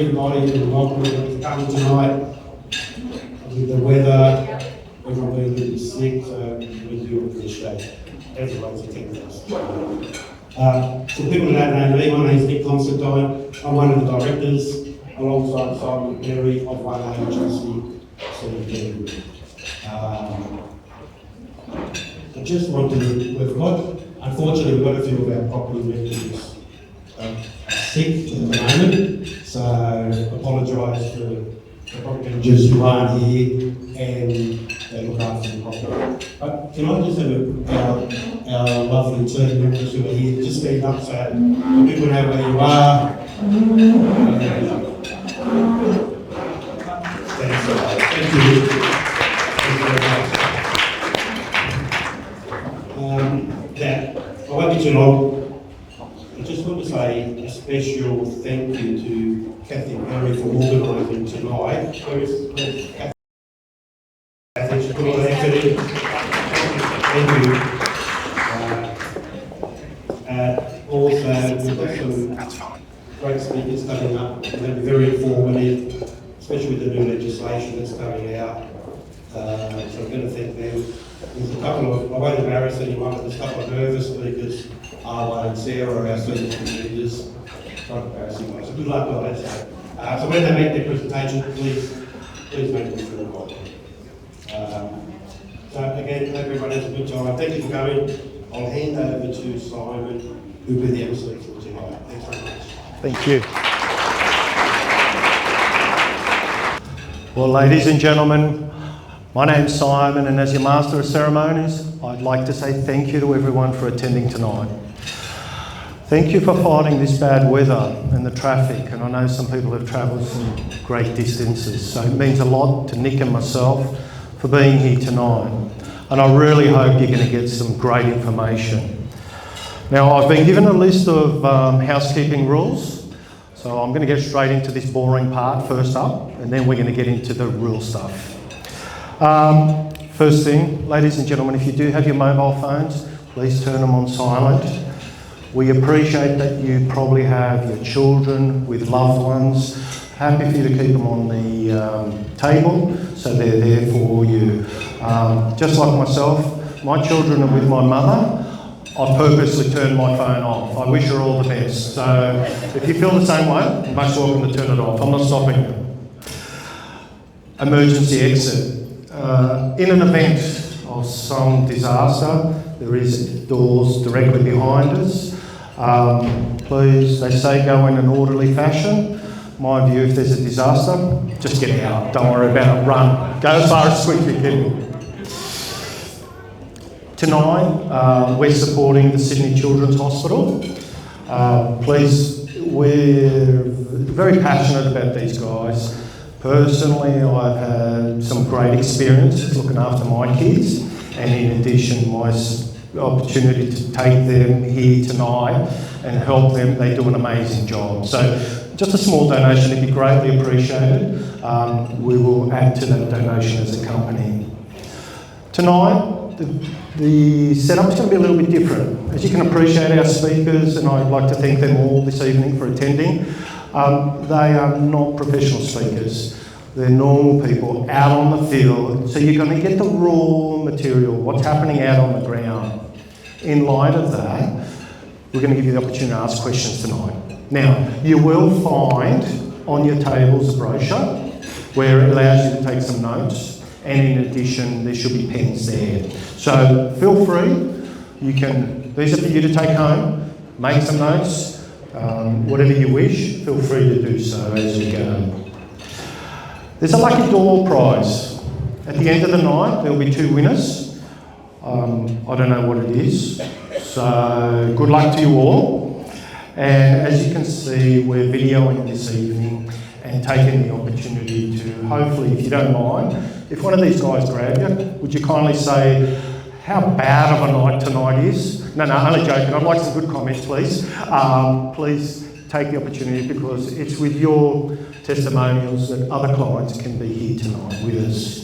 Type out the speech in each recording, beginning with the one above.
everybody and welcome everyone to come tonight. With the weather, everyone being a little bit sick, so we do appreciate everyone's attendance. So people that don't know me, my name is Constantine. I'm one of the directors, alongside Simon Perri of One Agency C&P Group. I just wanted to, unfortunately we've got a few of our property renters sick at the moment, so apologise for the property managers who aren't here and they look after the property. But can I just have our lovely team members who are here just stand up so people know where you are. Thank you. I won't be too long. I just want to say a special thank you to Kathy Perri for organising tonight. Where is Kathy? Kathy, she put all that effort in. Thank you. Also, we've got some great speakers coming up. They're going to be very informative, especially with the new legislation that's coming out. So I'm going to thank them. There's a couple of, I won't embarrass anyone, but there's a couple of nervous speakers, Awad and Sarah, our senior leaders. Not embarrassing ones, so good luck with that. So when they make their presentation, please make them feel welcome. So again, hope everyone has a good time. Thank you for coming. I'll hand over to Simon, who will be the MC for tonight. Thanks very much. Thank you. Well, ladies and gentlemen, my name's Simon, and as your Master of Ceremonies, I'd like to say thank you to everyone for attending tonight. Thank you for fighting this bad weather and the traffic, and I know some people have travelled some great distances, so it means a lot to Nick and myself for being here tonight. And I really hope you're going to get some great information. Now, I've been given a list of housekeeping rules, so I'm going to get straight into this boring part first up, and then we're going to get into the real stuff. First thing, ladies and gentlemen, if you do have your mobile phones, please turn them on silent. We appreciate that you probably have your children with loved ones. Happy for you to keep them on the table so they're there for you. Just like myself, my children are with my mother. I purposely turned my phone off. I wish her all the best. So if you feel the same way, you're most welcome to turn it off. I'm not stopping you. Emergency exit. In an event of some disaster, there is doors directly behind us. Please, they say go in an orderly fashion. My view, if there's a disaster, just get out. Don't worry about it, run. Go as far as quickly you can. Tonight, we're supporting the Sydney Children's Hospital. Please, we're very passionate about these guys. Personally, I've had some great experiences looking after my kids, and in addition, my opportunity to take them here tonight and help them. They do an amazing job. So just a small donation would be greatly appreciated. We will add to that donation as a company. Tonight, the setup is going to be a little bit different. As you can appreciate, our speakers, and I'd like to thank them all this evening for attending, they are not professional speakers. They're normal people out on the field. So you're going to get the raw material, what's happening out on the ground. In light of that, we're going to give you the opportunity to ask questions tonight. Now, you will find on your tables a brochure where it allows you to take some notes, and in addition, there should be pens there. So feel free. These are for you to take home, make some notes, whatever you wish, feel free to do so as you go. There's a lucky door prize. At the end of the night, there will be 2 winners. I don't know what it is, so good luck to you all. And as you can see, we're videoing this evening and taking the opportunity to, hopefully, if you don't mind, if one of these guys grab you, would you kindly say how bad of a night tonight is? No, only joking. I'd like some good comments, please. Please take the opportunity, because it's with your testimonials that other clients can be here tonight with us.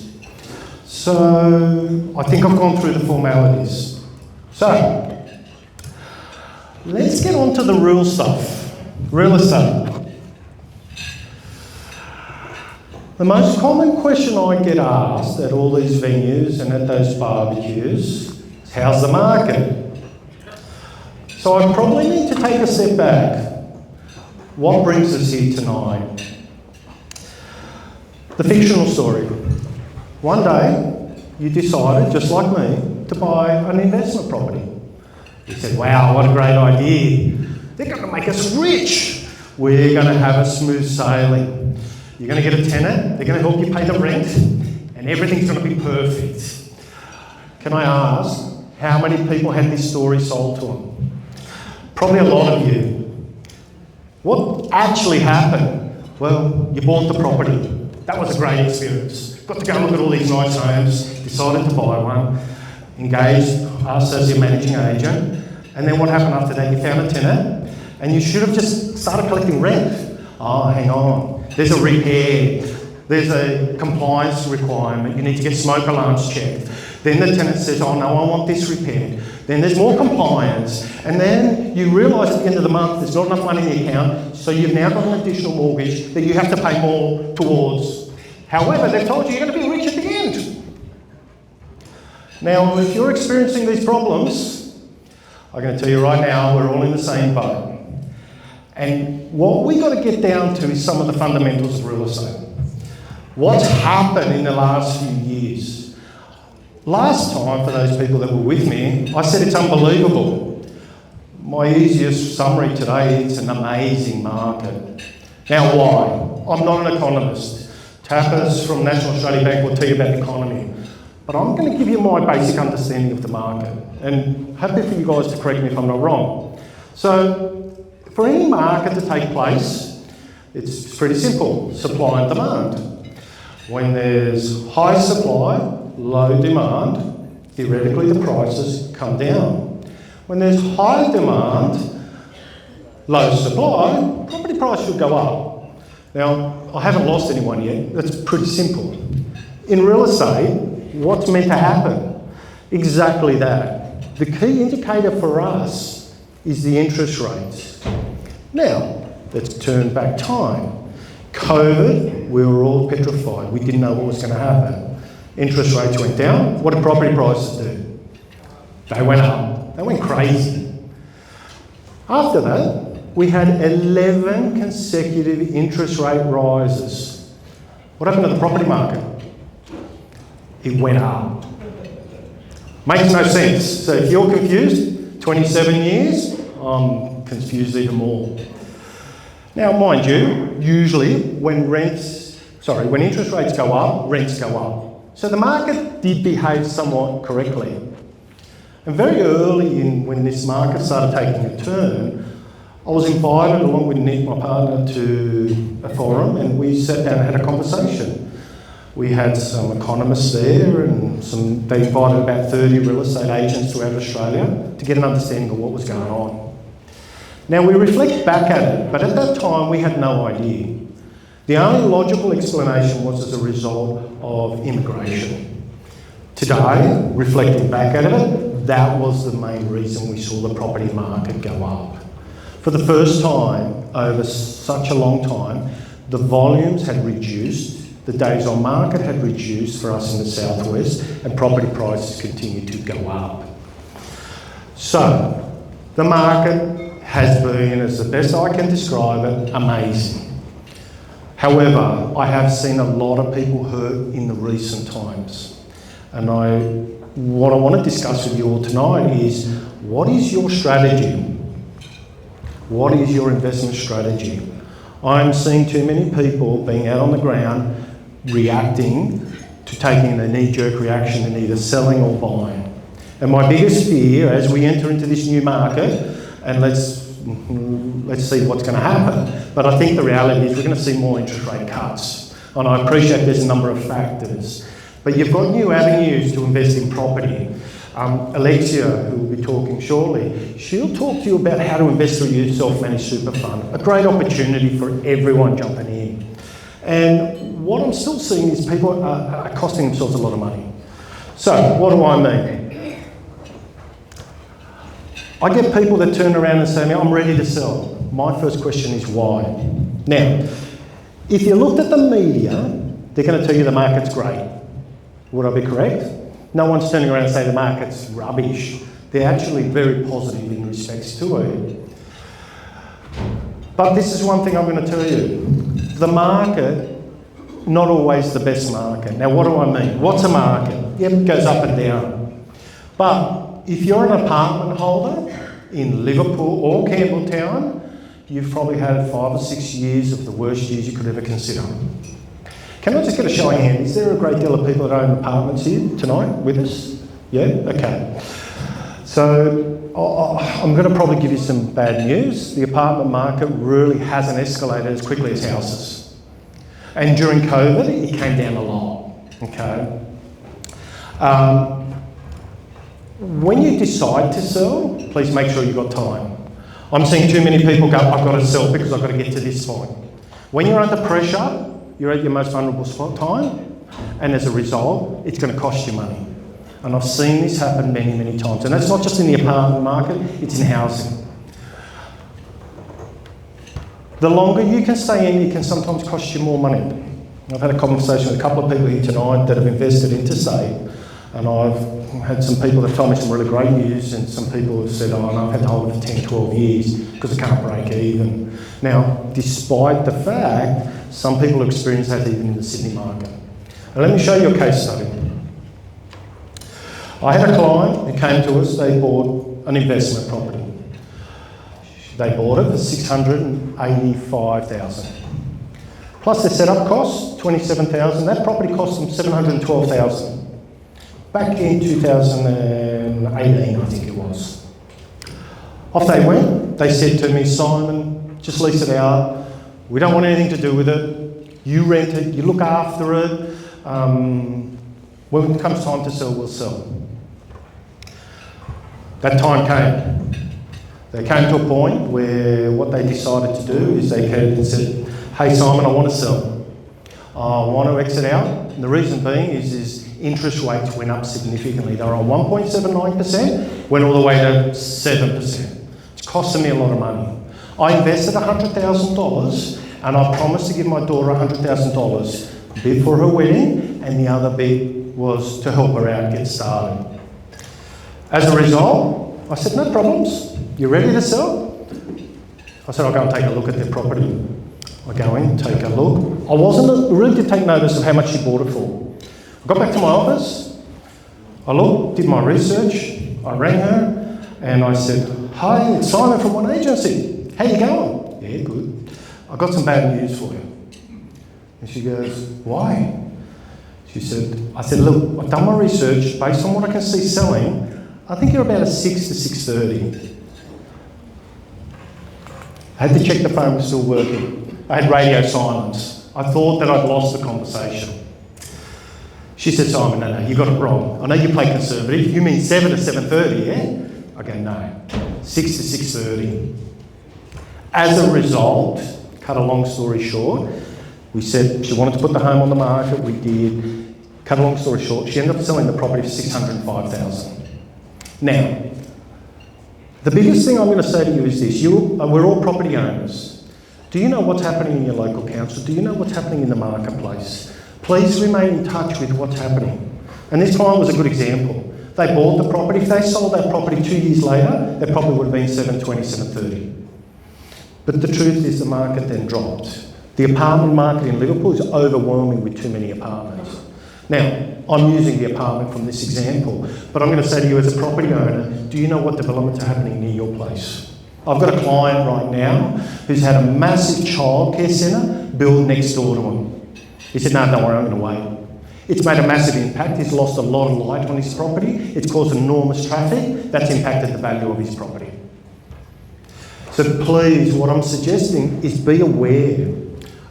So, I think I've gone through the formalities. So, let's get on to the real stuff. Real estate. The most common question I get asked at all these venues and at those barbecues is, how's the market? So I probably need to take a step back. What brings us here tonight? The fictional story. One day, you decided, just like me, to buy an investment property. You said, wow, what a great idea. They're going to make us rich. We're going to have a smooth sailing. You're going to get a tenant, they're going to help you pay the rent, and everything's going to be perfect. Can I ask, how many people had this story sold to them? Probably a lot of you. What actually happened? Well, you bought the property. That was a great experience. Got to go and look at all these nice homes, decided to buy one, engaged us as your managing agent, and then what happened after that? You found a tenant, and you should have just started collecting rent. Oh, hang on. There's a repair, there's a compliance requirement, you need to get smoke alarms checked. Then the tenant says, oh no, I want this repaired. Then there's more compliance. And then you realise at the end of the month there's not enough money in the account, so you've now got an additional mortgage that you have to pay more towards. However, they've told you you're going to be rich at the end. Now, if you're experiencing these problems, I'm going to tell you right now, we're all in the same boat. And what we've got to get down to is some of the fundamentals of real estate. What's happened in the last few years? Last time, for those people that were with me, I said it's unbelievable. My easiest summary today is it's an amazing market. Now why? I'm not an economist. Tappers from National Australia Bank will tell you about the economy. But I'm going to give you my basic understanding of the market. And happy for you guys to correct me if I'm not wrong. So, for any market to take place, it's pretty simple, supply and demand. When there's high supply, low demand, theoretically the prices come down. When there's high demand, low supply, property price should go up. Now, I haven't lost anyone yet, that's pretty simple. In real estate, what's meant to happen? Exactly that. The key indicator for us is the interest rates. Now, let's turn back time. COVID, we were all petrified. We didn't know what was going to happen. Interest rates went down. What did property prices do? They went up. They went crazy. After that, we had 11 consecutive interest rate rises. What happened to the property market? It went up. Makes no sense. So if you're confused, 27 years, I'm confused even more. Now, mind you, usually when interest rates go up, rents go up. So the market did behave somewhat correctly. And very early when this market started taking a turn, I was invited along with Nick, my partner, to a forum, and we sat down and had a conversation. We had some economists there, and they invited about 30 real estate agents throughout Australia to get an understanding of what was going on. Now, we reflect back at it, but at that time we had no idea. The only logical explanation was as a result of immigration. Today, reflecting back at it, that was the main reason we saw the property market go up. For the first time over such a long time, the volumes had reduced, the days on market had reduced for us in the southwest, and property prices continued to go up. So, the market has been, as the best I can describe it, amazing. However, I have seen a lot of people hurt in the recent times. And what I want to discuss with you all tonight is, what is your strategy? What is your investment strategy? I'm seeing too many people being out on the ground reacting to taking a knee-jerk reaction and either selling or buying. And my biggest fear as we enter into this new market, and let's see what's going to happen, but I think the reality is we're going to see more interest rate cuts. And I appreciate there's a number of factors, but you've got new avenues to invest in property. Alexia, who will be talking shortly, she'll talk to you about how to invest through your self-managed super fund. A great opportunity for everyone jumping in. And what I'm still seeing is people are costing themselves a lot of money. So, what do I mean? I get people that turn around and say, I'm ready to sell. My first question is why? Now, if you looked at the media, they're going to tell you the market's great. Would I be correct? No one's turning around and saying the market's rubbish. They're actually very positive in respects to it. But this is one thing I'm going to tell you. The market, not always the best market. Now, what do I mean? What's a market? Yep, it goes up and down. But if you're an apartment holder in Liverpool or Campbelltown, you've probably had 5 or 6 years of the worst years you could ever consider. Can I just get a show of hands? Is there a great deal of people that own apartments here tonight with us? Yeah? Okay. So I'm going to probably give you some bad news. The apartment market really hasn't escalated as quickly as houses. And during COVID, it came down a lot. Okay. When you decide to sell, please make sure you've got time. I'm seeing too many people go, I've got to sell because I've got to get to this point. When you're under pressure, you're at your most vulnerable time, and as a result, it's going to cost you money. And I've seen this happen many, many times. And that's not just in the apartment market, it's in housing. The longer you can stay in, it can sometimes cost you more money. I've had a conversation with a couple of people here tonight that have invested interstate, and I've had some people that have told me some really great news, and some people have said, oh, no, I've had to hold it for 10, 12 years because I can't break even. Now, despite the fact, some people experience that even in the Sydney market. And let me show you a case study. I had a client who came to us, they bought an investment property. They bought it for $685,000. Plus their setup costs, $27,000. That property cost them $712,000. Back in 2018, I think it was. Off they went. They said to me, Simon, just lease it out. We don't want anything to do with it. You rent it, you look after it. When it comes time to sell, we'll sell. That time came. They came to a point where what they decided to do is they came and said, hey Simon, I want to sell. I want to exit out. And the reason being is interest rates went up significantly. They were on 1.79%, went all the way to 7%. It's costing me a lot of money. I invested $100,000 and I promised to give my daughter $100,000, a bit for her wedding and the other bit was to help her out get started. As a result, I said, no problems. You ready to sell? I said, I'll go and take a look at their property. I go in, take a look. I really did take notice of how much she bought it for. I got back to my office. I looked, did my research. I rang her and I said, hi, it's Simon from One Agency. How you going? Yeah, good. I got some bad news for you. And she goes, why? She said, I said, look, I've done my research. Based on what I can see selling, I think you're about a 6 to 6:30. I had to check the phone was still working. I had radio silence. I thought that I'd lost the conversation. She said, Simon, no, you got it wrong. I know you play conservative. You mean 7 to 7:30, yeah? I go, no, 6 to 6:30. As a result, cut a long story short, we said she wanted to put the home on the market. We did. Cut a long story short, she ended up selling the property for $605,000. Now, the biggest thing I'm going to say to you is this. We're all property owners. Do you know what's happening in your local council? Do you know what's happening in the marketplace? Please remain in touch with what's happening. And this client was a good example. They bought the property. If they sold that property 2 years later, they probably would have been $720,000, $730,000. But the truth is the market then dropped. The apartment market in Liverpool is overwhelming with too many apartments. Now, I'm using the apartment from this example, but I'm going to say to you as a property owner, do you know what developments are happening near your place? I've got a client right now who's had a massive childcare centre built next door to him. He said, no, don't worry, I'm going to wait. It's made a massive impact. He's lost a lot of light on his property. It's caused enormous traffic. That's impacted the value of his property. So please, what I'm suggesting is be aware.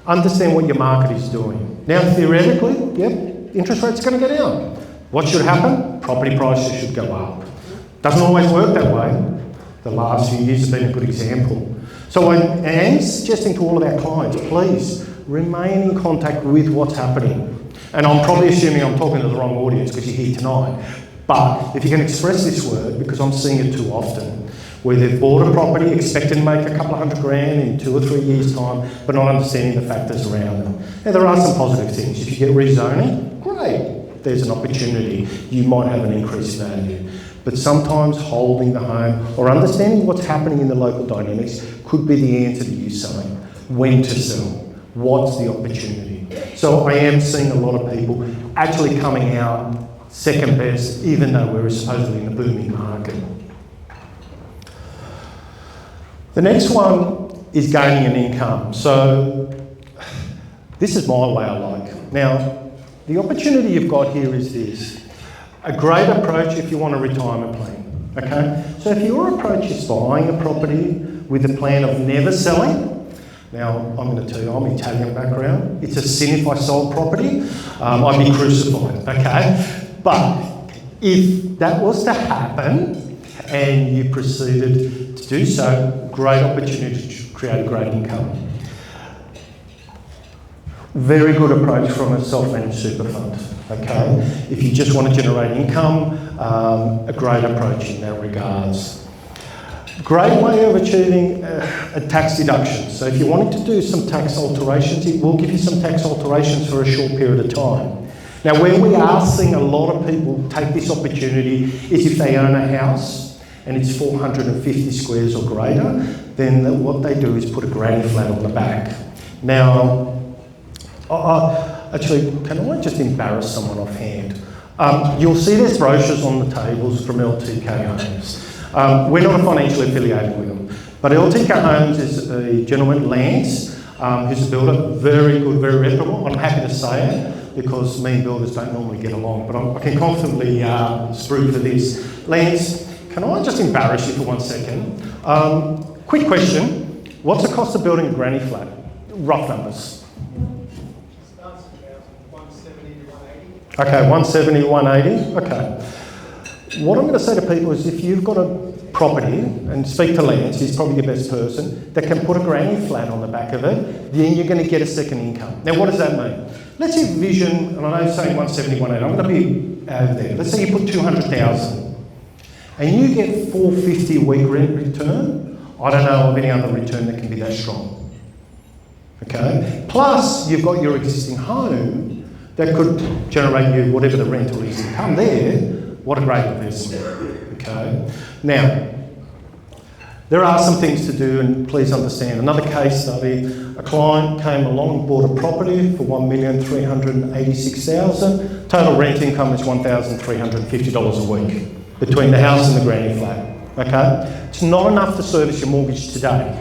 Understand what your market is doing. Now, theoretically, yep, interest rates are going to go down. What should happen? Property prices should go up. Doesn't always work that way. The last few years have been a good example. So I am suggesting to all of our clients, please remain in contact with what's happening. And I'm probably assuming I'm talking to the wrong audience because you're here tonight. But if you can express this word, because I'm seeing it too often, where they've bought a property expecting to make a couple of $100,000 in 2 or 3 years' time, but not understanding the factors around them. Now, there are some positive things. If you get rezoning, great, there's an opportunity. You might have an increased value. But sometimes holding the home or understanding what's happening in the local dynamics could be the answer to you saying when to sell, what's the opportunity. So I am seeing a lot of people actually coming out second best, even though we're supposedly in a booming market. The next one is gaining an income. So this is my way I like. Now, the opportunity you've got here is this. A great approach if you want a retirement plan, okay? So if your approach is buying a property with a plan of never selling, now I'm going to tell you, I'm Italian background, it's a sin if I sold property, I'd be crucified, okay? But if that was to happen and you proceeded to do so, great opportunity to create a great income. Very good approach from a self-managed super fund, okay? If you just want to generate income, a great approach in that regards. Great way of achieving a tax deduction. So if you wanted to do some tax alterations, it will give you some tax alterations for a short period of time. Now, where we are seeing a lot of people take this opportunity is if they own a house and it's 450 squares or greater, then what they do is put a granny flat on the back. Now, actually, can I just embarrass someone offhand? You'll see there's brochures on the tables from LTK Homes. We're not financially affiliated with them, but LTK Homes is a gentleman, Lance, who's a builder, very good, very reputable. I'm happy to say it because me and builders don't normally get along, but I can confidently sprue for this. Lance, can I just embarrass you for 1 second? Quick question, what's the cost of building a granny flat? Rough numbers. Starts about 170 to 180. Okay, 170, 180, okay. What I'm going to say to people is if you've got a property, and speak to Lance, he's probably your best person, that can put a granny flat on the back of it, then you're going to get a second income. Now, what does that mean? Let's say vision, and I know saying 170, 180, I'm going to be over there. Let's say you put 200,000 and you get 450 a week rent return. I don't know of any other return that can be that strong. Okay? Plus, you've got your existing home that could generate you whatever the rental is income there. What a great investment. Okay? Now, there are some things to do, and please understand. Another case study, a client came along and bought a property for $1,386,000. Total rent income is $1,350 a week between the house and the granny flat. Okay? It's not enough to service your mortgage today.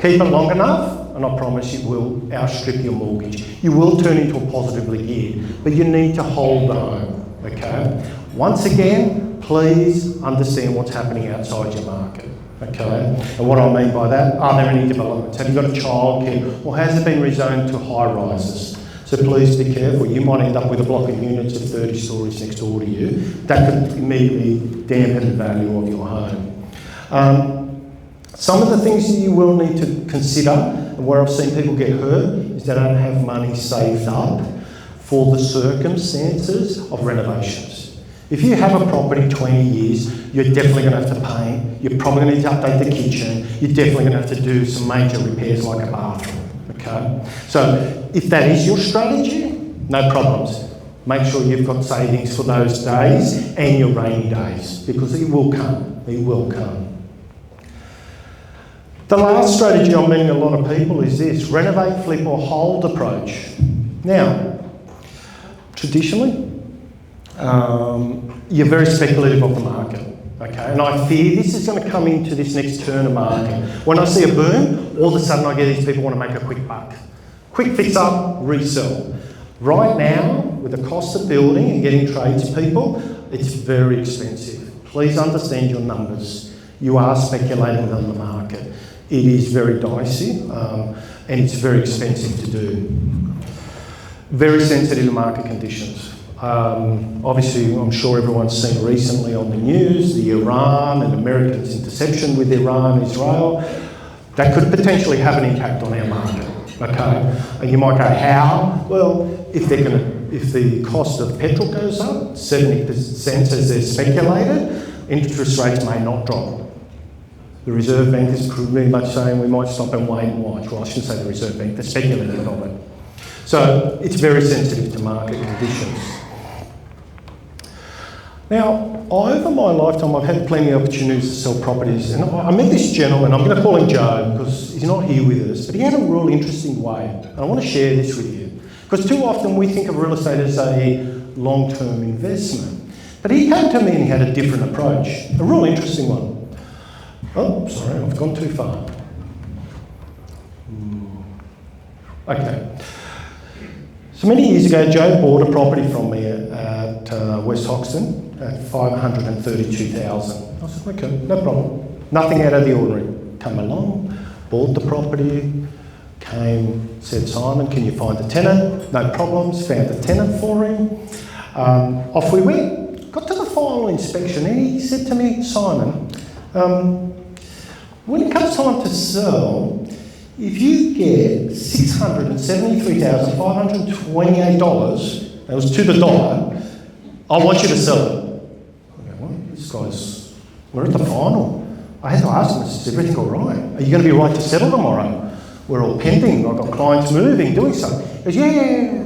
Keep it long enough, and I promise it will outstrip your mortgage. You will turn into a positively geared, but you need to hold the home. Okay? Once again, please understand what's happening outside your market. Okay? And what I mean by that, are there any developments? Have you got a childcare? Or has it been rezoned to high rises? So please be careful. You might end up with a block of units of 30 stories next door to you. That could immediately dampen the value of your home. Some of the things that you will need to consider, and where I've seen people get hurt, is they don't have money saved up for the circumstances of renovations. If you have a property 20 years, you're definitely going to have to paint, you're probably going to need to update the kitchen, you're definitely going to have to do some major repairs like a bathroom, okay? So if that is your strategy, no problems. Make sure you've got savings for those days and your rainy days, because it will come, it will come. The last strategy I'm meeting a lot of people is this, renovate, flip or hold approach. Now, traditionally, you're very speculative of the market, okay? And I fear this is going to come into this next turn of market. When I see a boom, all of a sudden I get these people want to make a quick buck. Quick fix up, resell. Right now, with the cost of building and getting tradespeople, it's very expensive. Please understand your numbers. You are speculating on the market. It is very dicey and it's very expensive to do. Very sensitive to market conditions. Obviously, I'm sure everyone's seen recently on the news, the Iran and Americans' interception with Iran, Israel. That could potentially have an impact on our market, okay? And you might go, how? Well, if the cost of petrol goes up 70% as they're speculated, interest rates may not drop. The Reserve Bank is pretty much saying we might stop and wait and watch. Well, I shouldn't say the Reserve Bank, they're speculating of it. So it's very sensitive to market conditions. Now, over my lifetime, I've had plenty of opportunities to sell properties, and I met this gentleman. I'm going to call him Joe because he's not here with us, but he had a real interesting way, and I want to share this with you. Because too often we think of real estate as a long-term investment, but he came to me and he had a different approach, a real interesting one. Oh, sorry, I've gone too far. Okay. So many years ago, Joe bought a property from me at West Hoxton at $532,000. I said, okay, no problem. Nothing out of the ordinary. Come along, bought the property, came, said, Simon, can you find a tenant? No problems, found a tenant for him. Off we went. Got to the final inspection and he said to me, Simon, when it comes time to sell, if you get $673,528, that was to the dollar, I want you to sell it. Okay, well, this guy's, we're at the final. I had to ask him, is everything all right? Are you going to be right to settle tomorrow? We're all pending, I've got clients moving, doing something. He goes, yeah.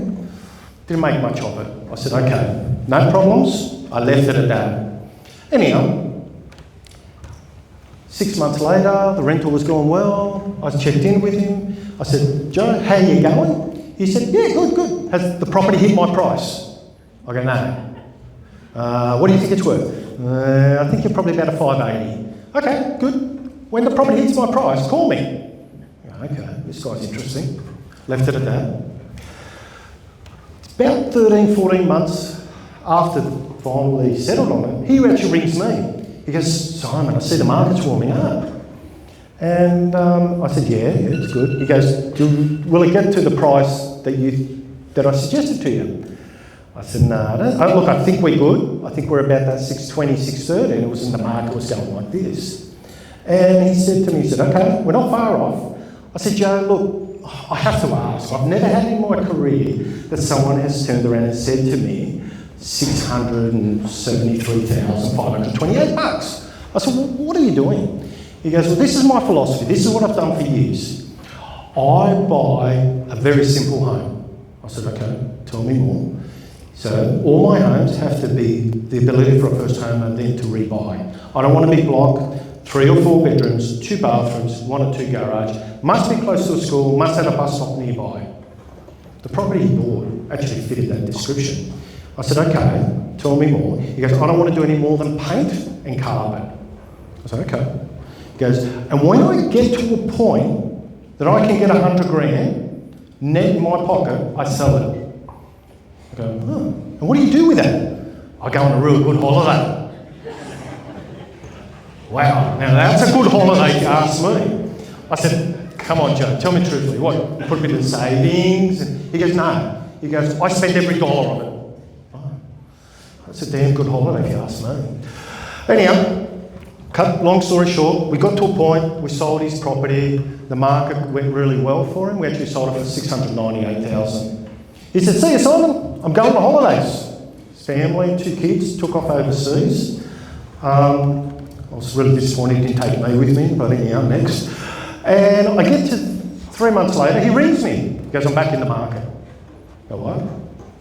Didn't make much of it. I said, okay, no problems. I left it at that. Anyhow, 6 months later, the rental was going well. I checked in with him. I said, Joe, how are you going? He said, yeah, good. Has the property hit my price? I go, no. What do you think it's worth? I think you're probably about a 580. Okay, good. When the property hits my price, call me. Okay, this guy's interesting. Left it at that. About 13, 14 months after finally settled on it, he actually rings me. He goes, Simon, I see the market's warming up. And I said, yeah, it's good. He goes, will it get to the price that I suggested to you? I said, no, look, I think we're good. I think we're about that 620, 630, and it was in the market was going like this. And he said to me, he said, okay, we're not far off. I said, Joe, look, I have to ask. I've never had in my career that someone has turned around and said to me, $673,528. I said, well, what are you doing? He goes, well, this is my philosophy. This is what I've done for years. I buy a very simple home. I said, okay, tell me more. So all my homes have to be the ability for a first home and then to rebuy. I don't want to be block, 3 or 4 bedrooms, 2 bathrooms, 1 or 2 garage, must be close to a school, must have a bus stop nearby. The property he bought actually fitted that description. I said, okay, tell me more. He goes, I don't want to do any more than paint and carpet. I said, okay. He goes, and when I get to a point that I can get 100 grand net in my pocket, I sell it. I go, oh, and what do you do with that? I go on a real good holiday. Wow, now that's a good holiday if you ask me. I said, come on, Joe, tell me truthfully, what, you put a bit in savings? And he goes, no. He goes, I spend every dollar on it. Oh, that's a damn good holiday if you ask me. Anyhow, cut long story short, we got to a point, we sold his property, the market went really well for him, we actually sold it for $698,000. He said, see you, Simon, I'm going on holidays. His family, 2 kids, took off overseas. I was really disappointed he didn't take me with me, but anyhow, next. And I get to 3 months later, he rings me. He goes, I'm back in the market. I go, what?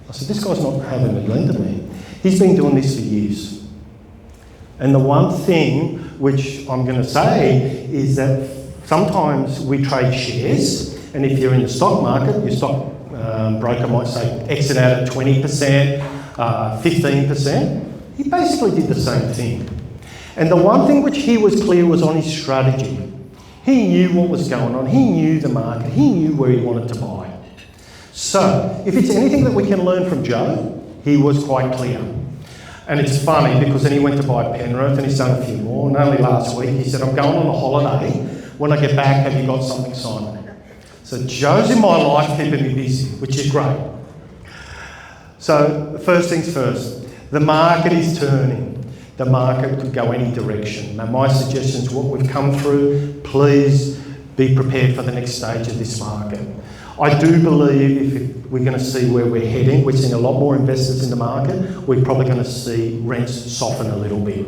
I said, this guy's not having a lend to me. He's been doing this for years. And the one thing which I'm going to say is that sometimes we trade shares, and if you're in the stock market, your stock broker might say exit out at 20%, 15%. He basically did the same thing. And the one thing which he was clear was on his strategy. He knew what was going on. He knew the market. He knew where he wanted to buy. So, if it's anything that we can learn from Joe, he was quite clear. And it's funny because then he went to buy Penrith and he's done a few more. And only last week he said, I'm going on a holiday. When I get back, have you got something, Simon? So Joe's in my life keeping me busy, which is great. So, first things first, the market is turning. The market could go any direction. Now, my suggestion is what we've come through, please be prepared for the next stage of this market. I do believe if we're going to see where we're heading, we're seeing a lot more investors in the market, we're probably going to see rents soften a little bit.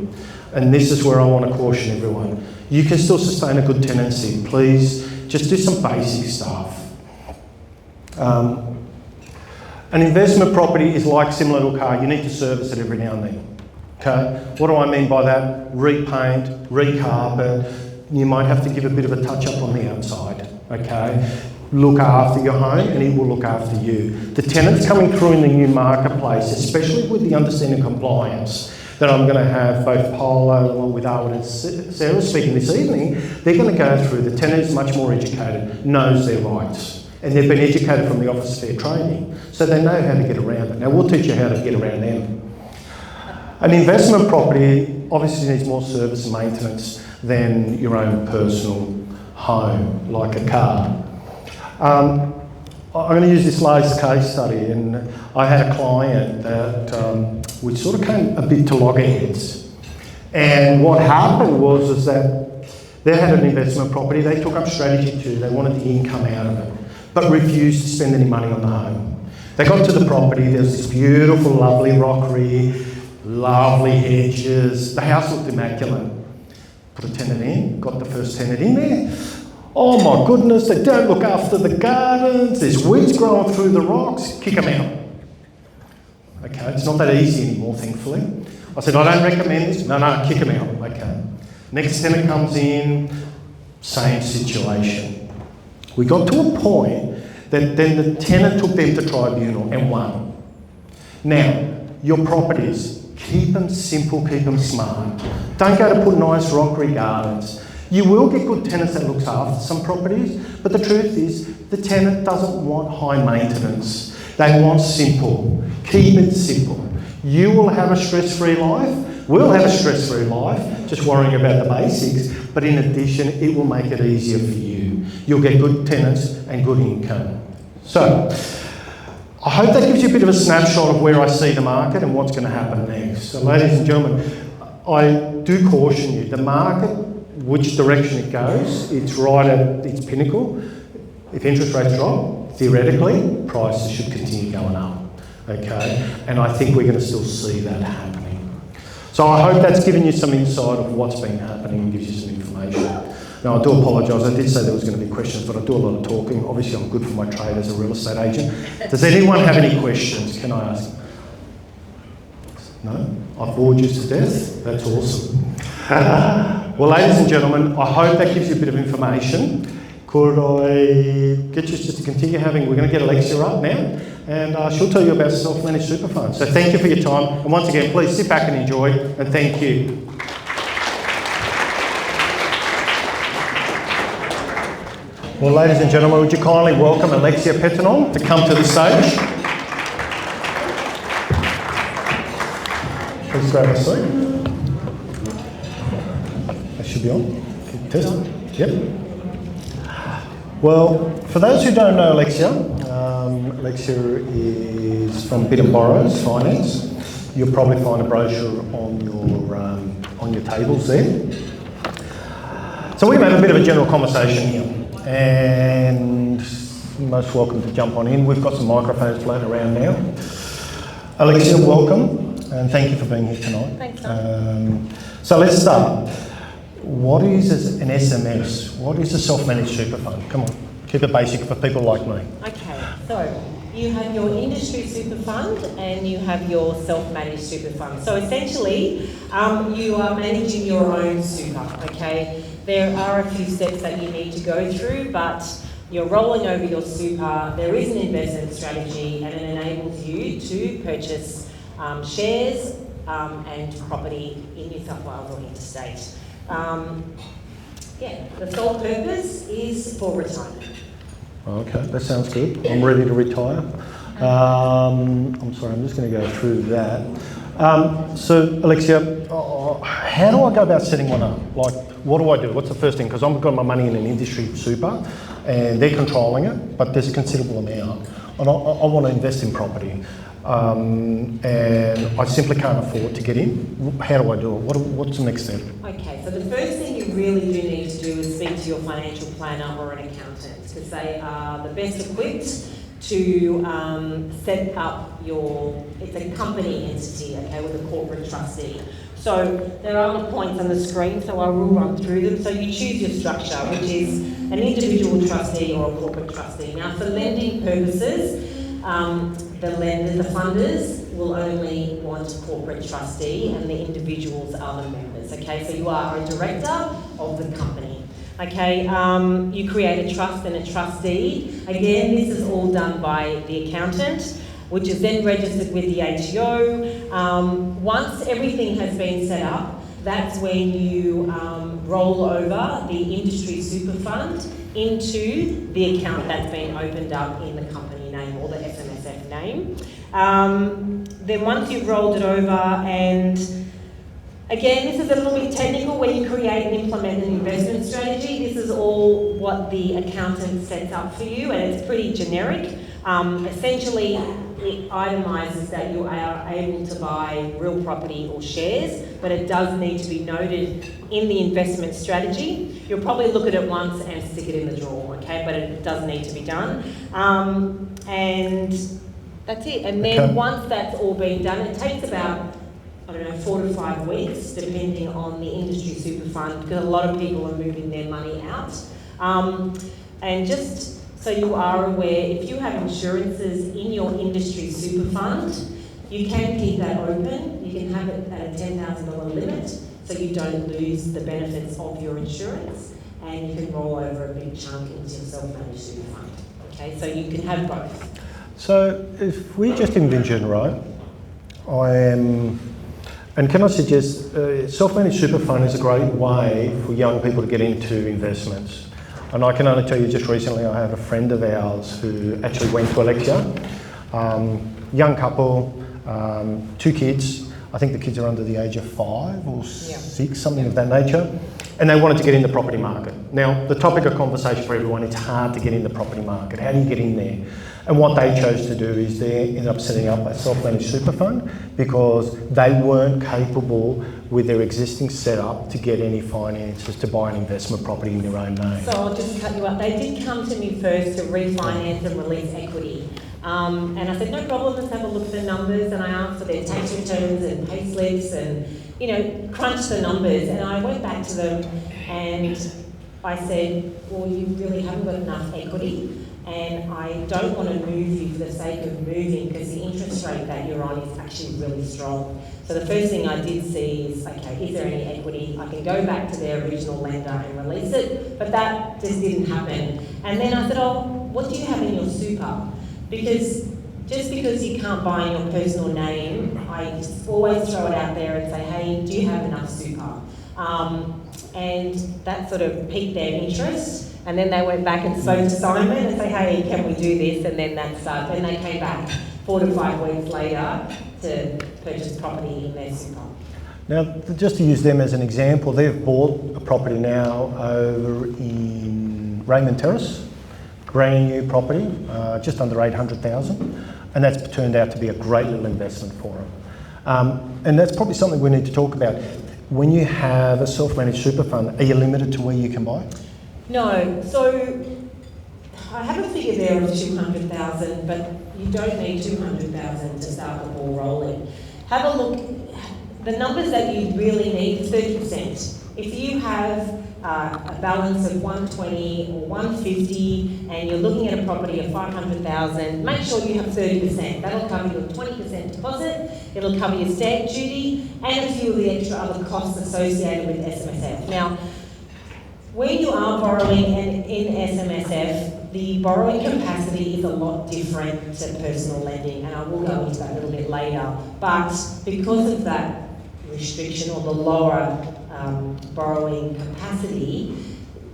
And this is where I want to caution everyone. You can still sustain a good tenancy. Please just do some basic stuff. An investment property is like similar to a car. You need to service it every now and then. Okay? What do I mean by that? Repaint, recarpet. You might have to give a bit of a touch up on the outside. Okay? Look after your home and it will look after you. The tenants coming through in the new marketplace, especially with the understanding compliance that I'm going to have both Polo along with Awad and Sarah speaking this evening, they're going to go through. The tenant is much more educated, knows their rights, and they've been educated from the Office of Fair Trading, so they know how to get around it. Now we'll teach you how to get around them. An investment property obviously needs more service and maintenance than your own personal home, like a car. I'm going to use this latest case study, and I had a client that we sort of came a bit to loggerheads. And what happened was that they had an investment property, they took up strategy too, they wanted the income out of it, but refused to spend any money on the home. They got to the property, there's this beautiful, lovely rockery, lovely hedges, the house looked immaculate. Put a tenant in, got the first tenant in there. Oh my goodness, they don't look after the gardens, there's weeds growing through the rocks, kick them out. Okay, it's not that easy anymore, thankfully. I said, I don't recommend this. No, kick them out. Okay. Next tenant comes in, same situation. We got to a point that then the tenant took them to tribunal and won. Now, your properties, keep them simple, keep them smart. Don't go to put nice rockery gardens. You will get good tenants that looks after some properties, but the truth is the tenant doesn't want high maintenance. They want simple. Keep it simple. You will have a stress-free life. We'll have a stress-free life, just worrying about the basics, but in addition, it will make it easier for you. You'll get good tenants and good income. So, I hope that gives you a bit of a snapshot of where I see the market and what's going to happen next. So, ladies and gentlemen, I do caution you, the market, which direction it goes, it's right at its pinnacle. If interest rates drop, theoretically, prices should continue going up. Okay, and I think we're going to still see that happening. So I hope that's given you some insight of what's been happening and gives you some information. Now I do apologise, I did say there was going to be questions, but I do a lot of talking. Obviously I'm good for my trade as a real estate agent. Does anyone have any questions? Can I ask? No? I've bored you to death? That's awesome. Well, ladies and gentlemen, I hope that gives you a bit of information. Could I get you just to continue having, we're going to get Alexia up now, and she'll tell you about self-managed super funds. So thank you for your time, and once again, please sit back and enjoy, and thank you. Well, ladies and gentlemen, would you kindly welcome Alexia Pettenon to come to the stage? Please grab a seat. That should be on. Test. Yep. Well, for those who don't know Alexia, Alexia is from Bit & Borrows Finance. You'll probably find a brochure on your tables there. So we're going to have a bit of a general conversation here, and you're most welcome to jump on in. We've got some microphones floating around now. Alexia, welcome, and thank you for being here tonight. Thanks, Tom. So let's start. What is an SMS? What is a self-managed super fund? Come on, keep it basic for people like me. Okay, so you have your industry super fund and you have your self-managed super fund. So essentially, you are managing your own super, okay? There are a few steps that you need to go through, but you're rolling over your super, there is an investment strategy, and it enables you to purchase shares and property in New South Wales or interstate. The sole purpose is for retirement. Okay, that sounds good. I'm ready to retire. I'm sorry, I'm just going to go through that. So, Alexia, how do I go about setting one up? Like, what do I do? What's the first thing? Because I've got my money in an industry super, and they're controlling it, but there's a considerable amount. And I want to invest in property. And I simply can't afford to get in. How do I do it? What's the next step? Okay, so the first thing you you really do need to do is speak to your financial planner or an accountant, because they are the best equipped to set up it's a company entity, okay, with a corporate trustee. So there are the points on the screen, so I will run through them. So you choose your structure, which is an individual trustee or a corporate trustee. Now for lending purposes, the funders will only want a corporate trustee and the individuals are the members, okay? So you are a director of the company, okay? You create a trust and a trustee. Again, this is all done by the accountant, which is then registered with the ATO. Once everything has been set up, that's when you roll over the industry super fund into the account that's been opened up in the company name or the SMSF name. Then once you've rolled it over, and again, this is a little bit technical where you create and implement an investment strategy. This is all what the accountant sets up for you, and it's pretty generic. Essentially, it itemises that you are able to buy real property or shares, but it does need to be noted in the investment strategy. You'll probably look at it once and stick it in the drawer, okay? But it does need to be done. And that's it. And then once that's all been done, it takes about, 4 to 5 weeks, depending on the industry super fund, because a lot of people are moving their money out. And just so you are aware, if you have insurances in your industry super fund, you can keep that open. You can have it at a $10,000 limit, so you don't lose the benefits of your insurance, and you can roll over a big chunk into your self-managed super fund. Okay, so you can have both. So if we just envision, right, and can I suggest, self-managed super fund is a great way for young people to get into investments. And I can only tell you, just recently I have a friend of ours who actually went to Alexia, young couple, 2 kids. I think the kids are under the age of 5 or 6, something of that nature. And they wanted to get in the property market. Now, the topic of conversation for everyone, it's hard to get in the property market. How do you get in there? And what they chose to do is they ended up setting up a self-managed super fund because they weren't capable with their existing setup to get any finances to buy an investment property in their own name. So I'll just cut you up. They did come to me first to refinance and release equity. And I said, no problem, let's have a look at the numbers. And I asked for their tax returns and pay slips and, crunch the numbers. And I went back to them and I said, well, you really haven't got enough equity. And I don't want to move you for the sake of moving because the interest rate that you're on is actually really strong. So the first thing I did see is, okay, is there any equity? I can go back to their original lender and release it, but that just didn't happen. And then I said, oh, what do you have in your super? Because just because you can't buy in your personal name, I just always throw it out there and say, hey, do you have enough super? And that sort of piqued their interest. And then they went back and spoke to Simon and say, hey, can we do this? And then that started. And they came back 4 to 5 weeks later to purchase property in their super. Now, just to use them as an example, they've bought a property now over in Raymond Terrace, brand new property, just under 800,000, and that's turned out to be a great little investment for them. And that's probably something we need to talk about. When you have a self-managed super fund, are you limited to where you can buy? No, so I have a figure there of 200,000, but you don't need 200,000 to start the ball rolling. Have a look, the numbers that you really need is 30%. If you have a balance of 120 or 150 and you're looking at a property of 500,000, make sure you have 30%. That'll cover your 20% deposit, it'll cover your stamp duty and a few of the extra other costs associated with SMSF. Now, when you are borrowing in SMSF, the borrowing capacity is a lot different to personal lending, and I will go into that a little bit later. But because of that restriction or the lower borrowing capacity,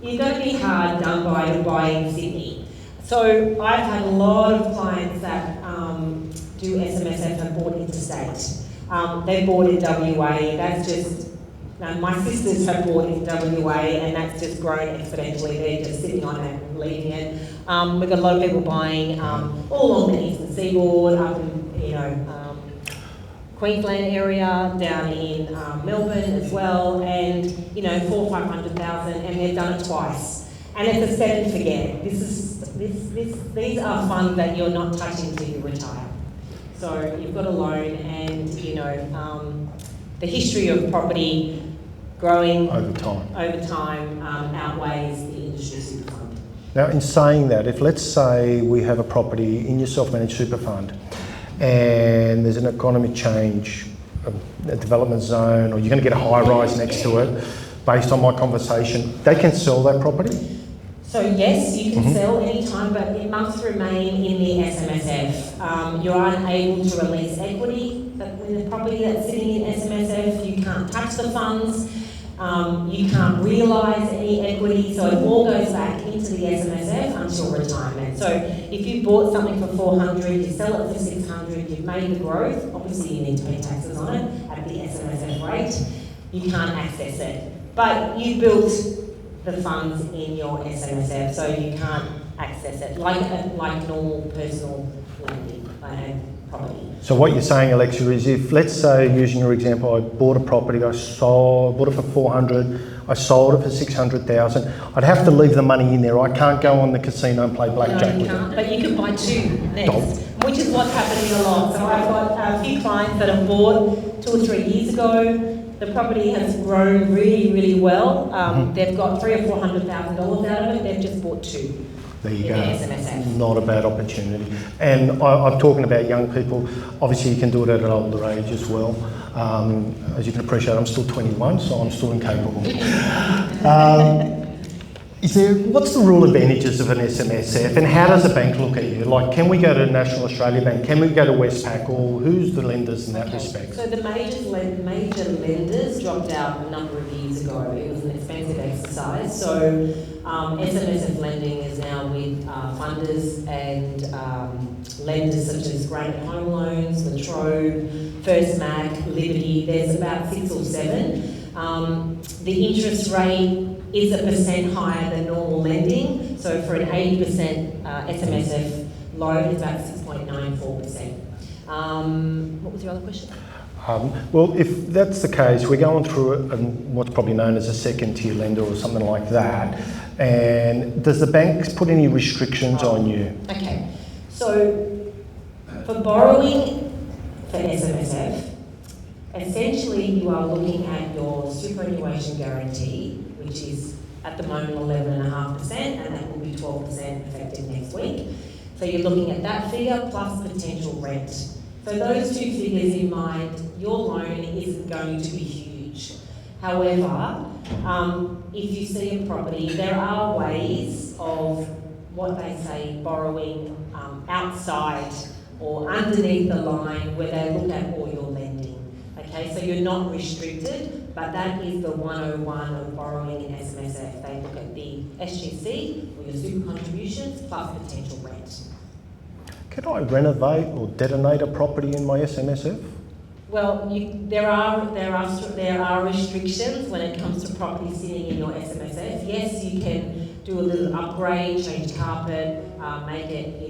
you're going to be hard done by to buy in Sydney. So I've had a lot of clients that do SMSF have bought interstate. They bought in WA. That's just my sisters have bought in WA, and that's just grown exponentially. They're just sitting on it and leaving it. We've got a lot of people buying all along the eastern seaboard, up in, Queensland area, down in Melbourne as well, and 400,000 or 500,000, and they've done it twice. And it's a set and forget. These are funds that you're not touching until you retire. So you've got a loan, and the history of property growing over time outweighs the industry super fund. Now, in saying that, if let's say we have a property in your self-managed super fund, and there's an economic change, a development zone, or you're going to get a high rise next to it, based on my conversation, they can sell that property? So yes, you can sell any time, but it must remain in the SMSF. You're unable to release equity with the property that's sitting in SMSF. You can't touch the funds. You can't realise any equity, so it all goes back into the SMSF until retirement. So if you bought something for 400, you sell it for 600, you've made the growth, obviously you need to pay taxes on it at the SMSF rate, you can't access it. But you built the funds in your SMSF, so you can't access it like normal personal lending property. So what you're saying, Alexia, is if, let's say, using your example, I bought a property, bought it for 400, I sold it for 600,000, I'd have to leave the money in there. I can't go on the casino and play blackjack with it. But you can buy two next, which is what's happening a lot. So I've got a few clients that have bought 2 or 3 years ago. The property has grown really, really well. They've got $300,000 or $400,000 out of it. They've just bought 2. There you go. SMSF. Not a bad opportunity. And I'm talking about young people. Obviously, you can do it at an older age as well. As you can appreciate, I'm still 21, so I'm still incapable. What's the rule advantages of an SMSF, and how does a bank look at you? Like, can we go to National Australia Bank? Can we go to Westpac? Or who's the lenders in that respect? So the major lenders dropped out a number of years ago. It was an expensive exercise. So SMSF lending is now with funders and lenders such as Granite Home Loans, Latrobe, First Mac, Liberty. There's about 6 or 7. The interest rate is 1% higher than normal lending. So for an 80% SMSF loan, it's about 6.94%. What was your other question? Well, if that's the case, we're going through what's probably known as a second tier lender or something like that. And does the bank put any restrictions on you? Okay, so for borrowing for SMSF, essentially you are looking at your superannuation guarantee, which is at the moment 11.5%, and that will be 12% effective next week. So you're looking at that figure plus potential rent. So those 2 figures in mind, your loan isn't going to be huge. However, if you see a property, there are ways of what they say borrowing outside or underneath the line where they look at all your lending. Okay, so you're not restricted, but that is the 101 of borrowing in SMSF. They look at the SGC or your super contributions plus potential rent. Can I renovate or detonate a property in my SMSF? Well, there are restrictions when it comes to property sitting in your SMSF. Yes, you can do a little upgrade, change carpet, make it,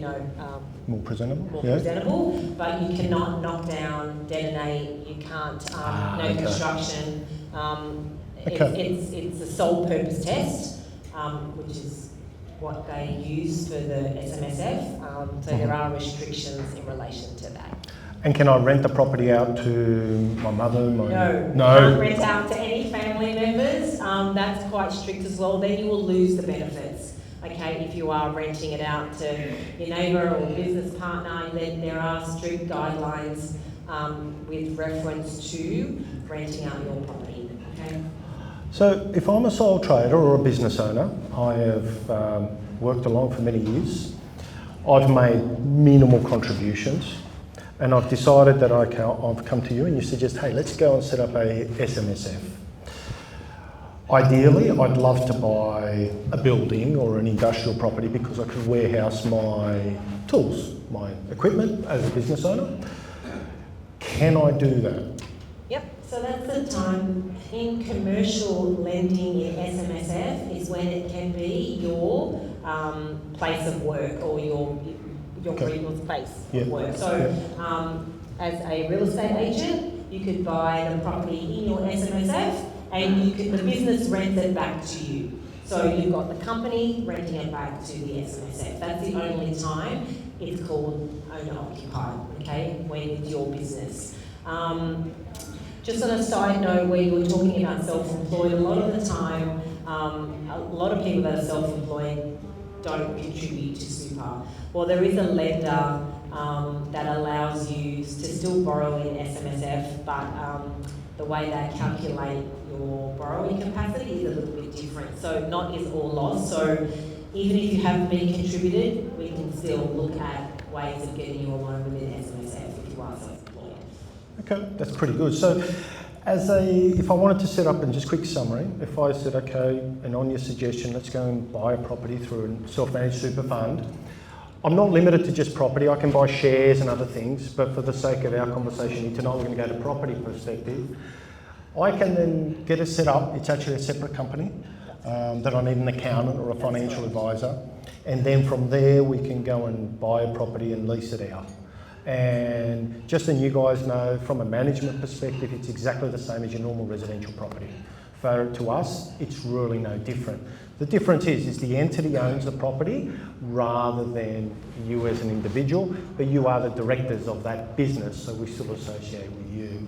more presentable. Presentable, but you cannot knock down, detonate. You can't construction. It's a sole purpose test, which is what they use for the SMSF. So there are restrictions in relation to that. And can I rent the property out to my mother? No. Can't rent out to any family members. That's quite strict as well. Then you will lose the benefits. Okay, if you are renting it out to your neighbour or business partner, then there are strict guidelines with reference to renting out your property. Okay. So if I'm a sole trader or a business owner, I have worked along for many years. I've made minimal contributions. And I've decided that I've come to you and you suggest, hey, let's go and set up a SMSF. Ideally, I'd love to buy a building or an industrial property because I could warehouse my tools, my equipment as a business owner. Can I do that? Yep, so that's the time in commercial lending in SMSF is when it can be your place of work or your previous place of work. So as a real estate agent, you could buy the property in your SMSF and the business rents it back to you. So you've got the company renting it back to the SMSF. That's the only time it's called owner-occupied, okay, when it's your business. Just on a side note, where you were talking about self-employed, a lot of the time, a lot of people that are self-employed don't contribute to super. Well, there is a lender that allows you to still borrow in SMSF, but the way they calculate your borrowing capacity is a little bit different. So not is all lost. So even if you haven't been contributed, we can still look at ways of getting you a loan within SMSF if you are self-employed. Okay, that's pretty good. So if I wanted to set up in just quick summary, if I said, okay, and on your suggestion, let's go and buy a property through a self-managed super fund, I'm not limited to just property. I can buy shares and other things, but for the sake of our conversation here tonight, we're going to go to property perspective. I can then get it set up. It's actually a separate company that I need an accountant or a financial advisor. And then from there, we can go and buy a property and lease it out. And just so you guys know, from a management perspective, it's exactly the same as your normal residential property. To us, it's really no different. The difference is the entity owns the property rather than you as an individual, but you are the directors of that business, so we still associate with you.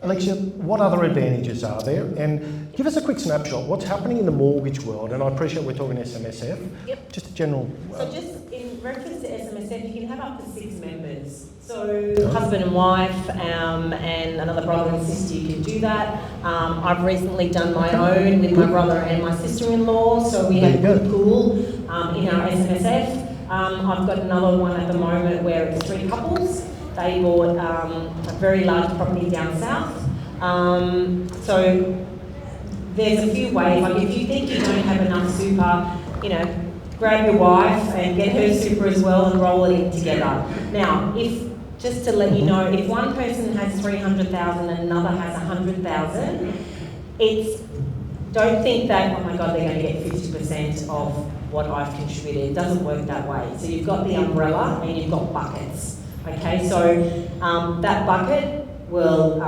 Alexia, what other advantages are there? And give us a quick snapshot. What's happening in the mortgage world? And I appreciate we're talking SMSF. Yep. Just a general... So just in reference to SMSF, you can have up to 6 members. So husband and wife and another brother and sister, you can do that. I've recently done my own with my brother and my sister-in-law, so we have a good pool in our SMSF. I've got another one at the moment where it's 3 couples. They bought a very large property down south. So there's a few ways. Like if you think you don't have enough super, grab your wife and get her super as well and roll it in together. Now, just to let you know, if one person has 300,000 and another has 100,000, don't think that, oh my God, they're going to get 50% of what I've contributed. It doesn't work that way. So you've got the umbrella and you've got buckets. Okay, so that bucket will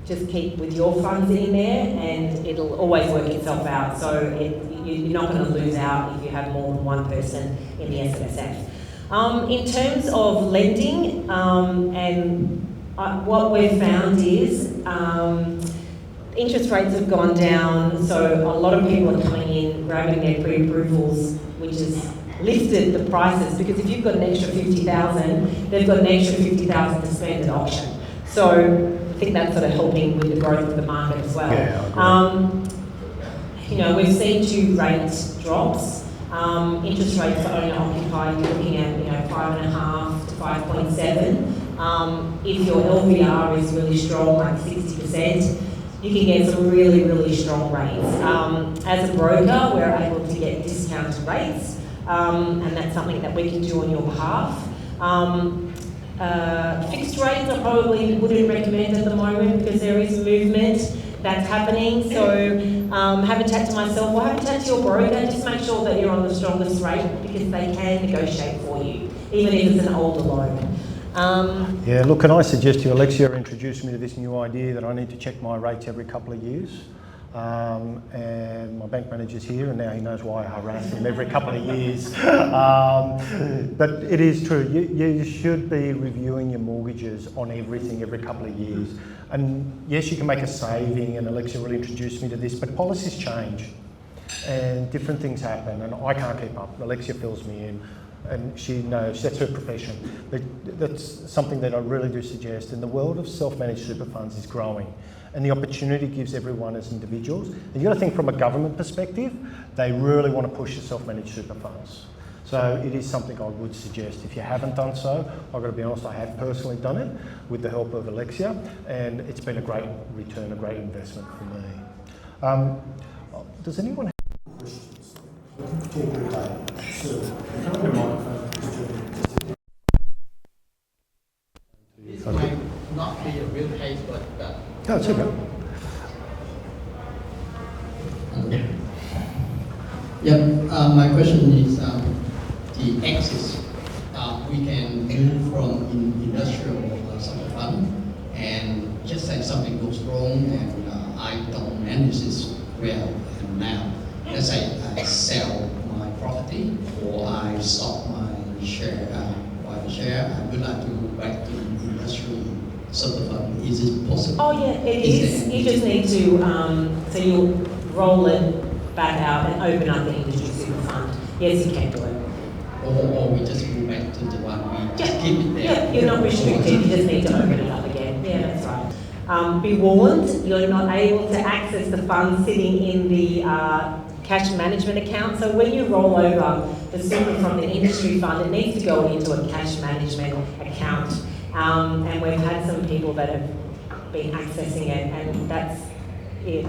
just keep with your funds in there and it'll always work itself out. So you're not going to lose out if you have more than one person in the SMSF. In terms of lending, what we've found is interest rates have gone down, so a lot of people are coming in, grabbing their pre-approvals, which is lifted the prices, because if you've got an extra 50,000, they've got an extra 50,000 to spend at auction. So I think that's sort of helping with the growth of the market as well. Yeah, we've seen 2 rate drops. Interest rates for owner-occupied, you're looking at 5.5 to 5.7. If your LVR is really strong, like 60%, you can get some really, really strong rates. As a broker, we're able to get discounted rates. And that's something that we can do on your behalf. Fixed rates I probably wouldn't recommend at the moment because there is movement that's happening. So have a chat to myself or have a chat to your broker. Just make sure that you're on the strongest rate because they can negotiate for you, even if it's an older loan. Yeah, look, can I suggest to you, Alexia introduced me to this new idea that I need to check my rates every couple of years. And my bank manager's here and now he knows why I harass him every couple of years. But it is true, you should be reviewing your mortgages on everything every couple of years. And yes, you can make a saving, and Alexia will introduce me to this, but policies change and different things happen and I can't keep up. Alexia fills me in and she knows, that's her profession. But that's something that I really do suggest. And the world of self-managed super funds is growing. And the opportunity gives everyone as individuals. And you've got to think from a government perspective, they really want to push the self-managed super funds. So it is something I would suggest. If you haven't done so, I've got to be honest, I have personally done it with the help of Alexia, and it's been a great return, a great investment for me. Does anyone have questions? This might not be a real case, but No, it's okay. My question is the access we can move from industrial super fund, and just say something goes wrong and I don't manage this well, and now let's say I sell my property or I stop my share, private share, I would like to go back to industrial super fund. Is it possible? Oh yeah, it is. You just need to, so you'll roll it back out and open up the industry super fund. Yes, you can do it. Or we just go back to the one we just keep it there. Yeah, you're not restricted, you just need to open it up again. Yeah, that's right. Be warned, you're not able to access the funds sitting in the cash management account. So when you roll over the super from the industry fund, it needs to go into a cash management account. And we've had some people that have been accessing it, and that's it.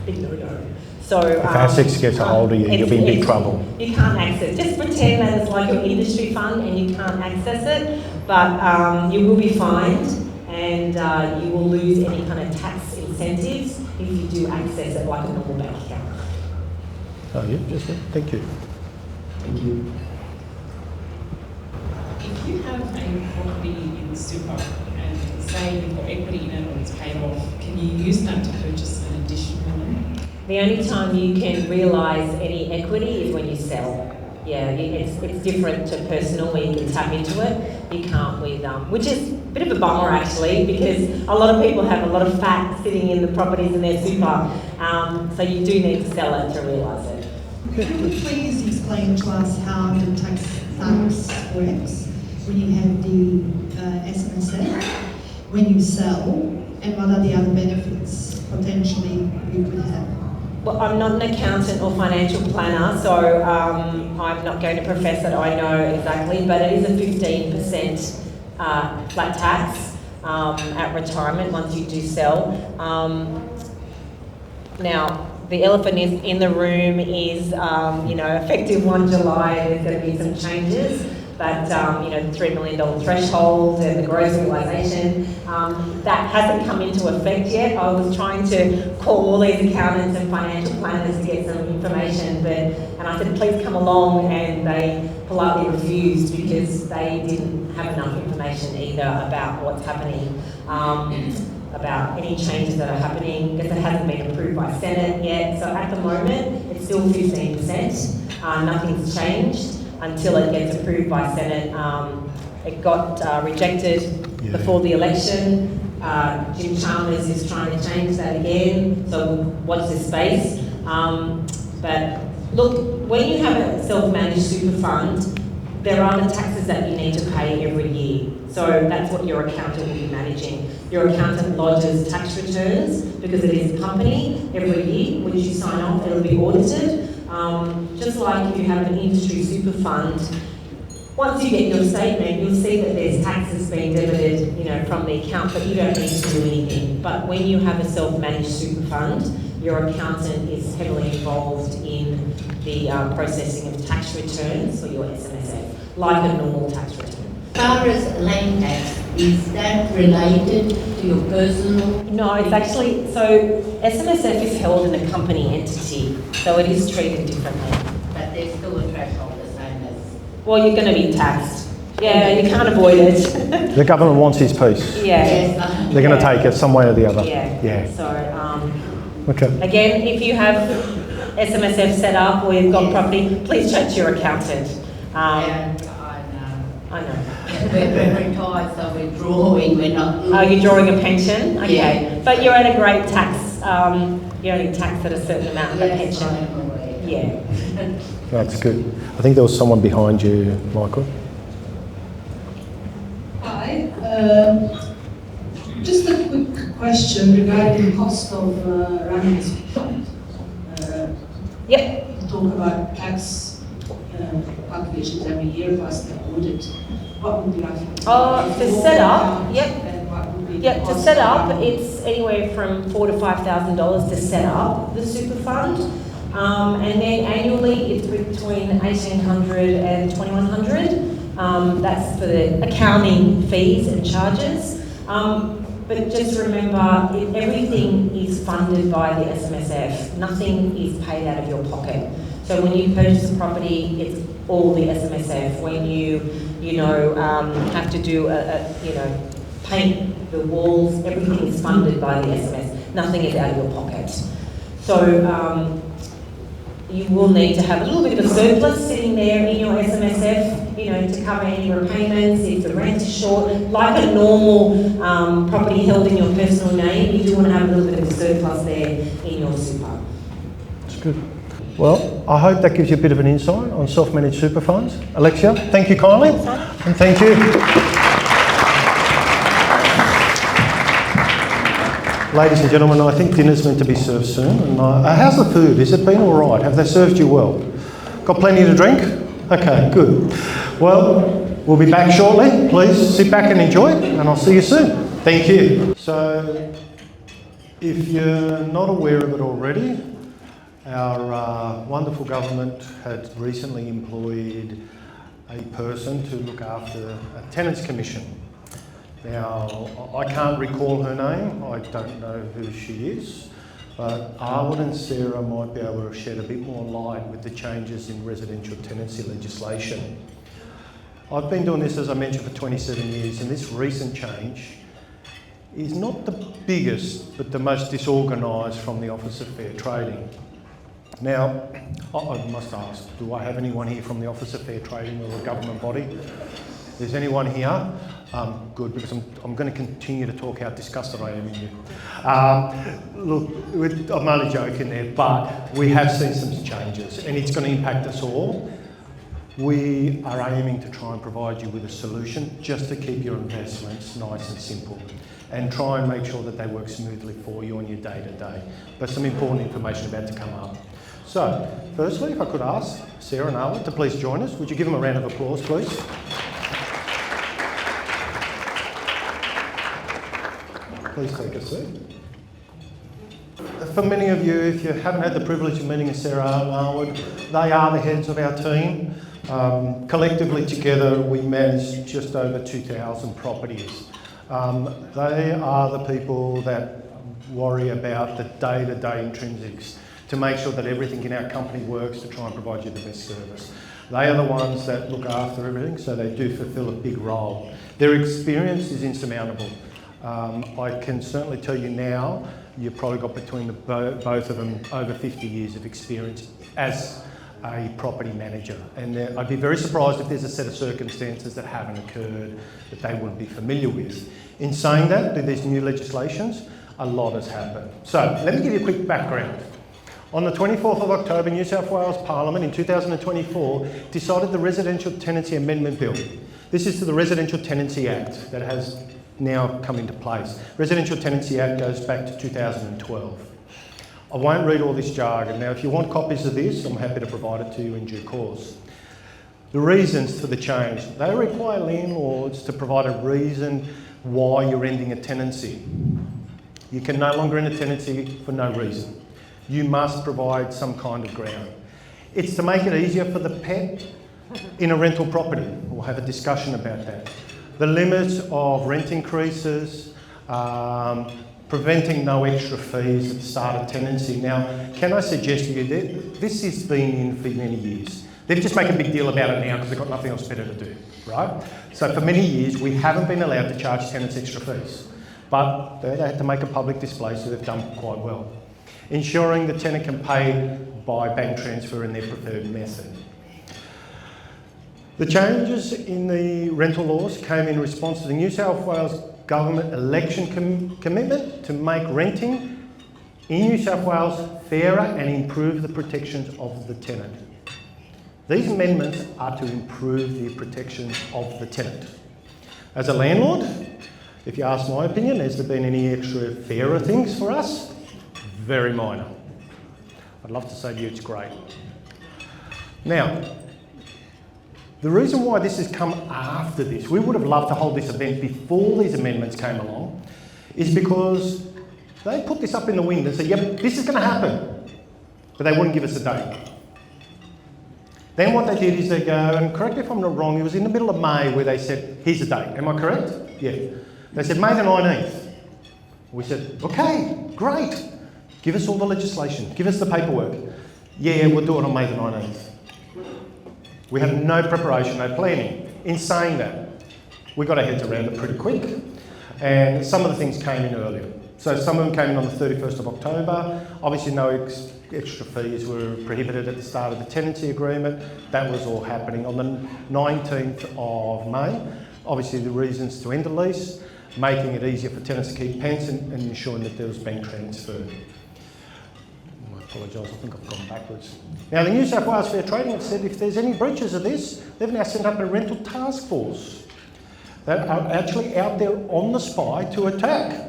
Big no-no. So If ASIC gets a hold of you, you'll be in big trouble. You can't access. Just pretend that it's like your industry fund and you can't access it, but you will be fined and you will lose any kind of tax incentives if you do access it like a normal bank account. Oh, yeah, just thank you. Thank you. If you have a property in super and say you've got equity in it or it's paid off, can you use that to purchase an additional one? The only time you can realise any equity is when you sell. Yeah, it's different to personal where you can tap into it. You can't with, which is a bit of a bummer actually, because a lot of people have a lot of fat sitting in the properties in their super. So you do need to sell it to realise it. Can you please explain to us how the tax works when you have the SMSF, when you sell, and what are the other benefits potentially you could have? Well, I'm not an accountant or financial planner, so I'm not going to profess that I know exactly, but it is a 15% flat tax at retirement once you do sell. Now, the elephant in the room is, effective 1 July, there's going to be some changes. But, the $3 million threshold and the gross realisation, that hasn't come into effect yet. I was trying to call all these accountants and financial planners to get some information, and I said, please come along, and they politely refused because they didn't have enough information either about what's happening, about any changes that are happening, because it hasn't been approved by Senate yet. So at the moment, it's still 15%. Nothing's changed until it gets approved by Senate. It got rejected before the election. Jim Chalmers is trying to change that again, so we'll watch this space. But look, when you have a self-managed super fund, there are the taxes that you need to pay every year. So that's what your accountant will be managing. Your accountant lodges tax returns because it is a company every year. When you sign off, it'll be audited. Just like if you have an industry super fund, once you get your statement, you'll see that there's taxes being debited, from the account, but you don't need to do anything. But when you have a self-managed super fund, your accountant is heavily involved in the processing of tax returns for your SMSF, like a normal tax return. As far as land tax, is that related to your personal? No, it's actually, so SMSF is held in a company entity, so it is treated differently. But there's still a threshold the same as... Well, you're going to be taxed. Yeah, you can't avoid it. The government wants his piece. Yeah. Yes, They're going to take it some way or the other. Yeah. So, Okay. again, if you have SMSF set up or you've got property, please chat to your accountant. yeah, I know. we're retired, so we're drawing, we're not... Oh, you're drawing a pension? Okay. Yeah. But you're at a great tax, you're only taxed at a certain amount of the Yes, pension. I'm aware. Yeah. That's good. I think there was someone behind you, Michael. Hi. Just a quick question regarding the cost of running this fund. Yep. You talk about tax calculations every year plus the audit. What would be roughly? To set up, yep. And what would be the Yeah, to cost set of up, running? it's anywhere from $4,000 to $5,000 to set up the super fund. And then annually, it's between $1,800 and $2,100. That's for the accounting fees and charges. But just remember, everything is funded by the SMSF. Nothing is paid out of your pocket. So when you purchase a property, it's all the SMSF, when you have to do paint the walls, everything is funded by the SMS. Nothing is out of your pocket. So you will need to have a little bit of a surplus sitting there in your SMSF, to cover any repayments, if the rent is short. Like a normal property held in your personal name, you do want to have a little bit of a surplus there in your super. That's good. Well, I hope that gives you a bit of an insight on self-managed super funds. Alexia, thank you kindly. And thank you. Ladies and gentlemen, I think dinner's meant to be served soon. And how's the food? Has it been all right? Have they served you well? Got plenty to drink? Okay, good. Well, we'll be back shortly. Please sit back and enjoy, and I'll see you soon. Thank you. So, if you're not aware of it already, our wonderful government had recently employed a person to look after a tenants commission. Now, I can't recall her name, I don't know who she is, but Awad and Sarah might be able to shed a bit more light with the changes in residential tenancy legislation. I've been doing this, as I mentioned, for 27 years, and this recent change is not the biggest, but the most disorganised from the Office of Fair Trading. Now, I must ask, do I have anyone here from the Office of Fair Trading or a government body? Is anyone here? Good, because I'm going to continue to talk how disgusted I am in you. Look, I'm only joking there, but we have seen some changes and it's going to impact us all. We are aiming to try and provide you with a solution just to keep your investments nice and simple and try and make sure that they work smoothly for you on your day-to-day. But some important information about to come up. So, firstly, if I could ask Sarah and Awad to please join us. Would you give them a round of applause, please? Please take a seat. For many of you, if you haven't had the privilege of meeting Sarah and Awad, they are the heads of our team. Collectively together, we manage just over 2,000 properties. They are the people that worry about the day-to-day intrinsics to make sure that everything in our company works to try and provide you the best service. They are the ones that look after everything, so they do fulfil a big role. Their experience is insurmountable. I can certainly tell you now, you've probably got between both of them over 50 years of experience as a property manager. And I'd be very surprised if there's a set of circumstances that haven't occurred that they wouldn't be familiar with. In saying that, with these new legislations, a lot has happened. So let me give you a quick background. On the 24th of October, New South Wales Parliament in 2024 decided the Residential Tenancy Amendment Bill. This is to the Residential Tenancy Act that has now come into place. Residential Tenancy Act goes back to 2012. I won't read all this jargon. Now, if you want copies of this, I'm happy to provide it to you in due course. The reasons for the change. They require landlords to provide a reason why you're ending a tenancy. You can no longer end a tenancy for no reason. You must provide some kind of ground. It's to make it easier for the pet in a rental property. We'll have a discussion about that. The limits of rent increases, preventing no extra fees at the start of tenancy. Now, can I suggest to you that this has been in for many years. They've just made a big deal about it now because they've got nothing else better to do, right? So for many years, we haven't been allowed to charge tenants extra fees, but they had to make a public display, so they've done quite well. Ensuring the tenant can pay by bank transfer in their preferred method. The changes in the rental laws came in response to the New South Wales Government election commitment to make renting in New South Wales fairer and improve the protections of the tenant. These amendments are to improve the protections of the tenant. As a landlord, if you ask my opinion, has there been any extra fairer things for us? Very minor. I'd love to say to you it's great. Now, the reason why this has come after this, we would have loved to hold this event before these amendments came along, is because they put this up in the wind and said, yep, this is going to happen, but they wouldn't give us a date. Then what they did is they go, and correct me if I'm not wrong, it was in the middle of May where they said, here's a date. Am I correct? Yeah. They said, May the 19th. We said, okay, great. Give us all the legislation. Give us the paperwork. Yeah, we'll do it on May the 19th. We have no preparation, no planning. In saying that, we got our heads around it pretty quick, and some of the things came in earlier. So some of them came in on the 31st of October. Obviously no extra fees were prohibited at the start of the tenancy agreement. That was all happening on the 19th of May. Obviously the reasons to end the lease, making it easier for tenants to keep pence and ensuring that there was bank transfer. I apologise, I think I've gone backwards. Now the New South Wales Fair Trading have said if there's any breaches of this, they've now sent up a rental task force that are actually out there on the spy to attack.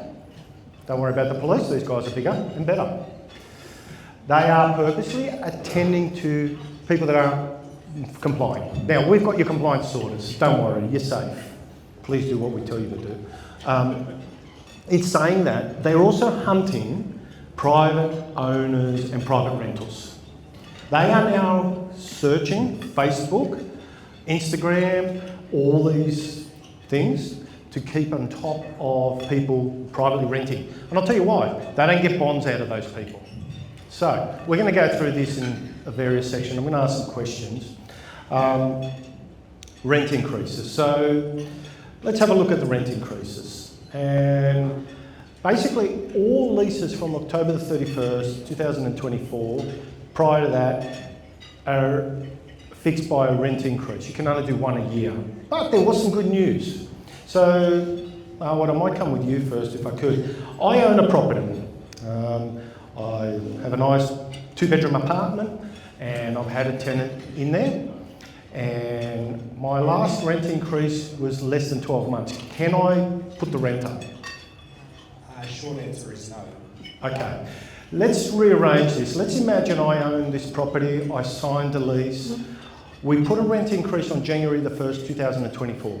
Don't worry about the police, these guys are bigger and better. They are purposely attending to people that aren't complying. Now, we've got your compliance orders, don't worry, you're safe. Please do what we tell you to do. It's saying that they're also hunting private owners and private rentals. They are now searching Facebook, Instagram, all these things to keep on top of people privately renting. And I'll tell you why, they don't get bonds out of those people. So, we're going to go through this in a various section. I'm going to ask some questions. Rent increases. So, let's have a look at the rent increases. And basically, all leases from October the 31st, 2024, prior to that, are fixed by a rent increase. You can only do one a year. But there was some good news. So, Awad, I might come with you first if I could. I own a property. I have a nice 2-bedroom apartment and I've had a tenant in there. And my last rent increase was less than 12 months. Can I put the rent up? Short answer is no. Okay. Let's rearrange this. Let's imagine I own this property, I signed a lease. We put a rent increase on January the 1st, 2024.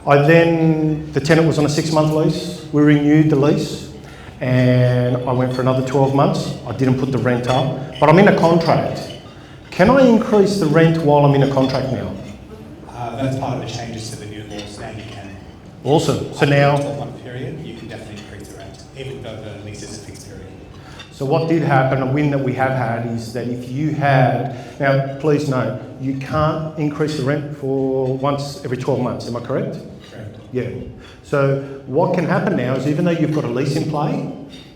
The tenant was on a 6-month lease. We renewed the lease and I went for another 12 months. I didn't put the rent up, but I'm in a contract. Can I increase the rent while I'm in a contract now? That's part of the changes to the new laws. Now you can. Awesome. So now, 12-month period, you can definitely increase the rent, even though the lease is a fixed period. so what did happen, a win that we have had, is that if you had, now please note, you can't increase the rent for once every 12 months, am I correct? Correct. Yeah. So what can happen now is even though you've got a lease in play,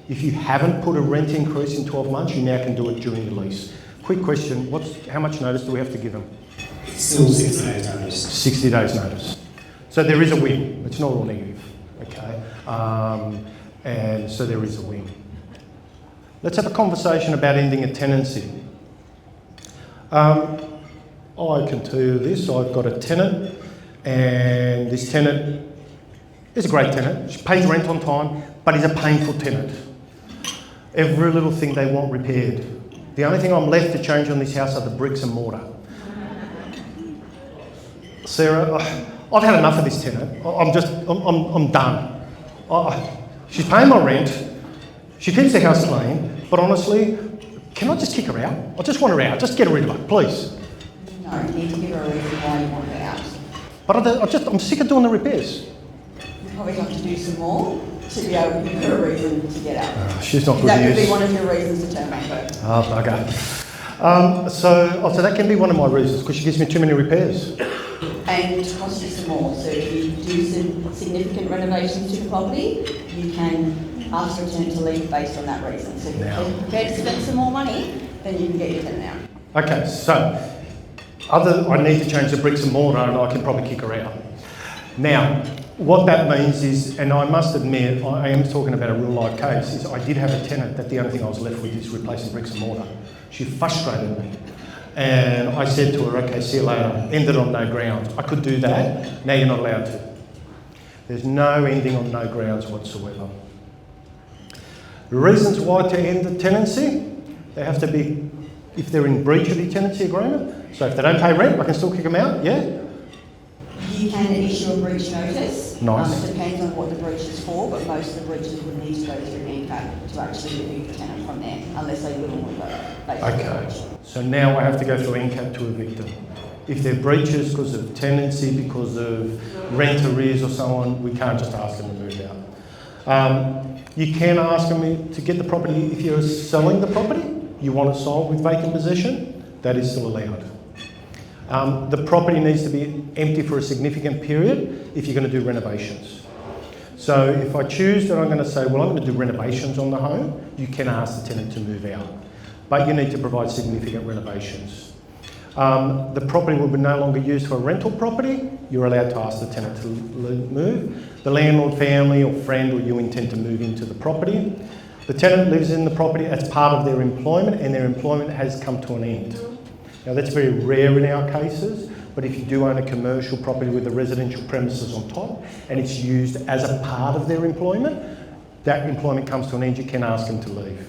if you haven't put a rent increase in 12 months, you now can do it during the lease. Quick question, how much notice do we have to give them? It's still 60 days notice. 60 days notice. So there is a win, it's not all negative, okay? And so there is a win. Let's have a conversation about ending a tenancy. I can tell you this, I've got a tenant, and this tenant is a great tenant. She pays rent on time, but he's a painful tenant. Every little thing they want repaired. The only thing I'm left to change on this house are the bricks and mortar. Sarah, I've had enough of this tenant. I'm done. She's paying my rent. She keeps the house clean, but honestly, can I just kick her out? I just want her out. Just get rid of her, please. No, you need to give her a reason why you want her out. But I'm sick of doing the repairs. You probably have to do some more to be able to give her a reason to get out. She's not good That news. could be one of your reasons to terminate her. Oh, okay. So that can be one of my reasons, because she gives me too many repairs. And to cost you some more. So if you do some significant renovations to the property, you can ask the tenant to leave based on that reason. So if you're prepared to spend some more money, then you can get your tenant out. Okay, so I need to change the bricks and mortar and I can probably kick her out. Now, what that means is, and I must admit, I am talking about a real life case, is I did have a tenant that the only thing I was left with is replacing bricks and mortar. She frustrated me. And I said to her, okay, see you later. Ended on no grounds. I could do that. Now you're not allowed to. There's no ending on no grounds whatsoever. The reasons why to end the tenancy, they have to be, if they're in breach of the tenancy agreement. So if they don't pay rent, I can still kick them out, yeah? You can issue a breach notice. Nice. It depends on what the breach is for, but most of the breaches would need to go through NCAP to actually remove the tenant from there, unless they live on the Okay. So now I have to go through NCAP to evict them. If they're breaches because of tenancy, because of rent arrears or so on, we can't just ask them to move out. You can ask them to get the property, if you're selling the property, you want it sold with vacant possession, that is still allowed. The property needs to be empty for a significant period if you're going to do renovations. So if I choose that I'm going to say, well, I'm going to do renovations on the home, you can ask the tenant to move out. But you need to provide significant renovations. The property will be no longer used for a rental property. You're allowed to ask the tenant to move. The landlord, family or friend or you intend to move into the property. The tenant lives in the property as part of their employment and their employment has come to an end. Now that's very rare in our cases, but if you do own a commercial property with the residential premises on top and it's used as a part of their employment, that employment comes to an end, you can ask them to leave.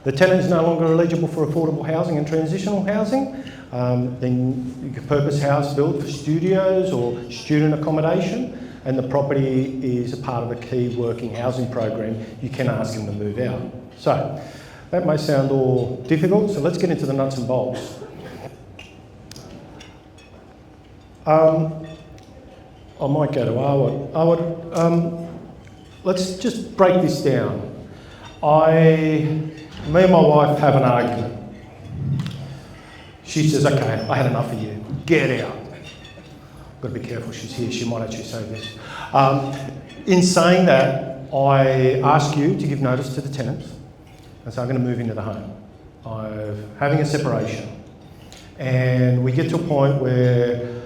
The tenant is no longer eligible for affordable housing and transitional housing. Then you can purpose house built for studios or student accommodation, and the property is a part of a key working housing program. You can ask them to move out. So that may sound all difficult, so let's get into the nuts and bolts. I might go to Awad. Awad, let's just break this down. Me and my wife have an argument. She says, okay, I had enough of you. Get out. I've got to be careful, she's here, she might actually say this. In saying that, I ask you to give notice to the tenants and say, I'm going to move into the home. I'm having a separation. And we get to a point where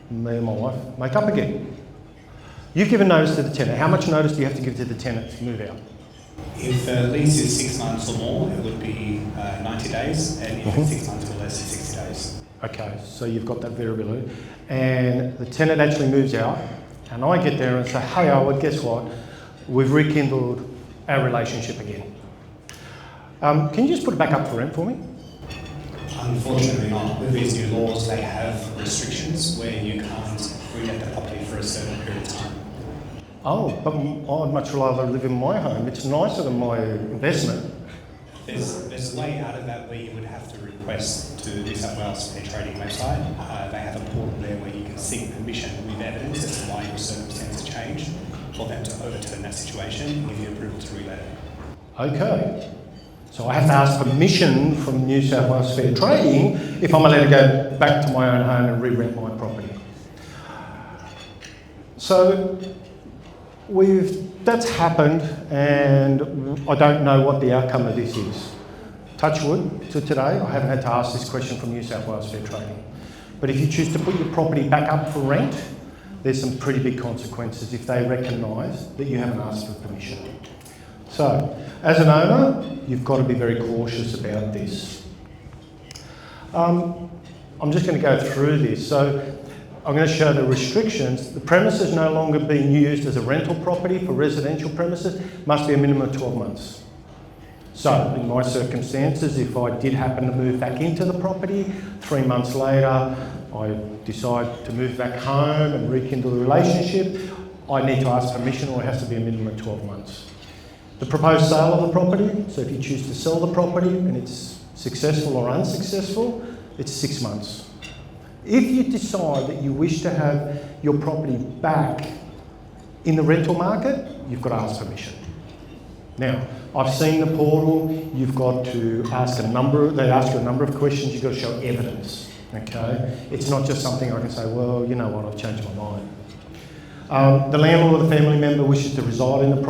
me and my wife make up again. You've given notice to the tenant. How much notice do you have to give to the tenant to move out? If the lease is 6 months or more, it would be 90 days, and if it's 6 months or less, it's 60 days. Okay, so you've got that variability. And the tenant actually moves out, and I get there and say, hey, Awad, guess what? We've rekindled our relationship again. Can you just put it back up for rent for me? Unfortunately not. With these new laws, they have restrictions where you can't re-let the property for a certain period of time. Oh, but I'd much rather live in my home. It's nicer than my investment. There's a way out of that where you would have to request to New South Wales their trading website. They have a portal there where you can seek permission with evidence as to why your circumstances changed for them to overturn that situation and give you approval to re-let it. Okay. So I have to ask permission from New South Wales Fair Trading if I'm allowed to go back to my own home and re-rent my property. So that's happened, and I don't know what the outcome of this is. Touch wood, to today, I haven't had to ask this question from New South Wales Fair Trading. But if you choose to put your property back up for rent, there's some pretty big consequences if they recognise that you haven't asked for permission. So, as an owner, you've got to be very cautious about this. I'm just going to go through this. So, I'm going to show the restrictions. The premise is no longer being used as a rental property for residential premises, must be a minimum of 12 months. So, in my circumstances, if I did happen to move back into the property, 3 months later, I decide to move back home and rekindle the relationship, I need to ask permission, or it has to be a minimum of 12 months. The proposed sale of the property, so if you choose to sell the property and it's successful or unsuccessful, it's 6 months. If you decide that you wish to have your property back in the rental market, you've got to ask permission. Now, I've seen the portal, you've got to ask they ask you a number of questions, you've got to show evidence, okay? It's not just something I can say, well, you know what, I've changed my mind. The landlord or the family member wishes to reside in the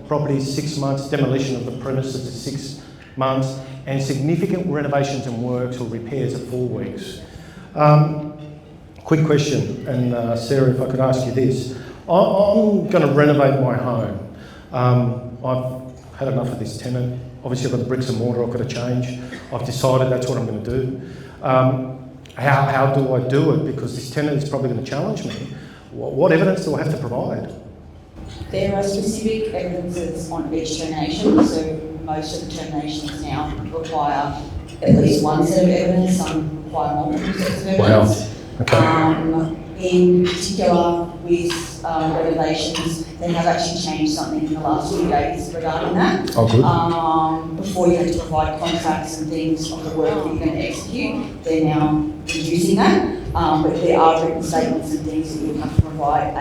property 6 months, demolition of the premises is 6 months, and significant renovations and works or repairs are 4 weeks. Quick question, and Sarah, if I could ask you this. I'm going to renovate my home. I've had enough of this tenant. Obviously I've got the bricks and mortar I've got to change. I've decided that's what I'm going to do. How do I do it? Because this tenant is probably going to challenge me. What evidence do I have to provide? There are specific evidences on each termination, so most of the terminations now require at least one set of evidence, some require multiple sets of evidence. Wow. Okay. In particular with renovations, they have actually changed something in the last few days regarding that. Oh, good. Before you had to provide contracts and things of the work that you're going to execute, they're now reducing that. But there are written statements and things that you have to provide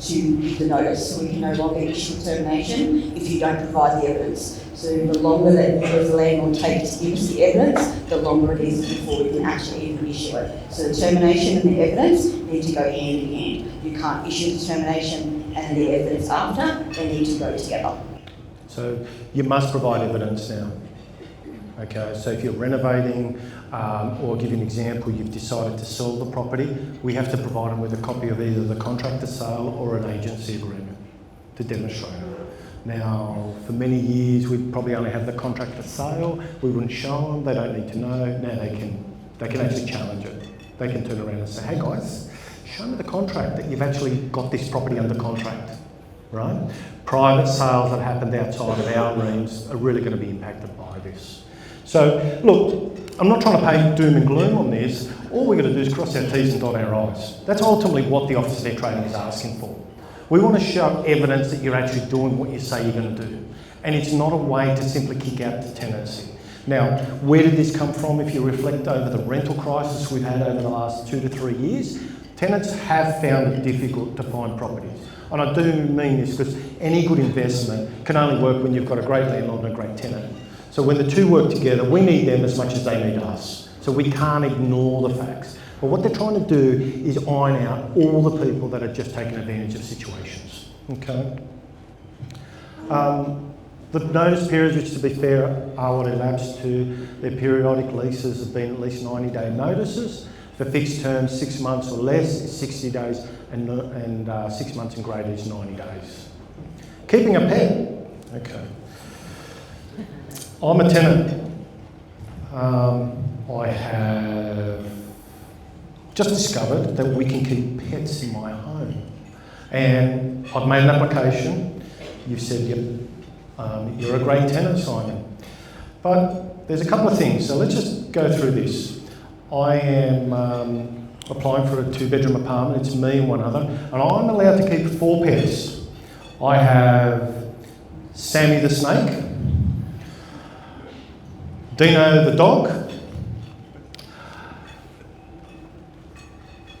to the notice, so we can no longer issue termination if you don't provide the evidence. So the longer that you as a landlord take to give us the evidence, the longer it is before we can actually even issue it. So the termination and the evidence need to go hand in hand. You can't issue the termination and the evidence after, they need to go together. So you must provide evidence now. Okay, so if you're renovating, or I'll give you an example, you've decided to sell the property, we have to provide them with a copy of either the contract to sale or an agency agreement to demonstrate it. Now, for many years, we'd probably only have the contract to sale, we wouldn't show them, they don't need to know, now they can actually challenge it. They can turn around and say, hey guys, show me the contract that you've actually got this property under contract, right? Private sales that happened outside of our realms are really going to be impacted by this. So, look, I'm not trying to paint doom and gloom on this. All we're going to do is cross our T's and dot our I's. That's ultimately what the Office of Net Trading is asking for. We want to show evidence that you're actually doing what you say you're going to do. And it's not a way to simply kick out the tenancy. Now, where did this come from? If you reflect over the rental crisis we've had over the last 2 to 3 years, tenants have found it difficult to find properties. And I do mean this because any good investment can only work when you've got a great landlord and a great tenant. So when the two work together, we need them as much as they need us. So we can't ignore the facts. But what they're trying to do is iron out all the people that are just taking advantage of situations. Okay. The notice periods, which to be fair are what elapsed to their periodic leases, have been at least 90-day notices. For fixed terms, 6 months or less is 60 days, and 6 months and greater is 90 days. Keeping a pet. Okay. I'm a tenant. I have just discovered that we can keep pets in my home. And I've made an application. You've said, yep, you're a great tenant, Simon. But there's a couple of things, so let's just go through this. I am applying for a 2-bedroom apartment. It's me and one other, and I'm allowed to keep 4 pets. I have Sammy the snake, Dino the dog,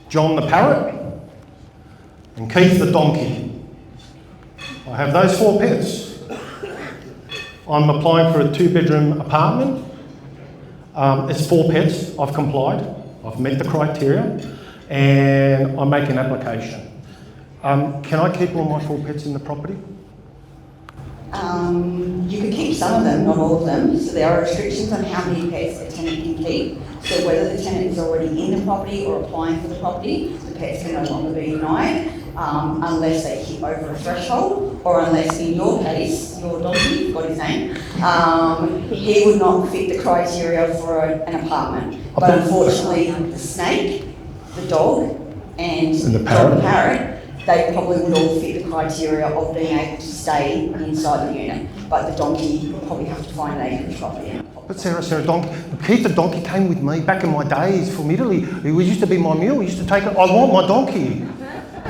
John the parrot, and Keith the donkey. I have those 4 pets. I'm applying for a 2-bedroom apartment. It's 4 pets. I've complied. I've met the criteria, and I'm making an application. Can I keep all my 4 pets in the property? You can keep some of them, not all of them. So there are restrictions on how many pets a tenant can keep. So whether the tenant is already in the property or applying for the property, the pets can no longer be denied unless they hit over a threshold, or unless, in your case, your donkey, what his name, he would not fit the criteria for an apartment. But unfortunately, the snake, the dog, and the parrot, they probably would all fit the criteria of being able to stay inside the unit. But the donkey will probably have to find an acreage property. But Sarah, donkey, Keith the donkey came with me back in my days from Italy. He used to be my mule. He used to take it. I want my donkey.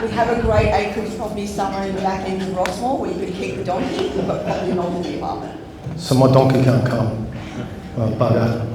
We have a great acreage property somewhere in the back end of Rossmore where you could keep the donkey, but probably not in the apartment. So my donkey can't come. Oh, bugger.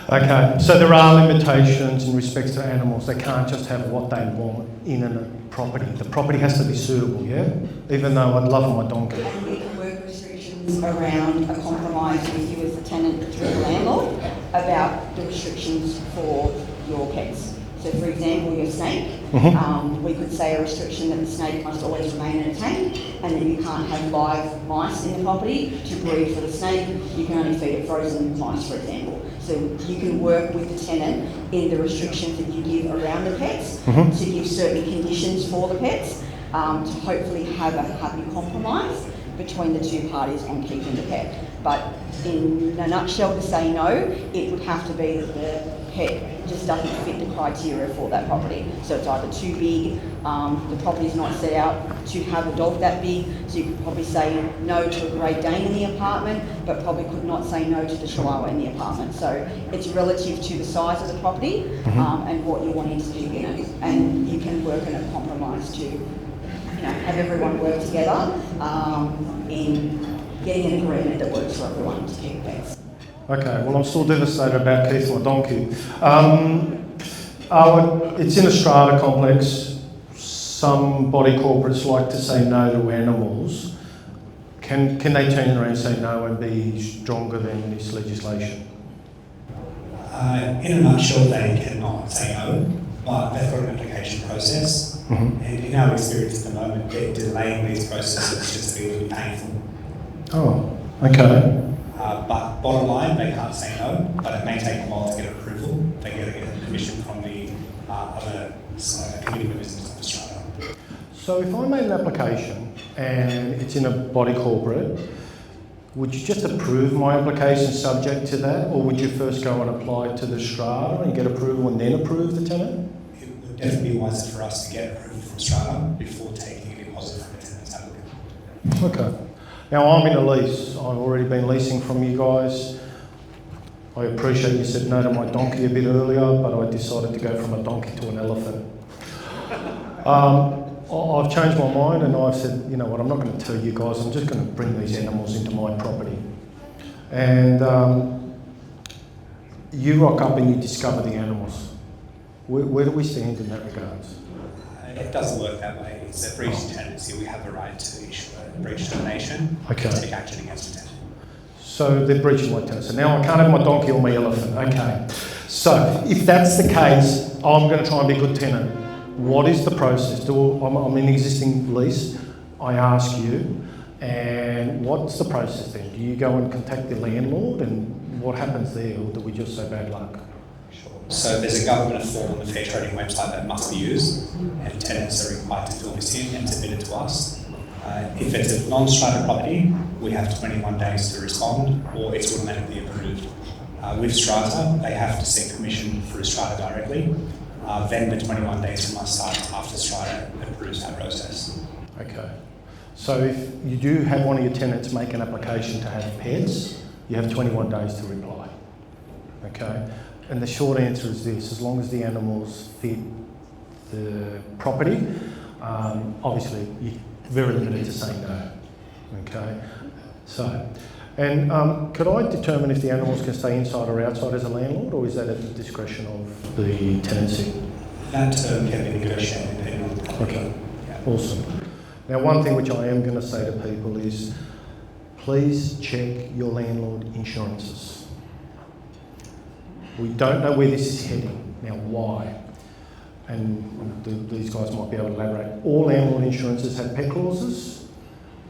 Okay, so there are limitations in respect to animals. They can't just have what they want in a property. The property has to be suitable, yeah? Even though I'd love my donkey. And we can work restrictions around a compromise with you as the tenant through the landlord about the restrictions for your pets. So for example, your snake, we could say a restriction that the snake must always remain in a tank, and that you can't have live mice in the property to breed for the snake. You can only feed it frozen mice, for example. So you can work with the tenant in the restrictions that you give around the pets, to give certain conditions for the pets, to hopefully have a happy compromise between the 2 parties on keeping the pet. But in a nutshell, to say no, it would have to be that the pet just doesn't fit the criteria for that property. So it's either too big, the property's not set out to have a dog that big, so you could probably say no to a Great Dane in the apartment, but probably could not say no to the Chihuahua in the apartment. So it's relative to the size of the property and what you're wanting to do in it. And you can work in a compromise to have everyone work together in getting an agreement that works for everyone to keep pets. Okay, well I'm still devastated about Keith my donkey. It's in a strata complex. Some body corporates like to say no to animals. Can they turn around and say no and be stronger than this legislation? In a nutshell, they cannot say no, but they've got an application process, and in our experience at the moment, they're delaying these processes just to be really painful. Oh, okay. But bottom line, they can't say no, but it may take a while to get approval. They get permission from the other committee members of the strata. So if I made an application and it's in a body corporate, would you just approve my application subject to that, or would you first go and apply to the strata and get approval and then approve the tenant? It would definitely be wiser for us to get approval from strata before taking a deposit from the tenant's applicant. Okay. Now I'm in a lease. I've already been leasing from you guys. I appreciate you said no to my donkey a bit earlier, but I decided to go from a donkey to an elephant. I've changed my mind and I've said, you know what, I'm not going to tell you guys, I'm just going to bring these animals into my property. And you rock up and you discover the animals. Where do we stand in that regards? It doesn't work that way. It's a breach of tenancy. We have the right to issue a breach termination and take action against the tenant. So they're breaching my tenancy. Now I can't have my donkey or my elephant. Okay. So if that's the case, I'm going to try and be a good tenant. What is the process? I'm in an existing lease, I ask you, and what's the process then? Do you go and contact the landlord, and what happens there, or do we just say bad luck? Sure. So there's a government form on the fair trading website that must be used, and tenants are required to fill this in and submit it to us. If it's a non-strata property, we have 21 days to respond, or it's automatically approved. With strata, they have to seek permission through strata directly. Then the 21 days must start after strata approves that process. Okay. So if you do have one of your tenants make an application to have pets, you have 21 days to reply. Okay. And the short answer is this: as long as the animals fit the property, obviously you're very limited to saying no. Okay. So, and could I determine if the animals can stay inside or outside as a landlord, or is that at the discretion of the tenancy? That term can be negotiated depending on the property. Okay, awesome. Now one thing which I am going to say to people is, please check your landlord insurances. We don't know where this is heading. Now why? And these guys might be able to elaborate. All landlord insurances have pet clauses.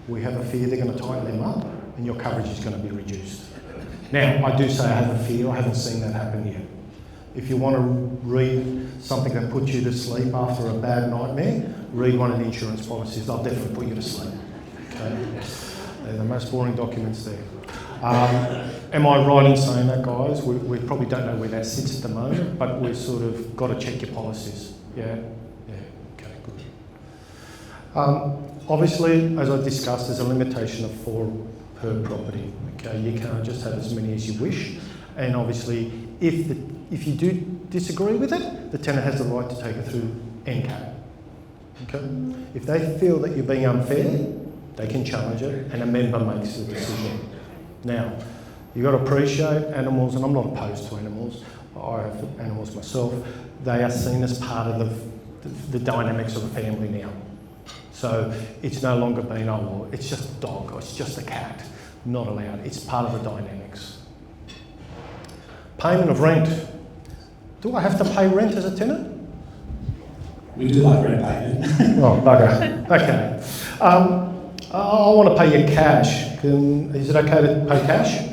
We have a fear they're going to tighten them up, and your coverage is going to be reduced. Now, I do say I have a fear, I haven't seen that happen yet. If you want to read something that puts you to sleep after a bad nightmare, read one of the insurance policies, they'll definitely put you to sleep. Okay? They're the most boring documents there. Am I right in saying that, guys? We probably don't know where that sits at the moment, but we've sort of got to check your policies. Yeah? Yeah, okay, good. Obviously, as I discussed, there's a limitation of 4 per property. Okay, you can't just have as many as you wish, and obviously, if you do disagree with it, the tenant has the right to take it through NCAP. Okay, if they feel that you're being unfair, they can challenge it, and a member makes the decision. Now, you've got to appreciate animals, and I'm not opposed to animals. I have animals myself. They are seen as part of the dynamics of a family now. So it's no longer being, oh, well, it's just a dog or it's just a cat. Not allowed. It's part of the dynamics. Payment of rent. Do I have to pay rent as a tenant? We do like rent payment. Oh, bugger. Okay. I want to pay you cash. Is it okay to pay cash?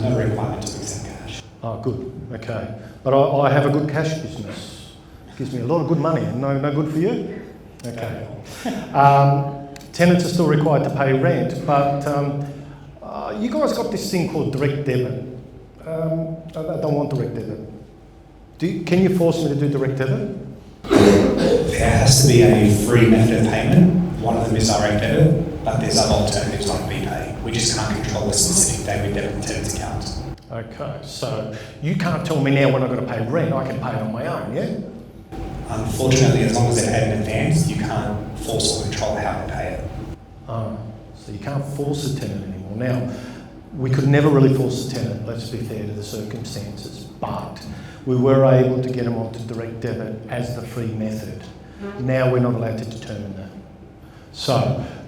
No requirement to accept cash. Oh, good. Okay. But I have a good cash business. Gives me a lot of good money. No good for you? Okay. Tenants are still required to pay rent, but you guys got this thing called direct debit. I don't want direct debit. Can you force me to do direct debit? There has to be a free method of payment. One of them is direct debit, but there's other alternatives like BPay. We just can't control the specific day we debit the tenant's account. Okay, so you can't tell me now when I've got to pay rent. I can pay it on my own, yeah? Unfortunately, as long as they're paid in advance, you can't force or control how they pay it. So you can't force a tenant anymore. Now, We could never really force the tenant, let's be fair to the circumstances, but we were able to get them onto direct debit as the free method. Now we're not allowed to determine that. So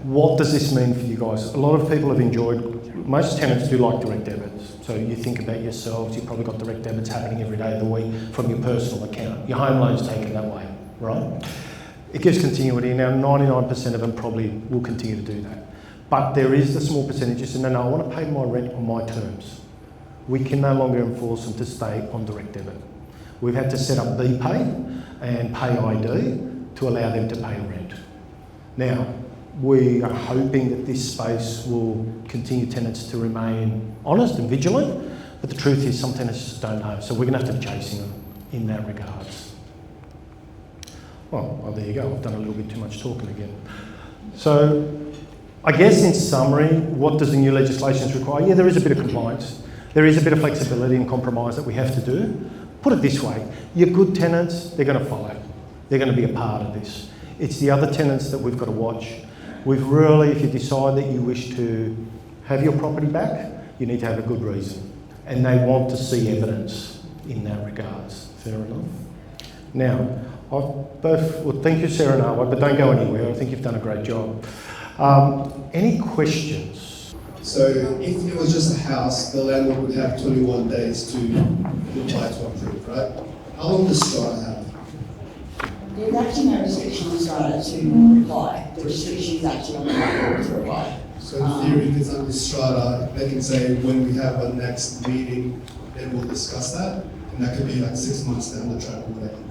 what does this mean for you guys? A lot of people have enjoyed, most tenants do like direct debits. So you think about yourselves, you've probably got direct debits happening every day of the week from your personal account. Your home loan's taken that way, right? It gives continuity. Now 99% of them probably will continue to do that. But there is the small percentage that say, no, I want to pay my rent on my terms. We can no longer enforce them to stay on direct debit. We've had to set up BPay and Pay ID to allow them to pay rent. Now, we are hoping that this space will continue tenants to remain honest and vigilant, but the truth is some tenants just don't know, so we're going to have to be chasing them in that regards. Well, there you go, I've done a little bit too much talking again. So, I guess in summary, what does the new legislation require? Yeah, there is a bit of compliance. There is a bit of flexibility and compromise that we have to do. Put it this way, your good tenants, they're going to follow. They're going to be a part of this. It's the other tenants that we've got to watch. We've really, if you decide that you wish to have your property back, you need to have a good reason. And they want to see evidence in that regards. Fair enough? Now, well, thank you, Sarah and Awad, but don't go anywhere. I think you've done a great job. Any questions? So if it was just a house, the landlord would have 21 days to reply to approve, right? How long does Strata have? There's actually no restriction on Strata to reply. The restriction is actually on the landlord to reply. So in theory, if it's under Strata, they can say when we have our next meeting, then we'll discuss that, and that could be like 6 months down the track or whatever.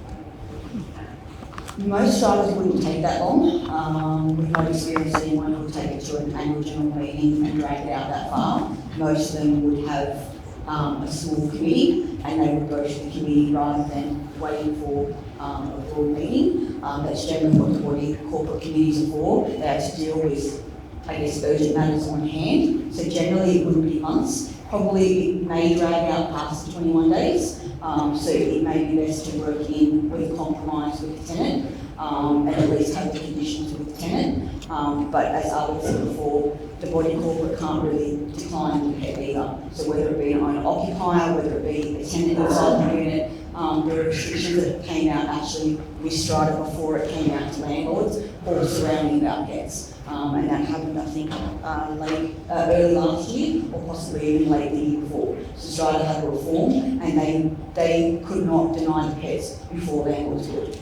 Most Stratas wouldn't take that long. We've not experienced anyone who would take it to an annual general meeting and drag it out that far. Most of them would have a small committee and they would go to the committee rather than waiting for a broad meeting. That's generally what the body corporate committees are for. They have to deal with, I guess, urgent matters on hand. So generally it wouldn't be months. Probably it may drag out past 21 days. So it may be best to work in with a compromise with the tenant and at least have the conditions with the tenant. But as Awad said before, the body corporate can't really decline the pet either. So whether it be an owner-occupier, whether it be a tenant inside the unit, there are restrictions that came out actually with Strata before it came out to landlords, all surrounding about pets. And that happened, I think, early last year, or possibly even late the year before. So Strata had a reform, and they could not deny the pets before landlords would.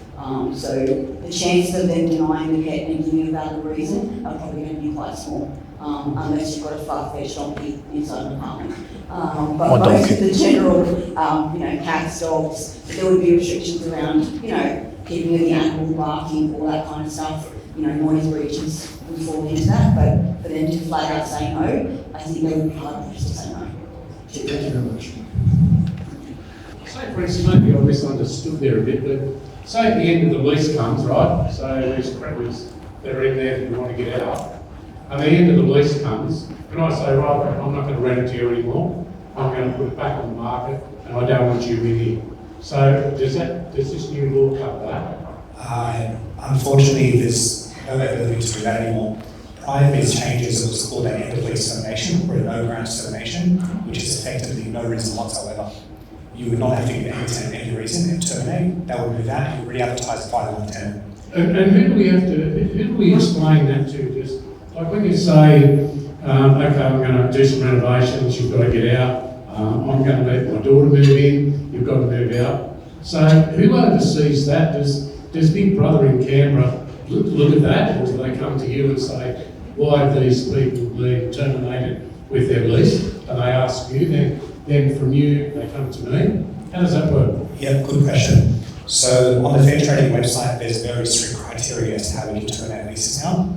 So the chances of them denying the pet and giving a valid reason are probably going to be quite small, unless you've got a far-fetched donkey inside an apartment. But most of the general, cats, dogs, there would be restrictions around, keeping the animal, barking, all that kind of stuff. Noise breaches would fall into that, but for them to flat out say no, I think they would be hard pressed to say no. Thank you very much. Say, for instance, maybe I misunderstood there a bit, but say at the end of the lease comes, right? So there's creditors that are in there that you want to get out. And the end of the lease comes, and I say, right, I'm not going to rent it to you anymore. I'm going to put it back on the market, and I don't want you in here. So does this new law cover that? Unfortunately, there's no ability to do that anymore. Prior to these changes, it was called an end of lease termination or a no-grounds termination, which is effectively no reason whatsoever. You would not have to give any tenant any reason and terminate. That would be that. You re-advertise the final tenant. And who do we explain that to? Just like when you say, okay, I'm going to do some renovations, you've got to get out. I'm going to let my daughter move in, you've got to move out. So who oversees that? Does Big Brother in Canberra look at that, or do they come to you and say, why have these people been terminated with their lease? And they ask you, then from you, they come to me. How does that work? Yeah, good question. So on the Fair Trading website, there's very strict criteria as to how we can terminate leases now.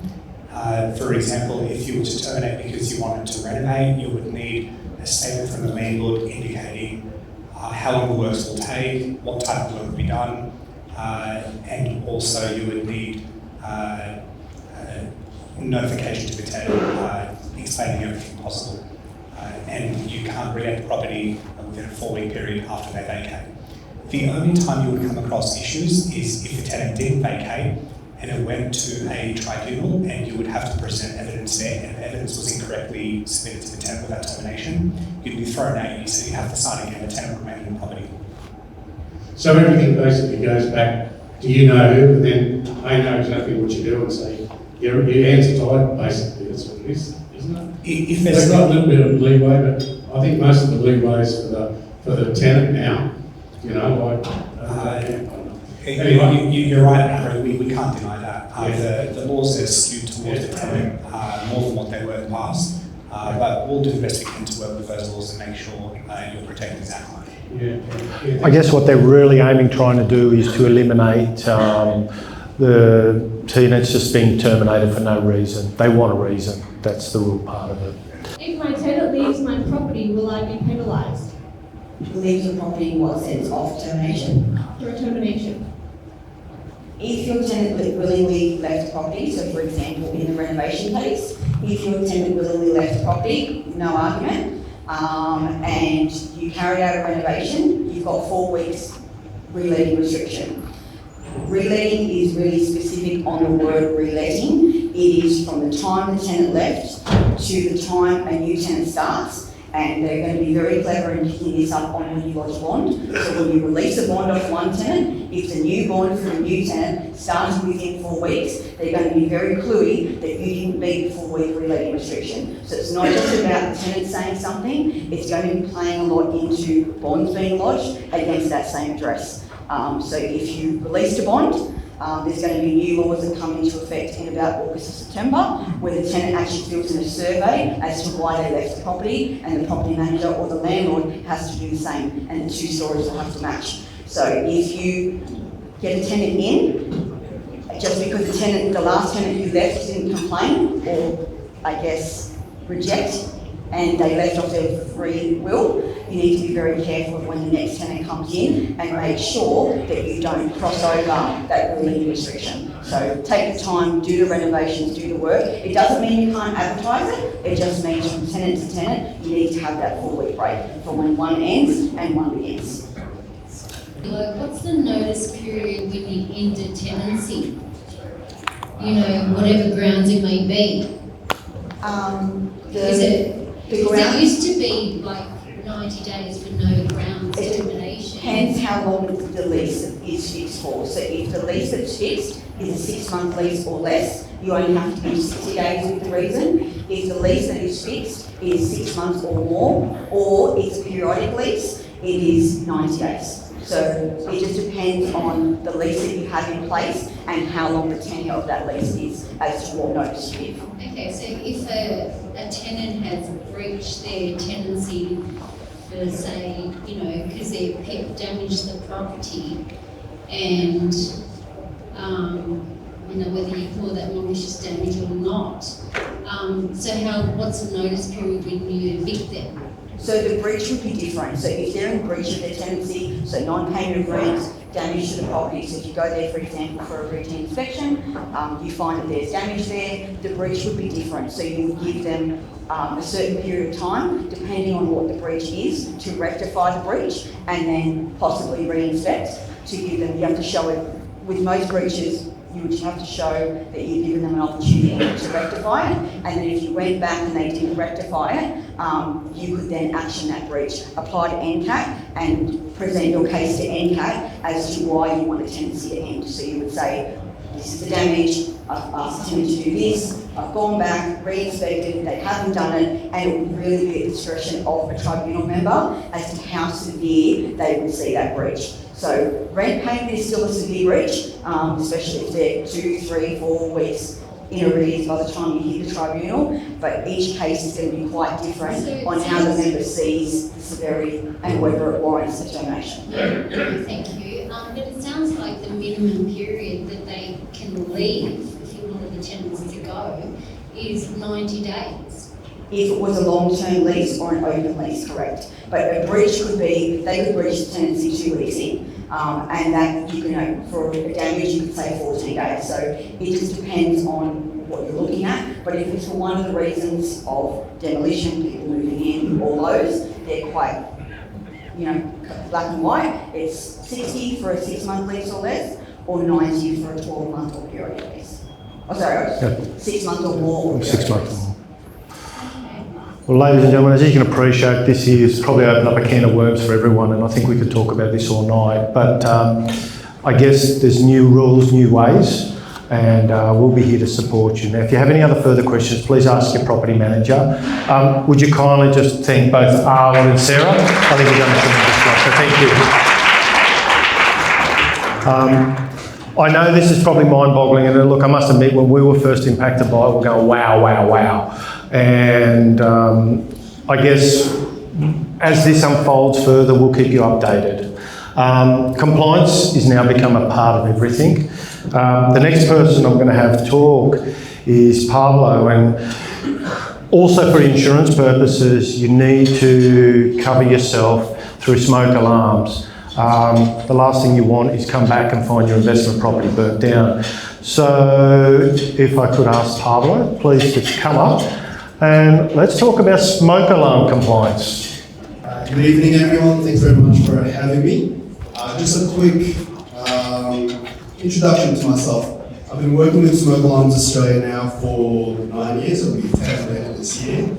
For example, if you were to terminate because you wanted to renovate, you would need a statement from the landlord indicating how long the works will take, what type of work will be done, and also you would need notification to the tenant explaining everything possible. And you can't re-let the property within a 4-week period after they vacate. The only time you would come across issues is if the tenant didn't vacate and it went to a tribunal, and you would have to present evidence there, and if evidence was incorrectly submitted to the tenant without termination, you'd be thrown out, so you have to start again, the tenant remaining in the property. So everything basically goes back to you know who, and then they know exactly what you do and say, your hands are tied, basically, that's what it is, isn't it? If They've got a little bit of leeway, but I think most of the leeway is for the tenant now, you know, like... Anyway, you're right, we can't deny that. The laws are skewed towards the tenant more than what they were in the past. But we'll do the best we can to work with those laws and make sure you're protecting that client. I guess what they're really trying to do is to eliminate the tenants just being terminated for no reason. They want a reason. That's the real part of it. If my tenant leaves my property, will I be penalised? Leaves the property in what sense? Of termination? For a termination. If your tenant willingly left the property, so for example in the renovation case, if your tenant willingly left the property, no argument, and you carried out a renovation, you've got 4 weeks reletting restriction. Reletting is really specific on the word reletting. It is from the time the tenant left to the time a new tenant starts, and they're going to be very clever in picking this up on when you lodge a bond. So when you release a bond off one tenant, if the new bond for the new tenant starts within 4 weeks, they're going to be very cluey that you didn't meet the 4-week reletting restriction. So it's not just about the tenant saying something, it's going to be playing a lot into bonds being lodged against that same address. So if you released a bond, there's going to be new laws that come into effect in about August or September, where the tenant actually fills in a survey as to why they left the property, and the property manager or the landlord has to do the same, and the 2 stories will have to match. So if you get a tenant in, just because the last tenant who left didn't complain, or I guess reject, and they left off their free will, you need to be very careful of when the next tenant comes in and make sure that you don't cross over that reletting restriction. So take the time, do the renovations, do the work. It doesn't mean you can't advertise it, it just means from tenant to tenant, you need to have that 4-week break from when one ends and one begins. What's the notice period when you end a tenancy? You know, whatever grounds it may be. It used to be like 90 days with no grounds termination. Depends how long the lease is fixed for. So if the lease that's fixed is a 6-month lease or less, you only have to give 60 days with the reason. If the lease that is fixed is 6 months or more, or it's a periodic lease, it is 90 days. So it just depends on the lease that you have in place and how long the tenure of that lease is as to what notice you give. Okay, so if a tenant has breached their tenancy for, say, you know, because their pet damaged the property, and you know, whether you call that malicious damage or not, so what's the notice period when you evict them? So the breach would be different. So if they're in breach of their tenancy, so non-payment of rent, damage to the property. So if you go there, for example, for a routine inspection, you find that there's damage there, the breach would be different. So you would give them a certain period of time, depending on what the breach is, to rectify the breach and then possibly re-inspect. To give them, you have to show it. With most breaches, you would have to show that you've given them an opportunity to rectify it, and then if you went back and they didn't rectify it, you could then action that breach, apply to NCAT and present your case to NCAT as to why you want the tenancy to end. So you would say, this is the damage, I've asked the tenant to do this, I've gone back, re-inspected, they haven't done it, and it would really be at the discretion of a tribunal member as to how severe they would see that breach. So rent payment is still a severe breach, especially if they're 2, 3, 4 weeks in arrears by the time you hit the tribunal, but each case is going to be quite different on how the member sees the severity and whether it warrants a termination. Thank you. But it sounds like the minimum period that they can leave, if you wanted the tenants to go, is 90 days. If it was a long-term lease or an open lease, correct. But a breach could be, they could breach the tenancy 2 weeks in, and that you can, for a damage, you could say 14 days. So it just depends on what you're looking at. But if it's for one of the reasons of demolition, people moving in, all those, they're quite, black and white. It's 60 for a 6-month lease or less, or 90 for a 12-month or period lease. Oh, sorry, 6 months or more. 6 months or more. Well, ladies and gentlemen, as you can appreciate, this year's probably opened up a can of worms for everyone, and I think we could talk about this all night. But I guess there's new rules, new ways, and we'll be here to support you. Now, if you have any other further questions, please ask your property manager. Would you kindly just thank both Awad and Sarah? I think you've done a tremendous job, so thank you. I know this is probably mind-boggling, and look, I must admit, when we were first impacted by it, we're going, wow, wow, wow. And I guess as this unfolds further, we'll keep you updated. Compliance is now become a part of everything. The next person I'm going to have talk is Pablo, and also for insurance purposes, you need to cover yourself through smoke alarms. The last thing you want is come back and find your investment property burnt down. So if I could ask Pablo, please just come up and let's talk about smoke alarm compliance. Good evening, everyone. Thanks very much for having me. Just a quick introduction to myself. I've been working with Smoke Alarms Australia now for 9 years. I'll be 10 later this year.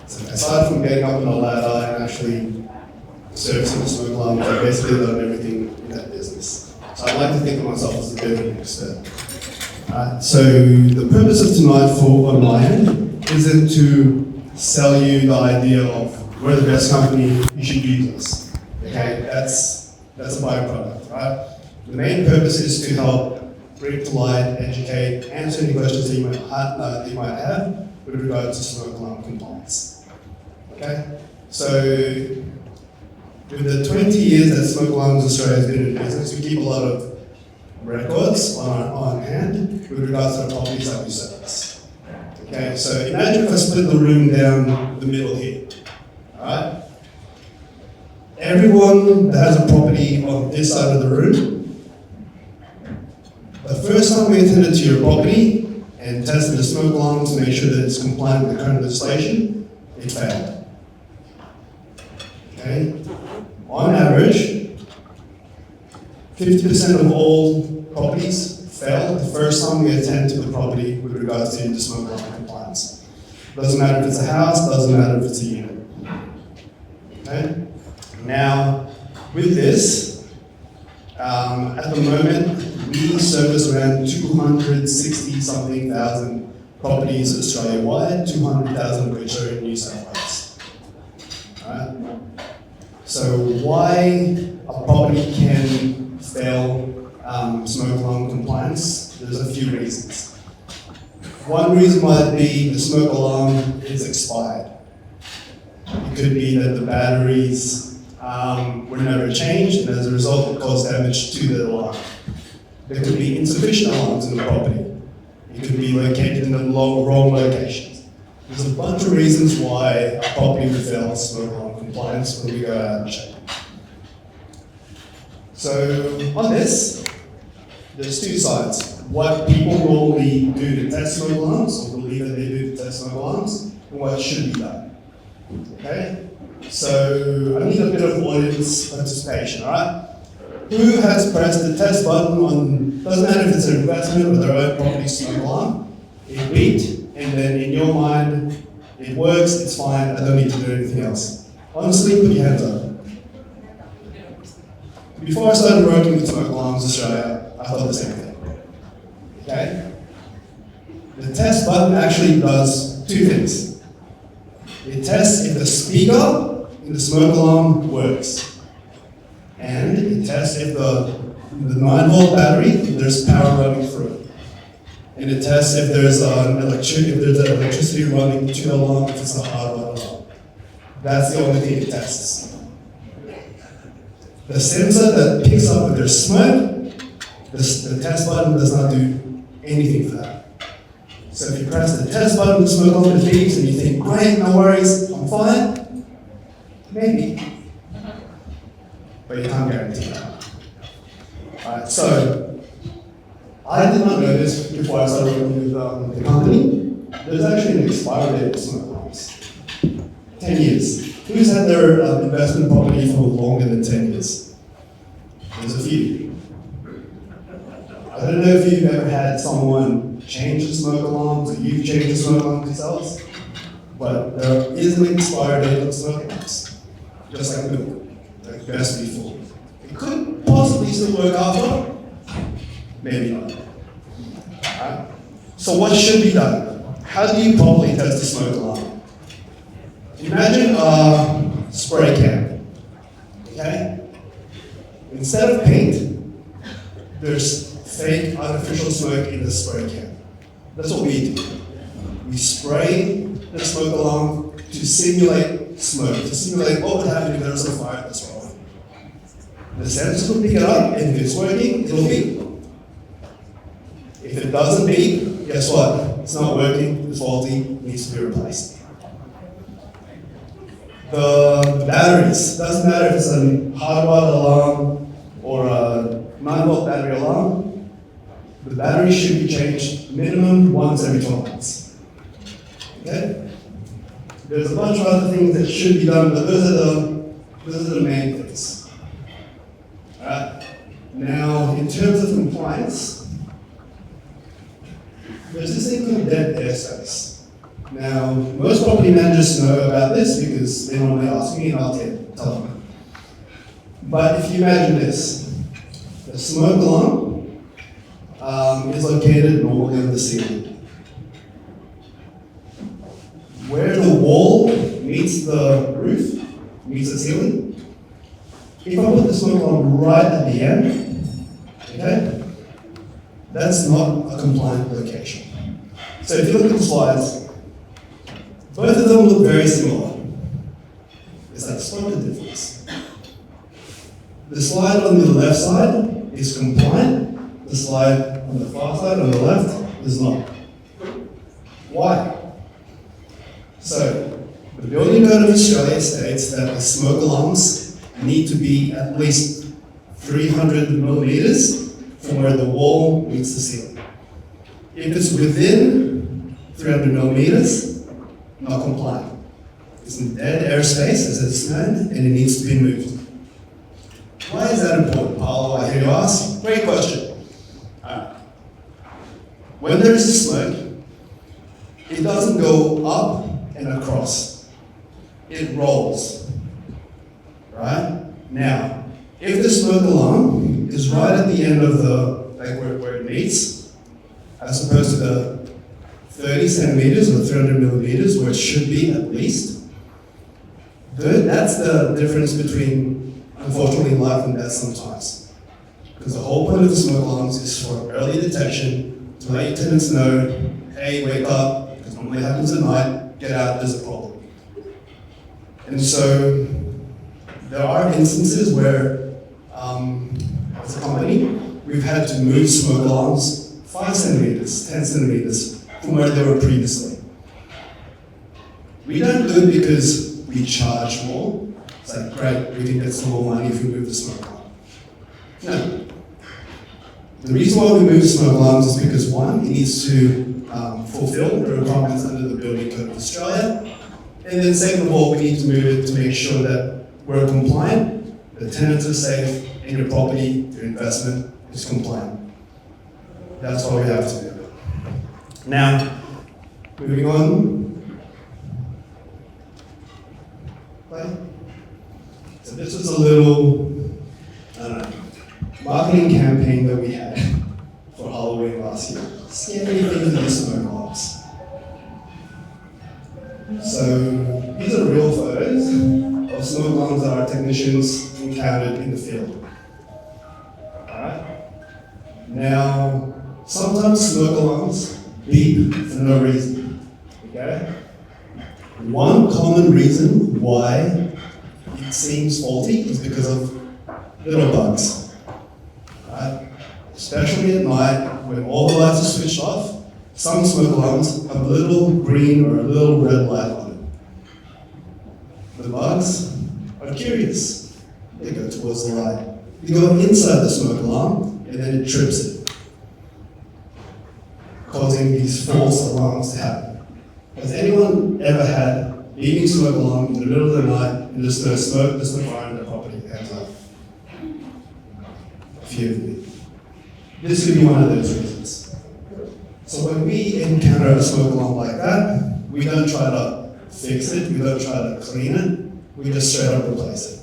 So aside from getting up on a ladder and actually servicing the smoke alarms, I basically learned everything in that business. So I'd like to think of myself as a bit of an expert. So the purpose of tonight on my end isn't to sell you the idea of we're the best company, you should use us. Okay, that's a byproduct, right? The main purpose is to help bring to light, educate, answer any questions that you might have with regard to smoke alarm compliance. Okay, so with the 20 years that Smoke Alarms Australia has been in business, we keep a lot of records on hand with regards to the properties that we service. Okay, so imagine if I split the room down the middle here. Alright? Everyone that has a property on this side of the room, the first time we attended to your property and tested the smoke alarm to make sure that it's compliant with the current legislation, it failed. Okay? On average, 50% of all properties fail the first time we attend to the property with regards to the smoke alarm compliance. Doesn't matter if it's a house, doesn't matter if it's a unit. Okay? Now, with this, at the moment, we service around 260-something thousand properties Australia-wide, 200,000 of which are in New South Wales. Alright? So why a property can fail smoke alarm compliance? There's a few reasons. One reason might be the smoke alarm is expired. It could be that the batteries were never changed, and as a result it caused damage to the alarm. There could be insufficient alarms in the property. It could be located in the wrong locations. There's a bunch of reasons why a property would fail smoke alarm compliance when we go out and check. So on this, there's two sides. What people normally do to test smoke alarms, or believe that they do to test smoke alarms, and what should be done. Okay? So I need a bit of audience participation, alright? Who has pressed the test button on, doesn't matter if it's an investment or their own property smoke alarm, it beat, and then in your mind, it works, it's fine, I don't need to do anything else. Honestly, put your hands up. Before I started working with Smoke Alarms Australia, I thought the same thing. Okay? The test button actually does two things. It tests if the speaker in the smoke alarm works. And it tests if the 9-volt battery, if there's power running through it. And it tests if there's electricity running to the alarm, if it's a hardwired alarm. That's the only thing it tests. The sensor that picks up if there's smoke, the test button does not do anything for that. So if you press the test button, the smoke alarm beeps, and you think, great, no worries, I'm fine, maybe. But you can't guarantee that. Alright, so I did not know this before I started working with the company. There's actually an expiry date for smoke alarms. 10 years. Who's had their investment property for longer than 10 years? There's a few. I don't know if you've ever had someone change the smoke alarms, or you've changed the smoke alarms yourselves, but there is an expiry date on smoke alarms, just like milk, like best before. It could possibly still work after, maybe not. Right? So what should be done? How do you properly test a smoke alarm? Imagine a spray can, okay? Instead of paint, there's fake artificial smoke in the spray can. That's what we do. We spray the smoke alarm to simulate smoke, to simulate what would happen if there was a fire at this point. The sensors will pick it up, and if it's working, it'll beep. If it doesn't beep, guess what? It's not working, it's faulty, it needs to be replaced. The batteries, doesn't matter if it's a hardwired alarm or a 9-volt battery alarm, the battery should be changed minimum once every 12 months. Okay? There's a bunch of other things that should be done, but those are the main things. Alright? Now, in terms of compliance, there's this thing called dead airspace. Now, most property managers know about this because they normally ask me and I'll tell them. But if you imagine this, the smoke alarm is located normally on the ceiling. Where the wall meets the roof, meets the ceiling, if I put the smoke alarm right at the end, okay, that's not a compliant location. So if you look at the slides, both of them look very similar. It's like spot the difference. The slide on the left side is compliant. The slide on the far side, on the left, is not. Why? So, the Building Code of Australia states that the smoke alarms need to be at least 300 millimeters from where the wall meets the ceiling. If it's within 300 millimeters, not compliant. It's in dead airspace, as it's known, and it needs to be moved. Why is that important, Paolo? I hear you ask. Great question. When there is smoke, it doesn't go up and across. It rolls. Right? Now, if the smoke alarm is right at the end of the, like where it meets, as opposed to the 30 centimeters or 300 millimeters, where it should be at least, that's the difference between, unfortunately, life and death sometimes. Because the whole point of the smoke alarms is for early detection, to let your tenants know, hey, wake up, because normally it happens at night, get out, there's a problem. And so, there are instances where, as a company, we've had to move smoke alarms 5 centimeters, 10 centimeters from where they were previously. We don't do it because we charge more. It's like, great, we can get some more money if we move the smoke alarm. No. The reason why we move smoke alarms is because, one, it needs to fulfill the requirements under the Building Code of Australia. And then second of all, we need to move it to make sure that we're compliant, the tenants are safe, and your property, your investment is compliant. That's why we have to do it. Now, moving on. Right? So this was a little, I don't know, marketing campaign that we had for Halloween last year. Scary things in smoke alarms. So these are real photos of smoke alarms that our technicians encountered in the field. Alright? Now, sometimes smoke alarms beep for no reason. Okay? One common reason why it seems faulty is because of little bugs. Right? Especially at night when all the lights are switched off, some smoke alarms have a little green or a little red light on it. The bugs are curious. They go towards the light. You go inside the smoke alarm and then it trips it, causing these false alarms to happen. Has anyone ever had a beeping smoke alarm in the middle of the night and there's no smoke, there's no fire in the property? Hands up. A few of you. This could be one of those reasons. So when we encounter a smoke alarm like that, we don't try to fix it, we don't try to clean it, we just straight up replace it.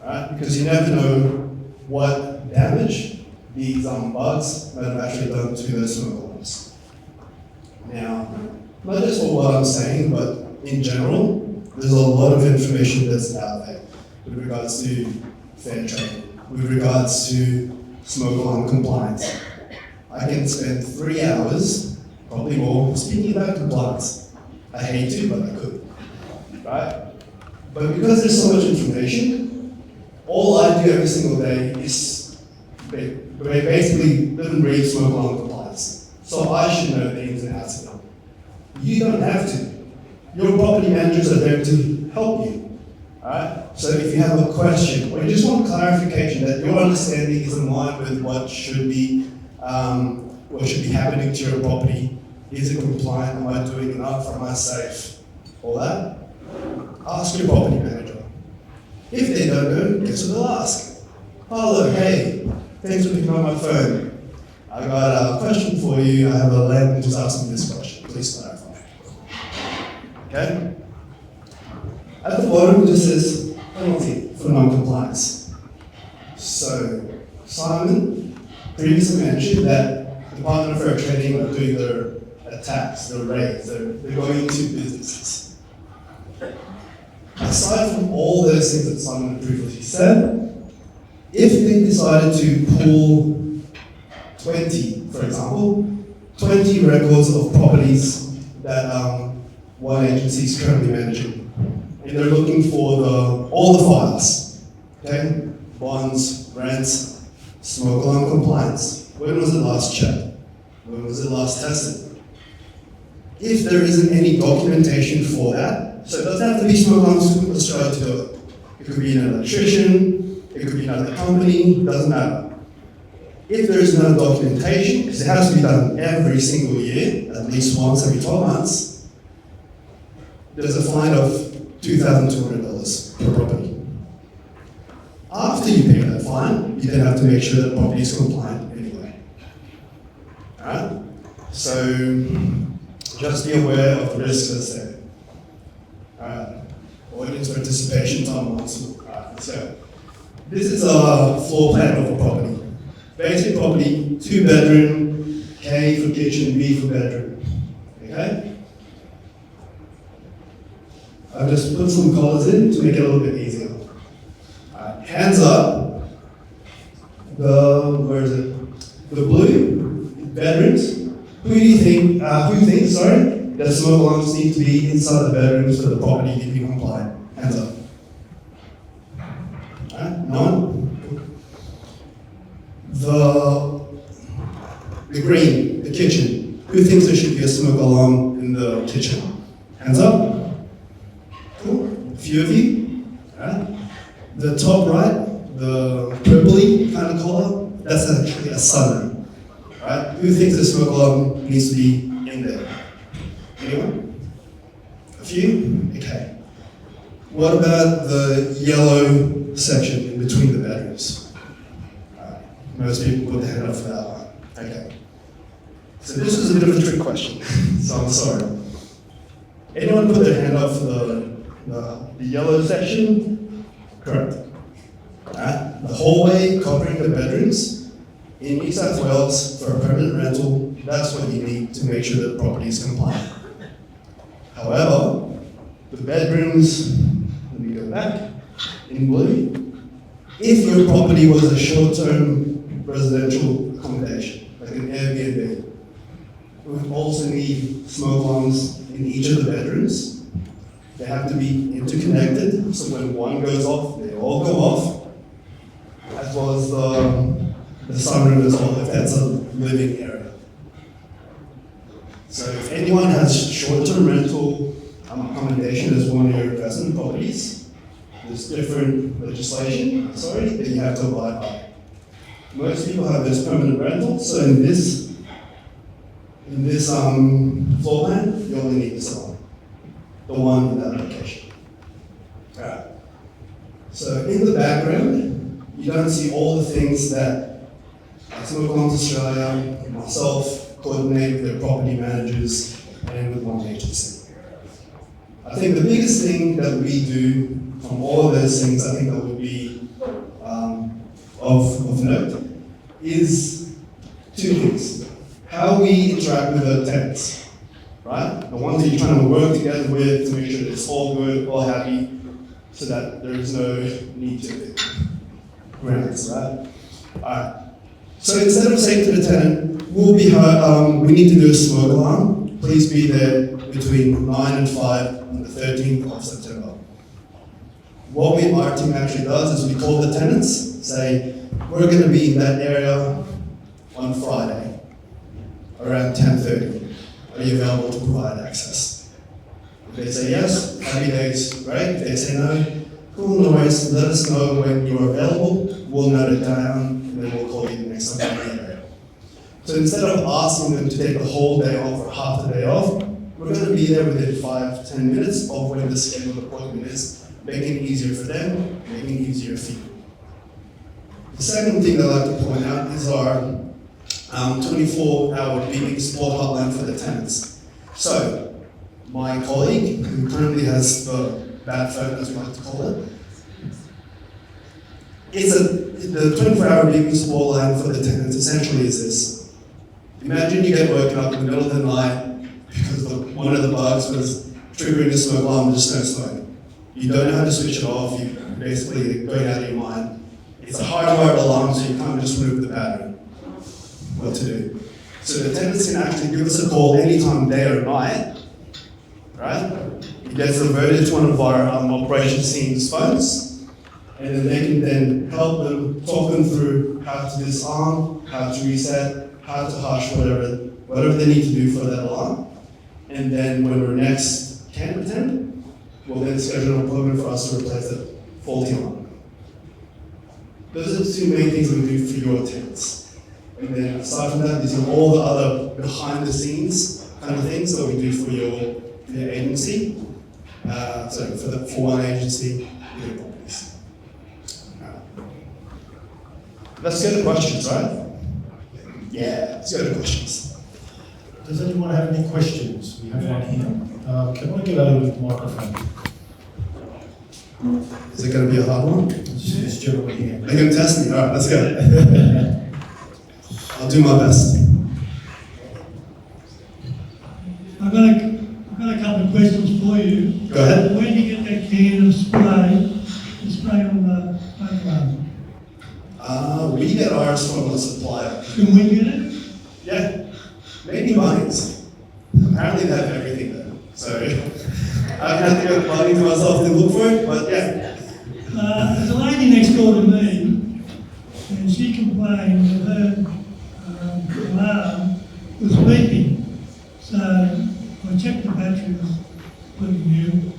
Right? Because you never know what damage these bugs might have actually done to those smoke alarms. Now, not just for what I'm saying, but in general, there's a lot of information that's out there with regards to fair trade, with regards to smoke alarm compliance. I can spend 3 hours, probably more, speaking about compliance. I hate to, but I could, right? But because there's so much information, all I do every single day is basically live and breathe smoke alarm compliance. So I should know the ins and outs of it. You don't have to. Your property managers are there to help you. Alright? So if you have a question or you just want clarification that your understanding is in line with what should be happening to your property, is it compliant? Am I doing enough? Am I safe? All that. Ask your property manager. If they don't know, guess what they'll ask? Oh look, hey, thanks for picking up my phone. I got a question for you. I have a landlord who's asking this question. Please clarify. Okay? At the bottom, this says penalty for non-compliance. So, Simon previously mentioned that the Department of Fair Trading are doing their tax, their raids, they're going into businesses. Aside from all those things that Simon previously said, if they decided to pull 20, for example, 20 records of properties that One Agency is currently managing, and they're looking for all the files, okay? Bonds, rents, smoke alarm compliance. When was it last checked? When was it last tested? If there isn't any documentation for that, so it doesn't have to be smoke alarms Australia to do it. It could be an electrician, it could be another company, doesn't matter. If there is no documentation, because it has to be done every single year, at least once every 12 months, there's a fine of $2,200 per property. After you pay that fine, you then have to make sure that the property is compliant anyway. Alright? So, just be aware of the risks that's there. Alright. Audience participation time once. Alright, so this is a floor plan of a property. Basic property, 2-bedroom, A for kitchen, B for bedroom. Okay? I've just put some colors in to make it a little bit easier. Alright, hands up. Where is it? The blue bedrooms. Who thinks, that smoke alarms need to be inside the bedrooms for the property to be compliant? Hands up. Alright, none? The green, the kitchen. Who thinks there should be a smoke alarm in the kitchen? Hands up. Cool. A few of you. Alright. The top right, the purpley kind of color, that's actually a sunroom. Right? Who thinks the smoke alarm needs to be in there? Anyone? A few? Okay. What about the yellow section in between the bedrooms? Most people put their hand up for that one. Okay. So this is a bit of a trick question, so I'm sorry. Anyone put their hand up for the yellow section? Correct. Alright. The hallway covering the bedrooms in New South Wales for a permanent rental, that's what you need to make sure that the property is compliant. However, the bedrooms, let me go back, in blue, if your property was a short-term residential accommodation, like an Airbnb, we would also need smoke alarms in each of the bedrooms. They have to be interconnected, so when one goes off, they all go off, as well as the sunroom as well, if that's a living area. So if anyone has short-term rental accommodation as one of your investment properties, there's different legislation, that you have to abide by. Most people have this permanent rental, so in this floor plan, you only need this one, the one in that location. Alright. So in the background, you don't see all the things that Smoke Alarms Australia, myself, coordinate with their property managers and with One Agency. I think the biggest thing that we do from all of those things, I think that would be of note, is two things. How we interact with the tenants, right? The ones that you're trying to work together with to make sure that it's all good, all happy, so that there is no need to grants, right? Alright. So instead of saying to the tenant, we need to do a smoke alarm, please be there between 9 and 5 on the 13th of September. What our team actually does is we call the tenants, say, we're going to be in that area on Friday, around 10:30. Are you available to provide access? If they say yes, happy days, great. If they say no, cool, no worries, let us know when you're available, we'll note it down, and then we'll call you the next time you're there. So instead of asking them to take the whole day off or half the day off, we're going to be there within 5-10 minutes of when the scheduled appointment is, making it easier for them, making it easier for you. The second thing I'd like to point out is our 24-hour beeping support hotline for the tenants. So, my colleague, who currently has the bad phone, as we like to call it, the 24-hour beeping support line for the tenants essentially is this. Imagine you get woken up in the middle of the night because one of the bugs was triggering a smoke alarm and just no smoke. You don't know how to switch it off, you're basically going out of your mind. It's a hardwired alarm, so you can't just remove the battery. What to do? So the tenants can actually give us a call anytime, day or night, right? It gets reverted to one of our operations team's phones, and then they can then help them, talk them through how to disarm, how to reset, how to hush, whatever they need to do for that alarm. And then when we're next can attend, we'll then schedule an appointment for us to replace the faulty alarm. Those are the two main things we do for your tenants. And then aside from that, these are all the other behind the scenes kind of things that we do for your agency. For One Agency, your properties. Let's go to questions, right? Yeah, let's go to questions. Does anyone have any questions? We have one here. Can I get over with the microphone? Is it going to be a hard one? This gentleman here. They're going to test me. All right, let's go. I'll do my best. I've got a couple of questions for you. Go ahead. Where do you get that can of spray to spray on the playground? We get ours from a supplier. Can we get it? Yeah, maybe Bunnings. Apparently they have everything there. So I have to go to Bunnings myself to look for it, but yeah. There's a lady next door to me, and she complained that her alarm was beeping. So I checked the battery was pretty new.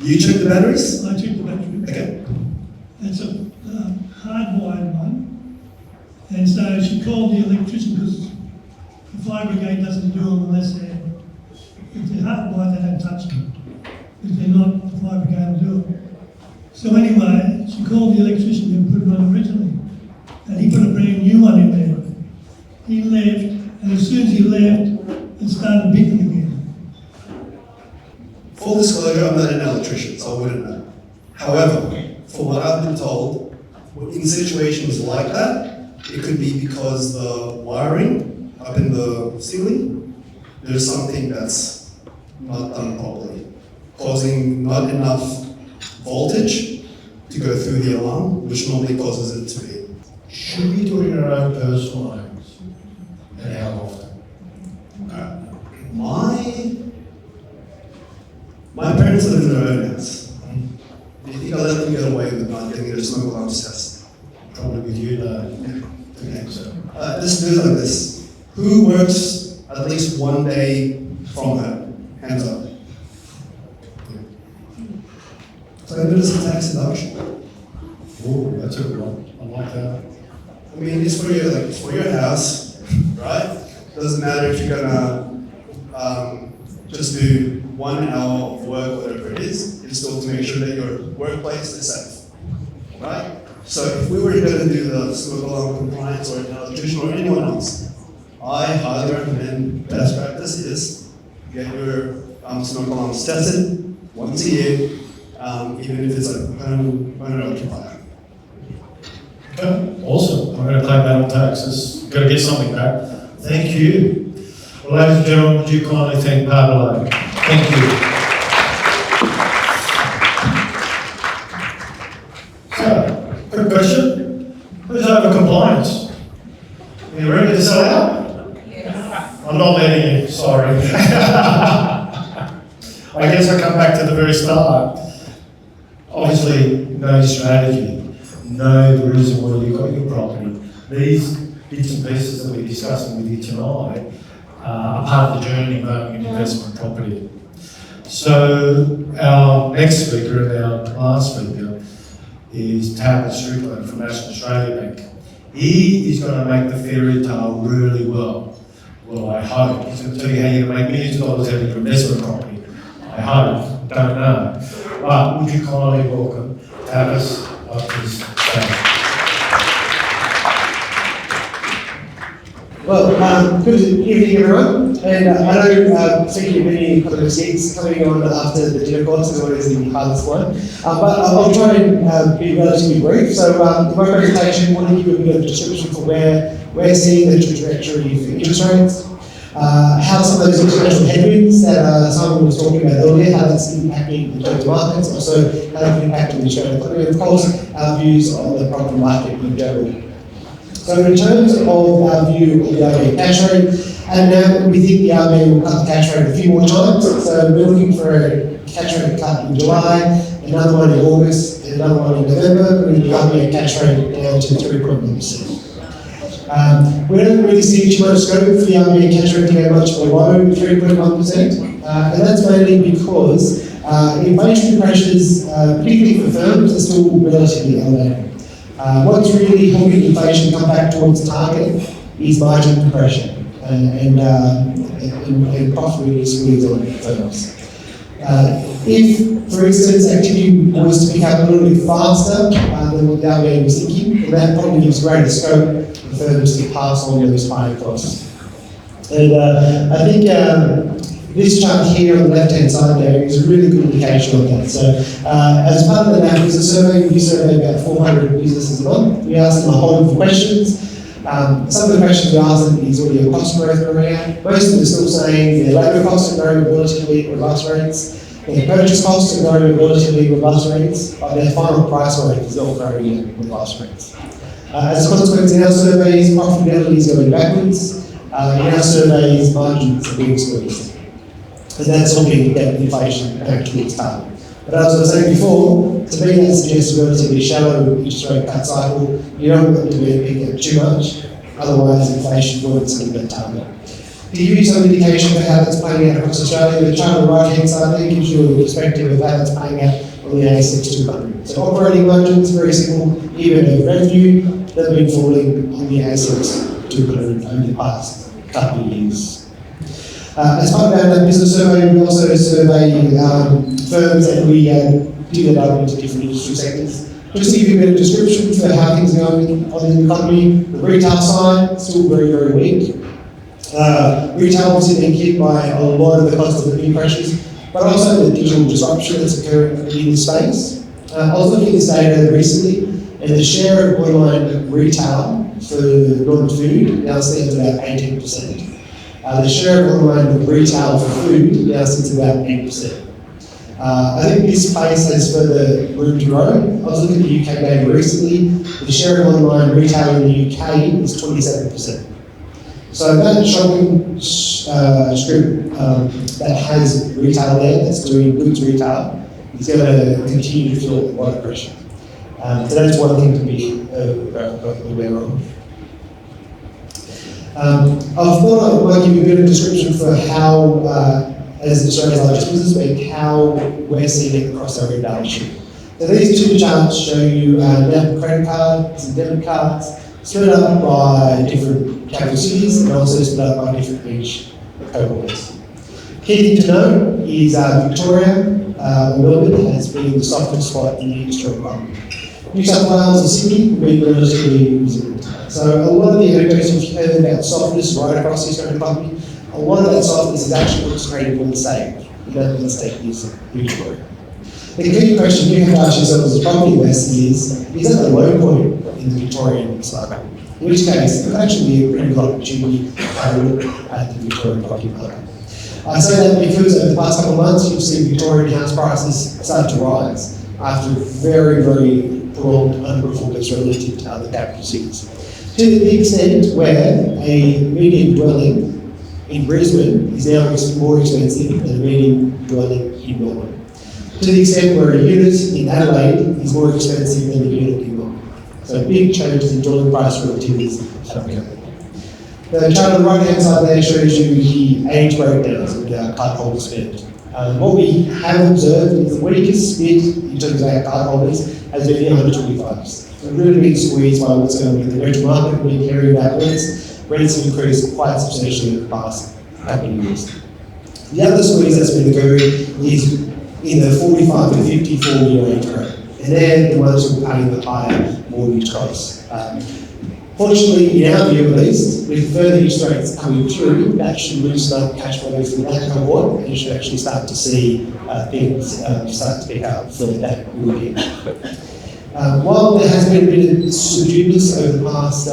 You checked the batteries? I checked the battery. Okay. It's a hardwired one. And so she called the electrician because the fire brigade doesn't do them unless if they're hardwired, they don't touch them. If they're not, the fire brigade will do it. So anyway, she called the electrician who put it on originally. And he put a brand new one in there. He left, and as soon as he left, it started beeping again. Full disclosure, I'm not an electrician, so I wouldn't know. However, from what I've been told, in situations like that, it could be because the wiring up in the ceiling, there's something that's not done properly, causing not enough voltage to go through the alarm, which normally causes it to be. Should we do it in our own personal homes? And how often? My parents live in their own house. Do you think I let them get away with not getting a smoke alarm test? Probably with you, though. Yeah. Okay. Let's do it like this. Who works at least one day from home? Hands up. So I notice a tax deduction. Oh, that's a good one. I like that. I mean, it's for your house, right? Doesn't matter if you're gonna just do 1 hour of work, whatever it is. It's still to make sure that your workplace is safe, right? So if we were going to do the smoke alarm compliance or an electrician or anyone else, I highly recommend best practice is get your smoke alarms tested once a year, even if it's a owner occupier. Okay, awesome. I'm going to claim that on taxes. Got to get something back. Thank you. Well, ladies and gentlemen, would you kindly thank Pablo? Thank you. So, quick question. Who's over compliance? Are you ready to sell out? Yes. I'm not letting you, sorry. I guess I come back to the very start. Obviously, no strategy. Know the reason why you got your property. These bits and pieces that we're discussing with you tonight are part of the journey of owning an investment property. So our next speaker and our last speaker is Talbot Strickland from National Australia Bank. He is going to make the fairy tale really well. Well, I hope. He's going to tell you how you're going to make millions of dollars out of your investment property. I hope. Don't know. But would you kindly welcome Talbot up to his stage? Well, good evening everyone, and I know speaking of many kind of seats coming on after the dinner course is always the hardest one, but I'll try and be relatively brief. So in my presentation, I want to give you a bit of a description for where we're seeing the trajectory of interest rates, how some of those international headwinds that Simon was talking about earlier, how that's impacting the total markets, also how that's impacting the Australian economy, and of course our views on the property market in general. So in terms of our view of the RBA cash rate, and we think the RBA will cut the cash rate a few more times. So we're looking for a cash rate cut in July, another one in August, and another one in November, bringing the RBA cash rate down to 3.1%. We don't really see too much scope for the RBA cash rate to go much below 3.1%, and that's mainly because inflationary pressures, particularly for firms, are still relatively elevated. What's really helping inflation come back towards target is margin compression and profitability squeeze on firms. If, for instance, activity was to pick up a little bit faster than what the RBA was thinking, then that probably gives greater scope for firms to pass on those higher costs. And I think this chart here on the left-hand side there is a really good indication of that. So as part of the NAB business survey, we surveyed about 400 businesses a month. We asked them a whole lot of questions. Some of the questions we asked them is what your cost growth area. Most of them are still saying their labour costs are growing at relatively robust rates, their purchase costs are growing at relatively robust rates, but their final price rate is not growing at robust rates. As a consequence, in our surveys, profitability is going backwards. In our surveys, margins are being squeezed. And that's looking at inflation back to its target. But as I was saying before, to me that suggests a relatively shallow interest rate cut cycle. You don't want to be picking up too much, otherwise inflation will exceed that target. To give you some indication of how that's playing out across Australia, the chart on the right hand side there gives you a perspective of how that's playing out on the ASX 200. So operating margins, very simple, even of revenue, they've been falling on the ASX 200 over the past couple of years. As part of our business survey, we also survey firms and we divvy it up into different industry sectors. Just to give you a bit of description for how things are going on in the economy, the retail side is still very, very weak. Retail obviously being hit by a lot of the cost of living pressures, but also the digital disruption that's occurring in the space. I was looking at this data recently, and the share of online retail for non-food now stands at about 18%. The share of online retail for food now sits about 8%. I think this space has further room to grow. I was looking at the UK data recently. The share of online retail in the UK is 27%. So that shopping strip that has retail there, that's doing goods retail, is going to continue to feel a lot of pressure. So that's one thing to be aware of. I thought I might give you a bit of a description for how, as Australia's largest business bank, how we're seeing it across our balance sheet. So these two charts show you net credit cards and debit cards split up by different capital cities and also split up by different age cohorts. Key thing to know is Victoria, or Melbourne, has been the softest spot in the industry economy. New South Wales or Sydney will be relatively resilient. So a lot of the anecdotes you've heard about softness right across the Australian economy, a lot of that softness is actually concentrated in the state. The state is Victoria. The key question you have to ask yourself as a property investor is that the low point in the Victorian cycle? In which case, it would actually be a pretty good opportunity to have a look at the Victorian property market. I say that because over the past couple of months, you've seen Victorian house prices start to rise after very, very prolonged underperformance relative to other capital cities. To the extent where a median dwelling in Brisbane is now more expensive than a median dwelling in Melbourne. To the extent where a unit in Adelaide is more expensive than a unit in Melbourne. So big changes in dwelling price relativities have occurred. The chart on the right-hand side there shows you the age breakdowns of our card holder spend. What we have observed is the weakest split in terms of our card holders has been the under 25s. So really being squeezed by what's going on in the rental market, we're hearing about rents. Rents have increased quite substantially in the past couple of years. The other squeeze that's been occurring is in the 45 to 54-year age group. And they're the ones who are paying the higher mortgage costs. Fortunately, in our view at least, with further interest rates coming through, that should loosen up cash flows in that cohort, and you should actually start to see things start to pick up for that moving. While there has been a bit of subduedness over the past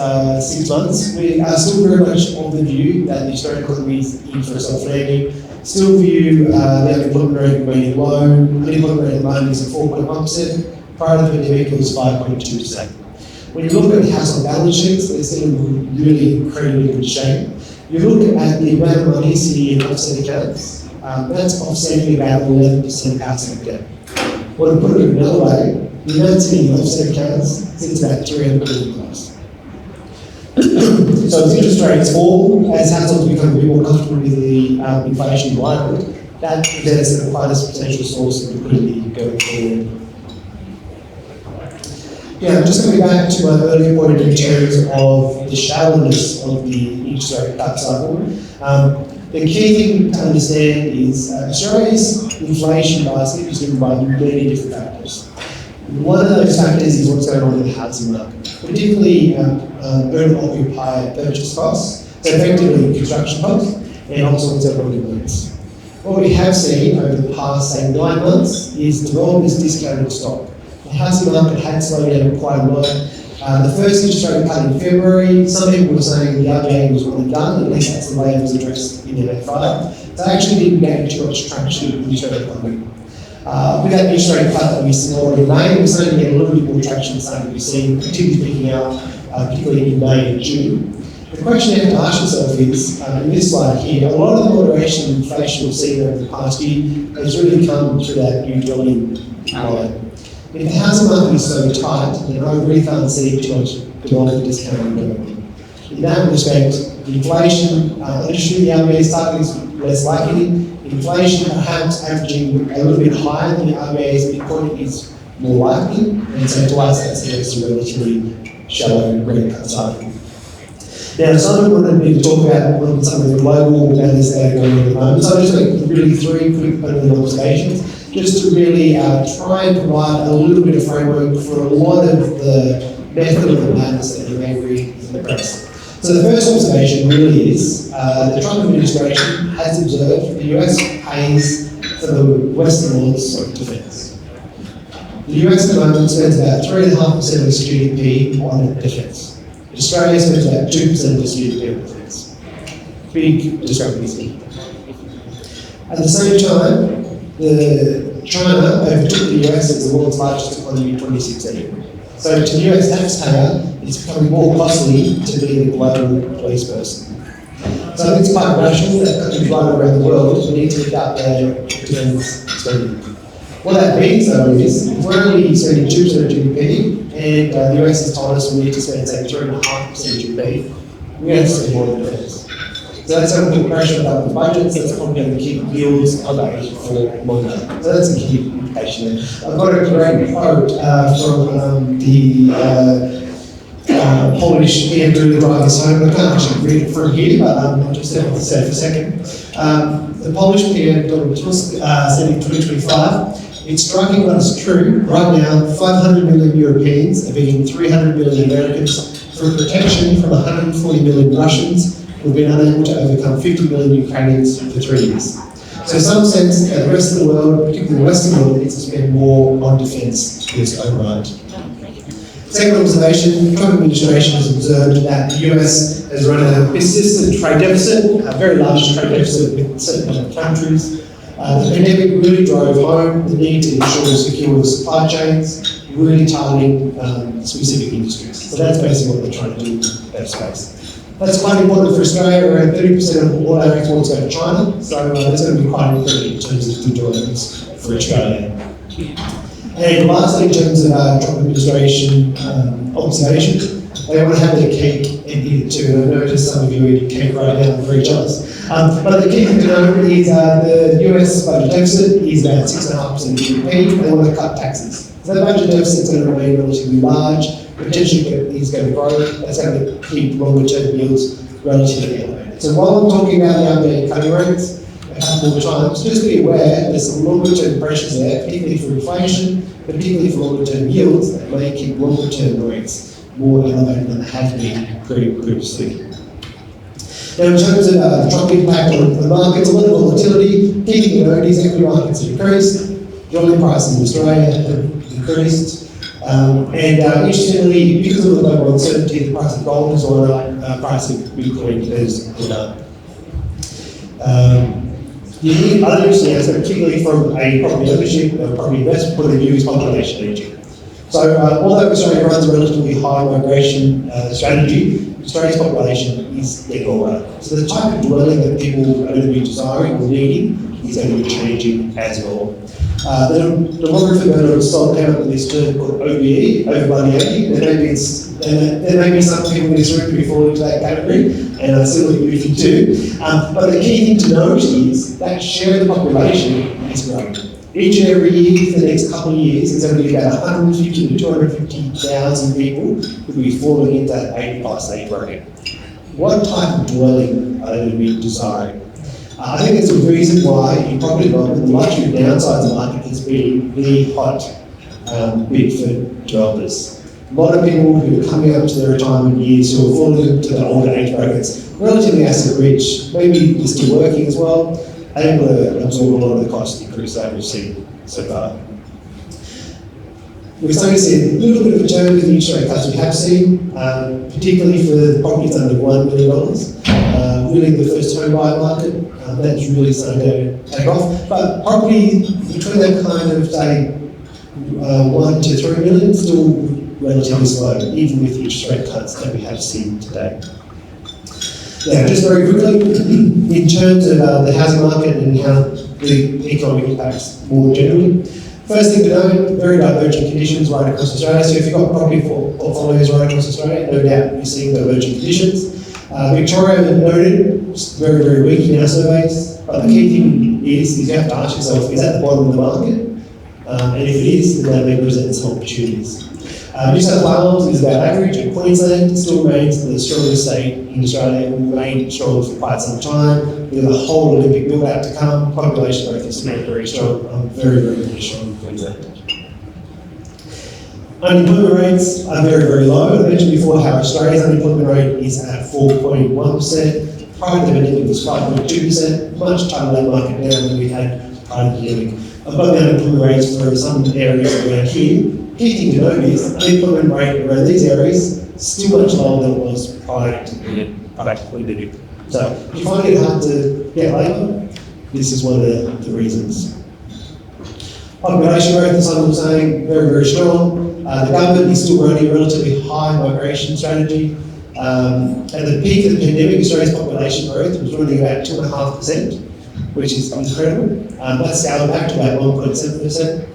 6 months, we are still very much of the view that the Australian economy is in for a soft landing. Still view the unemployment rate remaining low. Unemployment rate at the moment is at 4.1%. Prior to the pandemic, it was 5.2%. When you look at household balance sheets, they're still in really incredibly good shape. You look at the amount of money sitting in offset accounts, that's offsetting about 11% housing debt. Well, to put it another way, the amount sitting in offset accounts sits about $300 billion. So as interest rates fall, as households become a bit more comfortable with the inflation environment, that presents quite a potential source of liquidity going forward. Yeah, just coming back to my earlier point in terms of the shallowness of the interest rate cut cycle. The key thing to understand is Australia's inflation basket is driven by many different factors. One of those factors is what's going on in the housing market, particularly owner-occupier purchase costs, so effectively construction costs, and also what's going on in rents. What we have seen over the past, say, 9 months is developers discounting stock. The housing market had slowed down quite a lot. The first interest rate cut in February, some people were saying the RBA was already done, at least that's the way it was addressed in the F5. So I actually didn't gain too much traction in the Australian economy. With that interest rate cut that we saw in May, we're starting to get a little bit more traction starting to be seen, particularly picking out, particularly in May and June. The question you have to ask yourself is, in this slide here, a lot of the moderation in inflation we've seen over the past year has really come through that new dwelling line. If the housing market is so tight, then I really can't see too much development discounting going on. In that respect, the inflation industry, the RBA's target is less likely. Inflation perhaps averaging a little bit higher than the RBA's midpoint is more likely, and so to us that suggests a relatively shallow rate cut cycle. Now, Simon wanted me to talk about some of the global matters that are going on at the moment, so I'll just make really 3 quick opening observations, just to really try and provide a little bit of framework for a lot of the method of the madness that you may read in the press. So the first observation really is the Trump administration has observed the US pays for the Western wars of defence. The US at the moment spends about 3.5% of its GDP on defence. Australia spends about 2% of its GDP on defence. Big discrepancy. At the same time, China overtook the US as the world's largest economy in 2016. So to the US taxpayer, it's becoming more costly to be the global police person. So I think it's quite rational that countries right around the world need to cut their defence spending. What that means though is, if we're only spending 2% of GDP, and the US has told us we need to spend say 3.5% of GDP, we have to spend more than defence. So that's going to put pressure on the budgets, that's probably going to keep yields elevated for longer. So that's a key implication there. I've got a great quote from the Polish PM who really drive this home. I can't actually read it from here, but I'll just say it for a second. The Polish PM, Donald Tusk, said in 2025, It's striking, but it's true. Right now, 500 million Europeans are beating 300 million Americans for protection from 140 million Russians who've been unable to overcome 50 million Ukrainians for 3 years. So in some sense, the rest of the world, particularly the Western world, needs to spend more on defence to its own right. Second observation, the Trump administration has observed that the US has run a persistent trade deficit, a very large trade deficit with certain other countries. The pandemic really drove home the need to ensure secure supply chains, really targeting specific industries. So that's basically what they're trying to do in that space. That's quite important for Australia. Around 30% of all our exports go to China, so that's going to be quite important in terms of good developments for Australia. And lastly, in terms of Trump administration observations, they want to have their cake and eat it too. And I noticed some of you eating cake right now, I'm very jealous. But the key thing to know is the US budget deficit is about 6.5% of GDP. They want to cut taxes. So the budget deficit is going to remain relatively large, potentially is going to grow. That's going to keep longer term yields relatively elevated. So while I'm talking about the RBA cutting rates a couple more times, just be aware there's some longer term pressures there, particularly for inflation, particularly for longer term yields that may keep longer term rates more elevated than they have been previously. Now, in terms of the Trump impact on the markets, a lot of volatility. Key thing to note is equity markets have increased, drilling prices in Australia have increased, and interestingly, because of the global uncertainty, the price of gold has gone up, price of Bitcoin has gone up. The other interesting aspect, particularly from a property ownership or property investment point of view, is population aging. So, although Australia runs a relatively high migration strategy, Australia's population is getting older. So the type of dwelling that people are going to be desiring or needing is going to be changing as well. The demography going to start out with this term called OBE, over by the 80. There may be some people in this room who fall into that category, and I still agree with you too. But the key thing to note is that share of the population is growing. Each and every year for the next couple of years, there's going to be about 150 to 250,000 people who will be falling into that 80 plus age bracket. What type of dwelling are they going to be desiring? I think it's a reason why in property development, the luxury downsides market has been the hot bid for developers. A lot of people who are coming up to their retirement years, who are falling into the older age brackets, relatively asset rich, maybe they're still working as well, able to absorb a lot of the cost increase that we've seen so far. We're starting to see a little bit of a turn with the interest rate cuts we have seen, particularly for the properties under $1 million. Really the first home buyer market, that's really starting to take off. But property between that kind of, say, 1 to 3 million, still relatively slow, even with the interest rate cuts that we have seen today. Yeah, just very quickly, in terms of the housing market and how the economic impacts more generally. First thing to note, very divergent conditions right across Australia. So if you've got property portfolios right across Australia, no doubt you're seeing divergent conditions. Victoria noted, very, very weak in our surveys. But the key thing is you have to ask yourself, is that the bottom of the market? And if it is, then that may present some opportunities. New South Wales is about average, and Queensland still remains the strongest state in Australia, will remain strong for quite some time. With a whole Olympic build out to come, population growth is not very strong. I'm very, very bullish on Queensland. Unemployment rates are very, very low. I mentioned before how Australia's unemployment rate is at 4.1%. Prior to the pandemic, it was 5.2%, much tighter labour market now than we had prior to the pandemic. Above the unemployment rates for some areas around here. Key thing to note is unemployment rate around these areas is still much lower than it was prior to the pandemic. So if you find it hard to get labour, this is one of the reasons. Population growth, as Simon was saying, very, very strong. The government is still running a relatively high migration strategy. At the peak of the pandemic, Australia's population growth was running about 2.5%, which is incredible. That's scaled back to about 1.7%.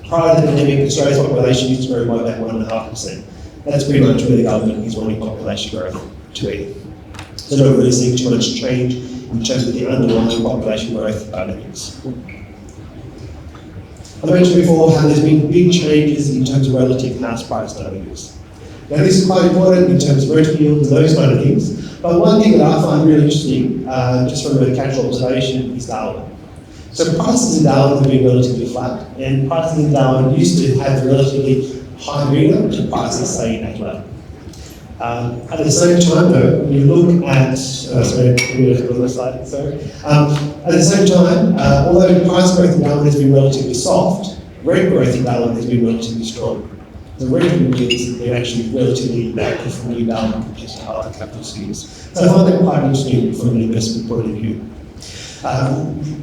Prior to the pandemic, Australia's population used to grow by about 1.5%. That's pretty much where the government is wanting population growth to be. So not really seeing too much change in terms of the underlying population growth dynamics. I mentioned before how there's been big changes in terms of relative house price dynamics. Now this is quite important in terms of rental yields and those kind of things, but one thing that I find really interesting, just from a casual observation, is Darwin. So prices in Darwin have been relatively flat, and prices in Darwin used to have relatively high movement to prices, say, in Adelaide. At the same time, though, when you look at, at the same time, although price growth in Darwin has been relatively soft, rent growth in Darwin has been relatively strong. The rental yields have been actually relatively outperforming Darwin compared to other capital cities. So I find that quite interesting from an investment point of view.